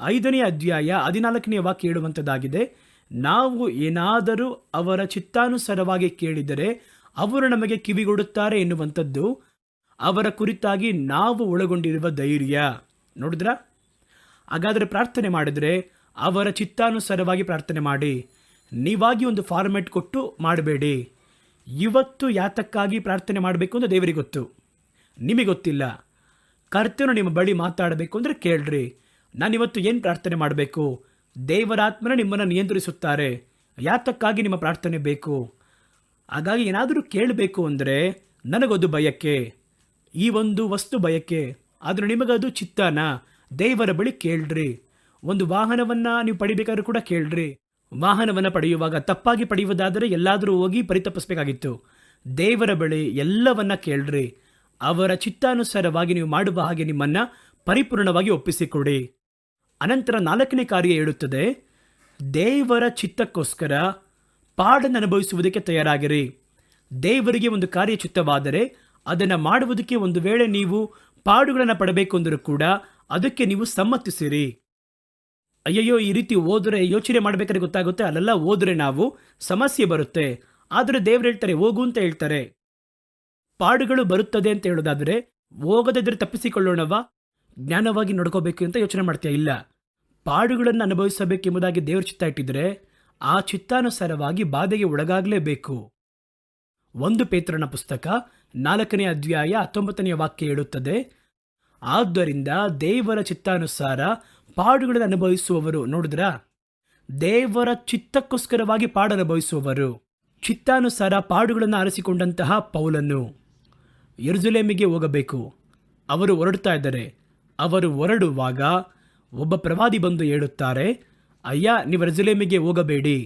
5ನೇ ಅಧ್ಯಾಯ 14ನೇ ವಾಕ್ಯ ಹೇಳುವಂಥದ್ದಾಗಿದೆ, ನಾವು ಏನಾದರೂ ಅವರ ಚಿತ್ತಾನುಸಾರವಾಗಿ ಕೇಳಿದರೆ ಅವರು ನಮಗೆ ಕಿವಿಗೊಡುತ್ತಾರೆ ಎನ್ನುವಂಥದ್ದು ಅವರ ಕುರಿತಾಗಿ ನಾವು ಒಳಗೊಂಡಿರುವ ಧೈರ್ಯ. ನೋಡಿದ್ರಾ? ಹಾಗಾದರೆ ಪ್ರಾರ್ಥನೆ ಮಾಡಿದರೆ ಅವರ ಚಿತ್ತಾನುಸಾರವಾಗಿ ಪ್ರಾರ್ಥನೆ ಮಾಡಿ. ನೀವಾಗಿ ಒಂದು ಫಾರ್ಮೆಟ್ ಕೊಟ್ಟು ಮಾಡಬೇಡಿ. ಇವತ್ತು ಯಾತಕ್ಕಾಗಿ ಪ್ರಾರ್ಥನೆ ಮಾಡಬೇಕು ಅಂತ ದೇವರಿಗೆ ಗೊತ್ತು, ನಿಮಗೆ ಗೊತ್ತಿಲ್ಲ. ಕರ್ತನು ನಿಮ್ಮ ಬಳಿ ಮಾತಾಡಬೇಕು ಅಂದರೆ ಕೇಳ್ರಿ, ನಾನಿವತ್ತು ಏನು ಪ್ರಾರ್ಥನೆ ಮಾಡಬೇಕು? ದೇವರಾತ್ಮನ ನಿಮ್ಮನ್ನು ನಿಯಂತ್ರಿಸುತ್ತಾರೆ. ಯಾತಕ್ಕಾಗಿ ನಿಮ್ಮ ಪ್ರಾರ್ಥನೆ ಬೇಕು? ಹಾಗಾಗಿ ಏನಾದರೂ ಕೇಳಬೇಕು ಅಂದರೆ ನನಗದು ಬಯಕೆ, ಈ ಒಂದು ವಸ್ತು ಬಯಕೆ, ಆದರೆ ನಿಮಗದು ಚಿತ್ತಾನ, ದೇವರ ಬಳಿ ಕೇಳ್ರಿ. ಒಂದು ವಾಹನವನ್ನು ನೀವು ಪಡಿಬೇಕಾದ್ರೂ ಕೂಡ ಕೇಳ್ರಿ. ವಾಹನವನ್ನು ಪಡೆಯುವಾಗ ತಪ್ಪಾಗಿ ಪಡೆಯುವುದಾದರೆ ಎಲ್ಲಾದರೂ ಹೋಗಿ ಪರಿತಪಿಸಬೇಕಾಗಿತ್ತು. ದೇವರ ಬಳಿ ಎಲ್ಲವನ್ನ ಕೇಳ್ರಿ. ಅವರ ಚಿತ್ತಾನುಸಾರವಾಗಿ ನೀವು ಮಾಡುವ ಹಾಗೆ ನಿಮ್ಮನ್ನು ಪರಿಪೂರ್ಣವಾಗಿ ಒಪ್ಪಿಸಿಕೊಡಿ. ಅನಂತರ 4ನೇ ಕಾರ್ಯ ಹೇಳುತ್ತದೆ, ದೇವರ ಚಿತ್ತಕ್ಕೋಸ್ಕರ ಪಾಡನ್ನು ಅನುಭವಿಸುವುದಕ್ಕೆ ತಯಾರಾಗಿರಿ. ದೇವರಿಗೆ ಒಂದು ಕಾರ್ಯ ಚಿತ್ತವಾದರೆ ಅದನ್ನು ಮಾಡುವುದಕ್ಕೆ ಒಂದು ವೇಳೆ ನೀವು ಪಾಡುಗಳನ್ನು ಪಡಬೇಕು ಅಂದರೂ ಕೂಡ ಅದಕ್ಕೆ ನೀವು ಸಮ್ಮತಿಸಿರಿ. ಅಯ್ಯಯ್ಯೋ, ಈ ರೀತಿ ಓದರೆ ಯೋಚನೆ ಮಾಡಬೇಕಾದ್ರೆ ಗೊತ್ತಾಗುತ್ತೆ, ಅಲ್ಲೆಲ್ಲ ಓದರೆ ನಾವು ಸಮಸ್ಯೆ ಬರುತ್ತೆ. ಆದರೆ ದೇವರು ಹೇಳ್ತಾರೆ ಹೋಗು ಅಂತ ಹೇಳ್ತಾರೆ. ಪಾಡುಗಳು ಬರುತ್ತದೆ ಅಂತ ಹೇಳೋದಾದರೆ ಹೋಗದಿದ್ದರೆ ತಪ್ಪಿಸಿಕೊಳ್ಳೋಣವಾ, ಜ್ಞಾನವಾಗಿ ನಡ್ಕೋಬೇಕು ಅಂತ ಯೋಚನೆ ಮಾಡ್ತೀಯ? ಇಲ್ಲ, ಪಾಡುಗಳನ್ನು ಅನುಭವಿಸಬೇಕೆಂಬುದಾಗಿ ದೇವರು ಚಿತ್ತ ಇಟ್ಟಿದ್ರೆ ಆ ಚಿತ್ತಾನುಸಾರವಾಗಿ ಬಾಧೆಗೆ ಒಳಗಾಗಲೇಬೇಕು. 1 ಪೇತ್ರನ ಪುಸ್ತಕ 4ನೇ ಅಧ್ಯಾಯ 19ನೇ ವಾಕ್ಯ ಹೇಳುತ್ತದೆ, ಆದ್ದರಿಂದ ದೇವರ ಚಿತ್ತಾನುಸಾರ ಪಾಡುಗಳನ್ನು ಅನುಭವಿಸುವವರು. ನೋಡಿದ್ರಾ? ದೇವರ ಚಿತ್ತಕ್ಕೋಸ್ಕರವಾಗಿ ಪಾಡು ಅನುಭವಿಸುವವರು. ಚಿತ್ತಾನುಸಾರ ಪಾಡುಗಳನ್ನು ಆರಿಸಿಕೊಂಡಂತಹ ಪೌಲನು ಯೆರೂಸಲೇಮಿಗೆ ಹೋಗಬೇಕು. ಅವರು ಹೊರಡ್ತಾ ಇದ್ದಾರೆ. ಅವರು ಹೊರಡುವಾಗ ಒಬ್ಬ ಪ್ರವಾದಿ ಬಂದು ಹೇಳುತ್ತಾರೆ, ಅಯ್ಯ, ನೀವು ಯೆರೂಸಲೇಮಿಗೆ ಹೋಗಬೇಡಿ,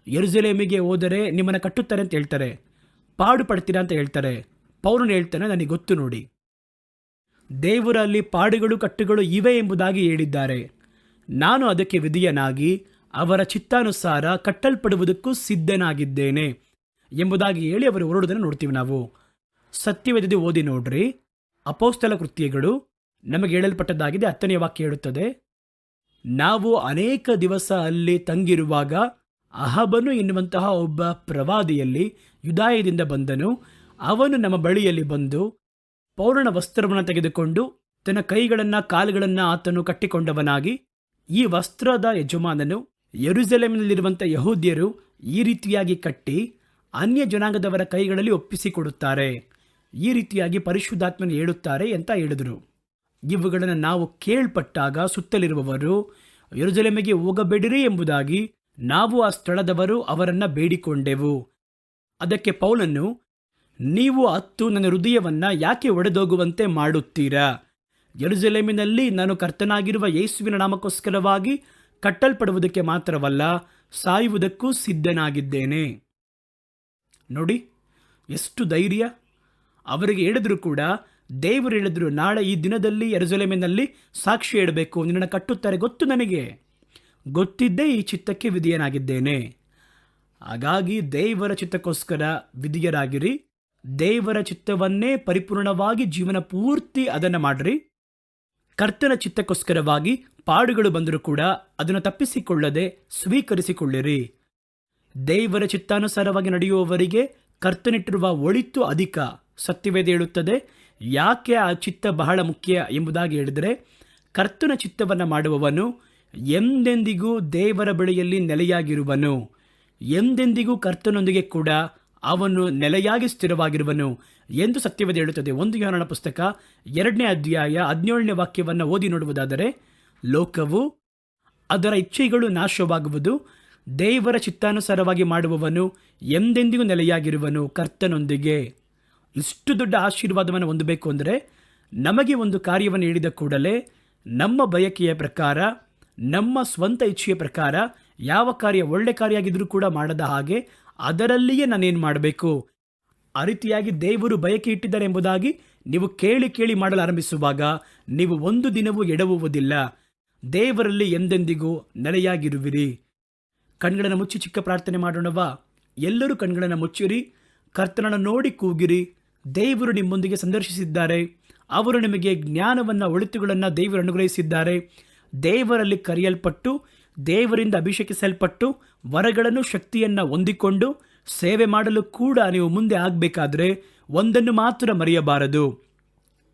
ಯೆರೂಸಲೇಮಿಗೆ ಹೋದರೆ ನಿಮ್ಮನ್ನು ಕಟ್ಟುತ್ತಾರೆ ಅಂತ ಹೇಳ್ತಾರೆ, ಪಾಡು ಪಡ್ತೀರಾ ಅಂತ ಹೇಳ್ತಾರೆ. ಪೌಲನು ಹೇಳ್ತಾನೆ, ನನಗೆ ಗೊತ್ತು ನೋಡಿ, ದೇವರಲ್ಲಿ ಪಾಡುಗಳು ಕಟ್ಟುಗಳು ಇವೆ ಎಂಬುದಾಗಿ ಹೇಳಿದ್ದಾರೆ. ನಾನು ಅದಕ್ಕೆ ವಿಧಿಯನಾಗಿ ಅವರ ಚಿತ್ತಾನುಸಾರ ಕಟ್ಟಲ್ಪಡುವುದಕ್ಕೂ ಸಿದ್ಧನಾಗಿದ್ದೇನೆ ಎಂಬುದಾಗಿ ಹೇಳಿ ಅವರು ಹೊರಡುವುದನ್ನು ನೋಡ್ತೀವಿ ನಾವು. ಸತ್ಯವೇದದಲ್ಲಿ ಓದಿ ನೋಡ್ರಿ. ಅಪೊಸ್ತಲ ಕೃತ್ಯಗಳು ನಮಗೆ ಹೇಳಲ್ಪಟ್ಟದ್ದಾಗಿದೆ. 10ನೇ ವಾಕ್ಯ ಹೇಳುತ್ತದೆ, ನಾವು ಅನೇಕ ದಿವಸ ಅಲ್ಲಿ ತಂಗಿರುವಾಗ ಅಹಬನು ಎನ್ನುವಂತಹ ಒಬ್ಬ ಪ್ರವಾದಿಯಲ್ಲಿ ಯುದಾಯದಿಂದ ಬಂದನು. ಅವನು ನಮ್ಮ ಬಳಿಯಲ್ಲಿ ಬಂದು ಪೌಲನ ವಸ್ತ್ರವನ್ನು ತೆಗೆದುಕೊಂಡು ತನ್ನ ಕೈಗಳನ್ನು ಕಾಲುಗಳನ್ನು ಆತನು ಕಟ್ಟಿಕೊಂಡವನಾಗಿ, ಈ ವಸ್ತ್ರದ ಯಜಮಾನನು ಯೆರೂಸಲೇಮಿನಲ್ಲಿರುವಂಥ ಯಹೂದ್ಯರು ಈ ರೀತಿಯಾಗಿ ಕಟ್ಟಿ ಅನ್ಯ ಜನಾಂಗದವರ ಕೈಗಳಲ್ಲಿ ಒಪ್ಪಿಸಿಕೊಡುತ್ತಾರೆ, ಈ ರೀತಿಯಾಗಿ ಪರಿಶುದ್ಧಾತ್ಮನು ಹೇಳುತ್ತಾರೆ ಅಂತ ಹೇಳಿದರು. ಇವುಗಳನ್ನು ನಾವು ಕೇಳ್ಪಟ್ಟಾಗ ಸುತ್ತಲಿರುವವರು ಯೆರೂಸಲೇಮಿಗೆ ಹೋಗಬೇಡಿರಿ ಎಂಬುದಾಗಿ ನಾವು ಆ ಸ್ಥಳದವರು ಅವರನ್ನು ಬೇಡಿಕೊಂಡೆವು. ಅದಕ್ಕೆ ಪೌಲನು, ನೀವು ಅತ್ತು ನನ್ನ ಹೃದಯವನ್ನು ಯಾಕೆ ಒಡೆದೋಗುವಂತೆ ಮಾಡುತ್ತೀರಾ? ಯೆರೂಸಲೇಮಿನಲ್ಲಿ ನಾನು ಕರ್ತನಾಗಿರುವ ಯೇಸುವಿನ ನಾಮಕ್ಕೋಸ್ಕರವಾಗಿ ಕಟ್ಟಲ್ಪಡುವುದಕ್ಕೆ ಮಾತ್ರವಲ್ಲ, ಸಾಯುವುದಕ್ಕೂ ಸಿದ್ಧನಾಗಿದ್ದೇನೆ. ನೋಡಿ ಎಷ್ಟು ಧೈರ್ಯ! ಅವರಿಗೆ ಹೇಳಿದ್ರು ಕೂಡ ದೇವರು ಹೇಳಿದ್ರು, ನಾಳೆ ಈ ದಿನದಲ್ಲಿ ಯೆರೂಸಲೇಮಿನಲ್ಲಿ ಸಾಕ್ಷಿ ಹೇಳಬೇಕು, ನಿನ್ನನ್ನು ಕಟ್ಟುತ್ತಾರೆ, ಗೊತ್ತು, ನನಗೆ ಗೊತ್ತಿದ್ದೇ ಈ ಚಿತ್ತಕ್ಕೆ ವಿಧಿಯನಾಗಿದ್ದೇನೆ. ಹಾಗಾಗಿ ದೇವರ ಚಿತ್ತಕ್ಕೋಸ್ಕರ ವಿಧಿಯರಾಗಿರಿ. ದೇವರ ಚಿತ್ತವನ್ನೇ ಪರಿಪೂರ್ಣವಾಗಿ ಜೀವನ ಪೂರ್ತಿ ಅದನ್ನು ಮಾಡಿರಿ. ಕರ್ತನ ಚಿತ್ತಕ್ಕೋಸ್ಕರವಾಗಿ ಪಾಡುಗಳು ಬಂದರೂ ಕೂಡ ಅದನ್ನು ತಪ್ಪಿಸಿಕೊಳ್ಳದೆ ಸ್ವೀಕರಿಸಿಕೊಳ್ಳಿರಿ. ದೇವರ ಚಿತ್ತಾನುಸಾರವಾಗಿ ನಡೆಯುವವರಿಗೆ ಕರ್ತನಿಟ್ಟಿರುವ ಒಳಿತು ಅಧಿಕ. ಸತ್ಯವೇದ ಹೇಳುತ್ತದೆ. ಯಾಕೆ ಆ ಚಿತ್ತ ಬಹಳ ಮುಖ್ಯ ಎಂಬುದಾಗಿ ಹೇಳಿದರೆ, ಕರ್ತನ ಚಿತ್ತವನ್ನು ಮಾಡುವವನು ಎಂದೆಂದಿಗೂ ದೇವರ ಬಳಿಯಲ್ಲಿ ನೆಲೆಯಾಗಿರುವನು. ಎಂದೆಂದಿಗೂ ಕರ್ತನೊಂದಿಗೆ ಕೂಡ ಅವನು ನೆಲೆಯಾಗಿ ಸ್ಥಿರವಾಗಿರುವನು ಎಂದು ಸತ್ಯವೇದ ಹೇಳುತ್ತದೆ. 1 ಯೋಹನನ ಪುಸ್ತಕ 2ನೇ ಅಧ್ಯಾಯ 17ನೇ ವಾಕ್ಯವನ್ನು ಓದಿ ನೋಡುವುದಾದರೆ, ಲೋಕವು ಅದರ ಇಚ್ಛೆಗಳು ನಾಶವಾಗುವುದು, ದೇವರ ಚಿತ್ತಾನುಸಾರವಾಗಿ ಮಾಡುವವನು ಎಂದೆಂದಿಗೂ ನೆಲೆಯಾಗಿರುವನು ಕರ್ತನೊಂದಿಗೆ. ಇಷ್ಟು ದೊಡ್ಡ ಆಶೀರ್ವಾದವನ್ನು ಹೊಂದಬೇಕು ಅಂದರೆ ನಮಗೆ ಒಂದು ಕಾರ್ಯವನ್ನು ಹೇಳಿದ ಕೂಡಲೇ ನಮ್ಮ ಬಯಕೆಯ ಪ್ರಕಾರ, ನಮ್ಮ ಸ್ವಂತ ಇಚ್ಛೆಯ ಪ್ರಕಾರ ಯಾವ ಕಾರ್ಯ ಒಳ್ಳೆ ಕಾರ್ಯ ಆಗಿದ್ರೂ ಕೂಡ ಮಾಡದ ಹಾಗೆ ಅದರಲ್ಲಿಯೇ ನಾನೇನು ಮಾಡಬೇಕು, ಆ ರೀತಿಯಾಗಿ ದೇವರು ಬಯಕೆ ಇಟ್ಟಿದ್ದಾರೆ ಎಂಬುದಾಗಿ ನೀವು ಕೇಳಿ ಕೇಳಿ ಮಾಡಲು ಆರಂಭಿಸುವಾಗ ನೀವು ಒಂದು ದಿನವೂ ಎಡವುವುದಿಲ್ಲ. ದೇವರಲ್ಲಿ ಎಂದೆಂದಿಗೂ ನೆಲೆಯಾಗಿರುವಿರಿ. ಕಣ್ಗಳನ್ನು ಮುಚ್ಚಿ ಚಿಕ್ಕ ಪ್ರಾರ್ಥನೆ ಮಾಡೋಣವಾ? ಎಲ್ಲರೂ ಕಣ್ಗಳನ್ನು ಮುಚ್ಚಿರಿ, ಕರ್ತನನ್ನು ನೋಡಿ ಕೂಗಿರಿ. ದೇವರು ನಿಮ್ಮೊಂದಿಗೆ ಸಂದರ್ಶಿಸಿದ್ದಾರೆ. ಅವರು ನಿಮಗೆ ಜ್ಞಾನವನ್ನು, ಒಳಿತುಗಳನ್ನು ದೇವರು ಅನುಗ್ರಹಿಸಿದ್ದಾರೆ. ದೇವರಲ್ಲಿ ಕರೆಯಲ್ಪಟ್ಟು, ದೇವರಿಂದ ಅಭಿಷೇಕಿಸಲ್ಪಟ್ಟು, ವರಗಳನ್ನು, ಶಕ್ತಿಯನ್ನು ಹೊಂದಿಕೊಂಡು ಸೇವೆ ಮಾಡಲು ಕೂಡ ನೀವು ಮುಂದೆ ಆಗಬೇಕಾದ್ರೆ ಒಂದನ್ನು ಮಾತ್ರ ಮರೆಯಬಾರದು.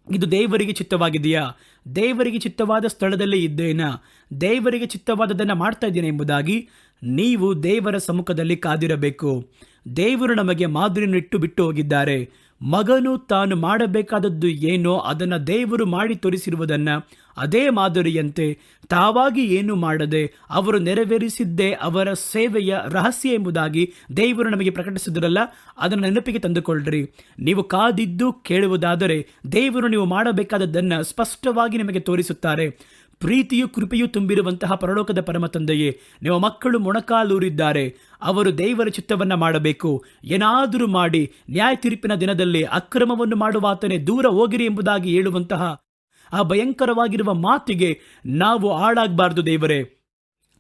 ಇದು ದೇವರಿಗೆ ಚಿತ್ತವಾಗಿದೆಯಾ? ದೇವರಿಗೆ ಚಿತ್ತವಾದ ಸ್ಥಳದಲ್ಲೇ ಇದ್ದೇನಾ? ದೇವರಿಗೆ ಚಿತ್ತವಾದದನ್ನು ಮಾಡ್ತಾ ಇದ್ದೇನೆ ಎಂಬುದಾಗಿ ನೀವು ದೇವರ ಸಮ್ಮುಖದಲ್ಲಿ ಕಾದಿರಬೇಕು. ದೇವರು ನಮಗೆ ಮಾದರಿಯನ್ನು ಇಟ್ಟು ಬಿಟ್ಟು ಹೋಗಿದ್ದಾರೆ. ಮಗನು ತಾನು ಮಾಡಬೇಕಾದದ್ದು ಏನೋ ಅದನ್ನು ದೇವರು ಮಾಡಿ ತೋರಿಸಿರುವುದನ್ನು ಅದೇ ಮಾದರಿಯಂತೆ ತಾವಾಗಿ ಏನು ಮಾಡದೆ ಅವರು ನೆರವೇರಿಸಿದ್ದೇ ಅವರ ಸೇವೆಯ ರಹಸ್ಯ ಎಂಬುದಾಗಿ ದೇವರು ನಮಗೆ ಪ್ರಕಟಿಸಿದ್ರಲ್ಲ, ಅದನ್ನು ನೆನಪಿಗೆ ತಂದುಕೊಳ್ಳ್ರಿ. ನೀವು ಕಾದಿದ್ದು ಕೇಳುವುದಾದರೆ ದೇವರು ನೀವು ಮಾಡಬೇಕಾದದ್ದನ್ನು ಸ್ಪಷ್ಟವಾಗಿ ನಿಮಗೆ ತೋರಿಸುತ್ತಾರೆ. ಪ್ರೀತಿಯು ಕೃಪೆಯೂ ತುಂಬಿರುವಂತಹ ಪರಲೋಕದ ಪರಮ ತಂದೆಯೇ, ನಿಮ್ಮ ಮಕ್ಕಳು ಮೊಣಕಾಲೂರಿದ್ದಾರೆ. ಅವರು ದೇವರ ಚಿತ್ತವನ್ನು ಮಾಡಬೇಕು. ಏನಾದರೂ ಮಾಡಿ ನ್ಯಾಯ ತೀರ್ಪಿನ ದಿನದಲ್ಲಿ ಅಕ್ರಮವನ್ನು ಮಾಡುವ ಆತನೇ ದೂರ ಹೋಗಿರಿ ಎಂಬುದಾಗಿ ಹೇಳುವಂತಹ ಆ ಭಯಂಕರವಾಗಿರುವ ಮಾತಿಗೆ ನಾವು ಹಾಳಾಗಬಾರ್ದು ದೇವರೇ.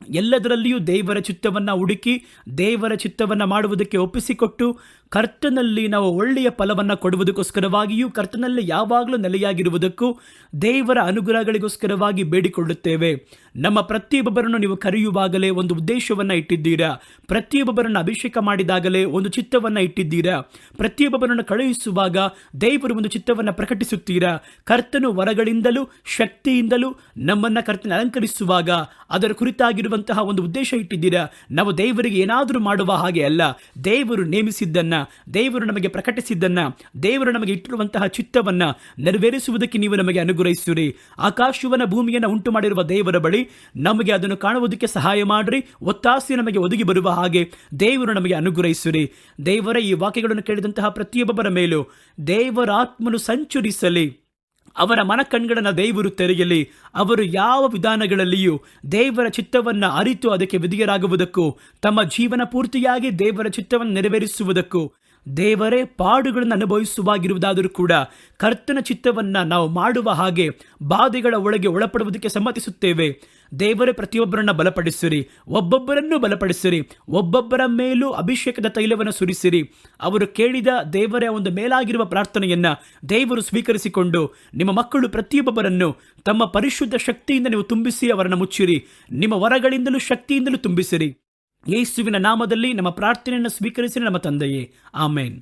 ಎಲ್ಲದರಲ್ಲಿಯೂ ದೇವರ ಚಿತ್ತವನ್ನು ಹುಡುಕಿ ದೇವರ ಚಿತ್ತವನ್ನು ಮಾಡುವುದಕ್ಕೆ ಒಪ್ಪಿಸಿಕೊಟ್ಟು ಕರ್ತನಲ್ಲಿ ನಾವು ಒಳ್ಳೆಯ ಫಲವನ್ನು ಕೊಡುವುದಕ್ಕೋಸ್ಕರವಾಗಿಯೂ ಕರ್ತನಲ್ಲಿ ಯಾವಾಗಲೂ ನೆಲೆಯಾಗಿರುವುದಕ್ಕೂ ದೇವರ ಅನುಗ್ರಹಗಳಿಗೋಸ್ಕರವಾಗಿ ಬೇಡಿಕೊಳ್ಳುತ್ತೇವೆ. ನಮ್ಮ ಪ್ರತಿಯೊಬ್ಬರನ್ನು ನೀವು ಕರೆಯುವಾಗಲೇ ಒಂದು ಉದ್ದೇಶವನ್ನು ಇಟ್ಟಿದ್ದೀರಾ. ಪ್ರತಿಯೊಬ್ಬರನ್ನು ಅಭಿಷೇಕ ಮಾಡಿದಾಗಲೇ ಒಂದು ಚಿತ್ತವನ್ನು ಇಟ್ಟಿದ್ದೀರಾ. ಪ್ರತಿಯೊಬ್ಬರನ್ನು ಕಳುಹಿಸುವಾಗ ದೇವರು ಒಂದು ಚಿತ್ತವನ್ನು ಪ್ರಕಟಿಸುತ್ತೀರಾ. ಕರ್ತನು ವರಗಳಿಂದಲೂ ಶಕ್ತಿಯಿಂದಲೂ ನಮ್ಮನ್ನು ಕರ್ತನ ಅಲಂಕರಿಸುವಾಗ ಅದರ ಕುರಿತಾಗಿರುವಂತಹ ಒಂದು ಉದ್ದೇಶ ಇಟ್ಟಿದ್ದೀರಾ. ನಾವು ದೇವರಿಗೆ ಏನಾದರೂ ಮಾಡುವ ಹಾಗೆ ಅಲ್ಲ. ದೇವರು ನೇಮಿಸಿದ್ದನ್ನು, ದೇವರು ನಮಗೆ ಪ್ರಕಟಿಸಿದ್ದನ್ನು, ದೇವರು ನಮಗೆ ಇಟ್ಟಿರುವಂತಹ ಚಿತ್ತವನ್ನು ನೆರವೇರಿಸುವುದಕ್ಕೆ ನೀವು ನಮಗೆ ಅನುಗ್ರಹಿಸಿರಿ. ಆಕಾಶವನ್ನು ಭೂಮಿಯನ್ನು ಉಂಟು ಮಾಡಿರುವ ದೇವರ ಬಳಿ ನಮಗೆ ಅದನ್ನು ಕಾಣುವುದಕ್ಕೆ ಸಹಾಯ ಮಾಡಿರಿ. ಒತ್ತಾಸೆ ನಮಗೆ ಒದಗಿ ಬರುವ ಹಾಗೆ ದೇವರು ನಮಗೆ ಅನುಗ್ರಹಿಸಿರಿ. ದೇವರ ಈ ವಾಕ್ಯಗಳನ್ನು ಕೇಳಿದಂತಹ ಪ್ರತಿಯೊಬ್ಬರ ಮೇಲೂ ದೇವರ ಆತ್ಮನು ಸಂಚರಿಸಲಿ. ಅವರ ಮನಕಣ್ಗಳನ್ನು ದೇವರು ತೆರೆಯಲಿ. ಅವರು ಯಾವ ವಿಧಾನಗಳಲ್ಲಿಯೂ ದೇವರ ಚಿತ್ತವನ್ನು ಅರಿತು ಅದಕ್ಕೆ ವಿಧಿಯರಾಗುವುದಕ್ಕೂ ತಮ್ಮ ಜೀವನ ಪೂರ್ತಿಯಾಗಿ ದೇವರ ಚಿತ್ತವನ್ನು ನೆರವೇರಿಸುವುದಕ್ಕೂ ದೇವರೇ ಪಾಡುಗಳನ್ನು ಅನುಭವಿಸುವಾಗಿರುವುದಾದರೂ ಕೂಡ ಕರ್ತನ ಚಿತ್ತವನ್ನು ನಾವು ಮಾಡುವ ಹಾಗೆ ಬಾಧೆಗಳ ಒಳಗೆ ಒಳಪಡುವುದಕ್ಕೆ ಸಮ್ಮತಿಸುತ್ತೇವೆ. ದೇವರೇ ಪ್ರತಿಯೊಬ್ಬರನ್ನು ಬಲಪಡಿಸಿರಿ, ಒಬ್ಬೊಬ್ಬರನ್ನು ಬಲಪಡಿಸಿರಿ, ಒಬ್ಬೊಬ್ಬರ ಮೇಲೂ ಅಭಿಷೇಕದ ತೈಲವನ್ನು ಸುರಿಸಿರಿ. ಅವರು ಕೇಳಿದ ದೇವರ ಒಂದು ಮೇಲಾಗಿರುವ ಪ್ರಾರ್ಥನೆಯನ್ನು ದೇವರು ಸ್ವೀಕರಿಸಿಕೊಂಡು ನಿಮ್ಮ ಮಕ್ಕಳು ಪ್ರತಿಯೊಬ್ಬರನ್ನು ತಮ್ಮ ಪರಿಶುದ್ಧ ಶಕ್ತಿಯಿಂದ ನೀವು ತುಂಬಿಸಿ ಅವರನ್ನು ಮುಚ್ಚಿರಿ. ನಿಮ್ಮ ವರಗಳಿಂದಲೂ ಶಕ್ತಿಯಿಂದಲೂ ತುಂಬಿಸಿರಿ. ಯೇಸುವಿನ ನಾಮದಲ್ಲಿ ನಮ್ಮ ಪ್ರಾರ್ಥನೆಯನ್ನು ಸ್ವೀಕರಿಸಿರಿ ನಮ್ಮ ತಂದೆಯೇ, ಆಮೇನ್.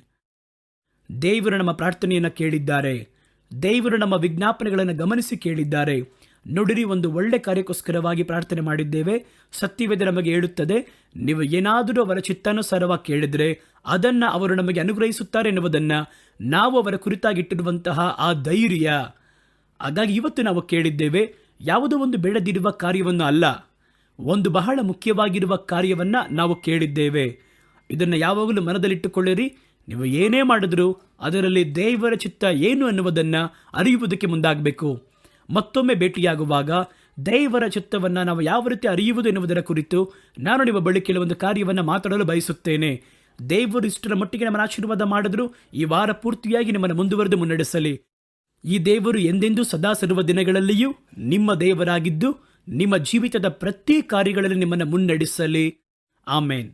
ದೇವರು ನಮ್ಮ ಪ್ರಾರ್ಥನೆಯನ್ನು ಕೇಳಿದ್ದಾರೆ. ದೇವರು ನಮ್ಮ ವಿಜ್ಞಾಪನೆಗಳನ್ನು ಗಮನಿಸಿ ಕೇಳಿದ್ದಾರೆ. ನೋಡಿರಿ, ಒಂದು ಒಳ್ಳೆ ಕಾರ್ಯಕ್ಕೋಸ್ಕರವಾಗಿ ಪ್ರಾರ್ಥನೆ ಮಾಡಿದ್ದೇವೆ. ಸತ್ಯವೇದ ನಮಗೆ ಹೇಳುತ್ತದೆ, ನೀವು ಏನಾದರೂ ಅವರ ಚಿತ್ತಾನುಸಾರವಾಗಿ ಕೇಳಿದರೆ ಅದನ್ನು ಅವರು ನಮಗೆ ಅನುಗ್ರಹಿಸುತ್ತಾರೆ ಎನ್ನುವುದನ್ನು ನಾವು ಅವರ ಕುರಿತಾಗಿಟ್ಟಿರುವಂತಹ ಆ ಧೈರ್ಯ. ಹಾಗಾಗಿ ಇವತ್ತು ನಾವು ಕೇಳಿದ್ದೇವೆ, ಯಾವುದೋ ಒಂದು ಬೇಡದಿರುವ ಕಾರ್ಯವನ್ನು ಅಲ್ಲ, ಒಂದು ಬಹಳ ಮುಖ್ಯವಾಗಿರುವ ಕಾರ್ಯವನ್ನು ನಾವು ಕೇಳಿದ್ದೇವೆ. ಇದನ್ನು ಯಾವಾಗಲೂ ಮನದಲ್ಲಿಟ್ಟುಕೊಳ್ಳಿರಿ. ನೀವು ಏನೇ ಮಾಡಿದ್ರೂ ಅದರಲ್ಲಿ ದೇವರ ಚಿತ್ತ ಏನು ಅನ್ನುವುದನ್ನು ಅರಿಯುವುದಕ್ಕೆ ಮುಂದಾಗಬೇಕು. ಮತ್ತೊಮ್ಮೆ ಭೇಟಿಯಾಗುವಾಗ ದೇವರ ಚಿತ್ತವನ್ನು ನಾವು ಯಾವ ರೀತಿ ಅರಿಯುವುದು ಎನ್ನುವುದರ ಕುರಿತು ನಾನು ನಿಮ್ಮ ಬಳಿ ಕೆಲವೊಂದು ಕಾರ್ಯವನ್ನು ಮಾತಾಡಲು ಬಯಸುತ್ತೇನೆ. ದೇವರು ಇಷ್ಟರ ಮಟ್ಟಿಗೆ ನಮ್ಮನ್ನು ಆಶೀರ್ವಾದ ಮಾಡಿದ್ರು ಈ ವಾರ ಪೂರ್ತಿಯಾಗಿ ನಿಮ್ಮನ್ನು ಮುಂದುವರೆದು ಮುನ್ನಡೆಸಲಿ. ಈ ದೇವರು ಎಂದೆಂದೂ ಸದಾ ಸರ್ವ ದಿನಗಳಲ್ಲಿಯೂ ನಿಮ್ಮ ದೇವರಾಗಿದ್ದು ನಿಮ್ಮ ಜೀವಿತದ ಪ್ರತಿ ಕಾರ್ಯಗಳಲ್ಲಿ ನಿಮ್ಮನ್ನು ಮುನ್ನಡೆಸಲಿ. ಆಮೇನ್.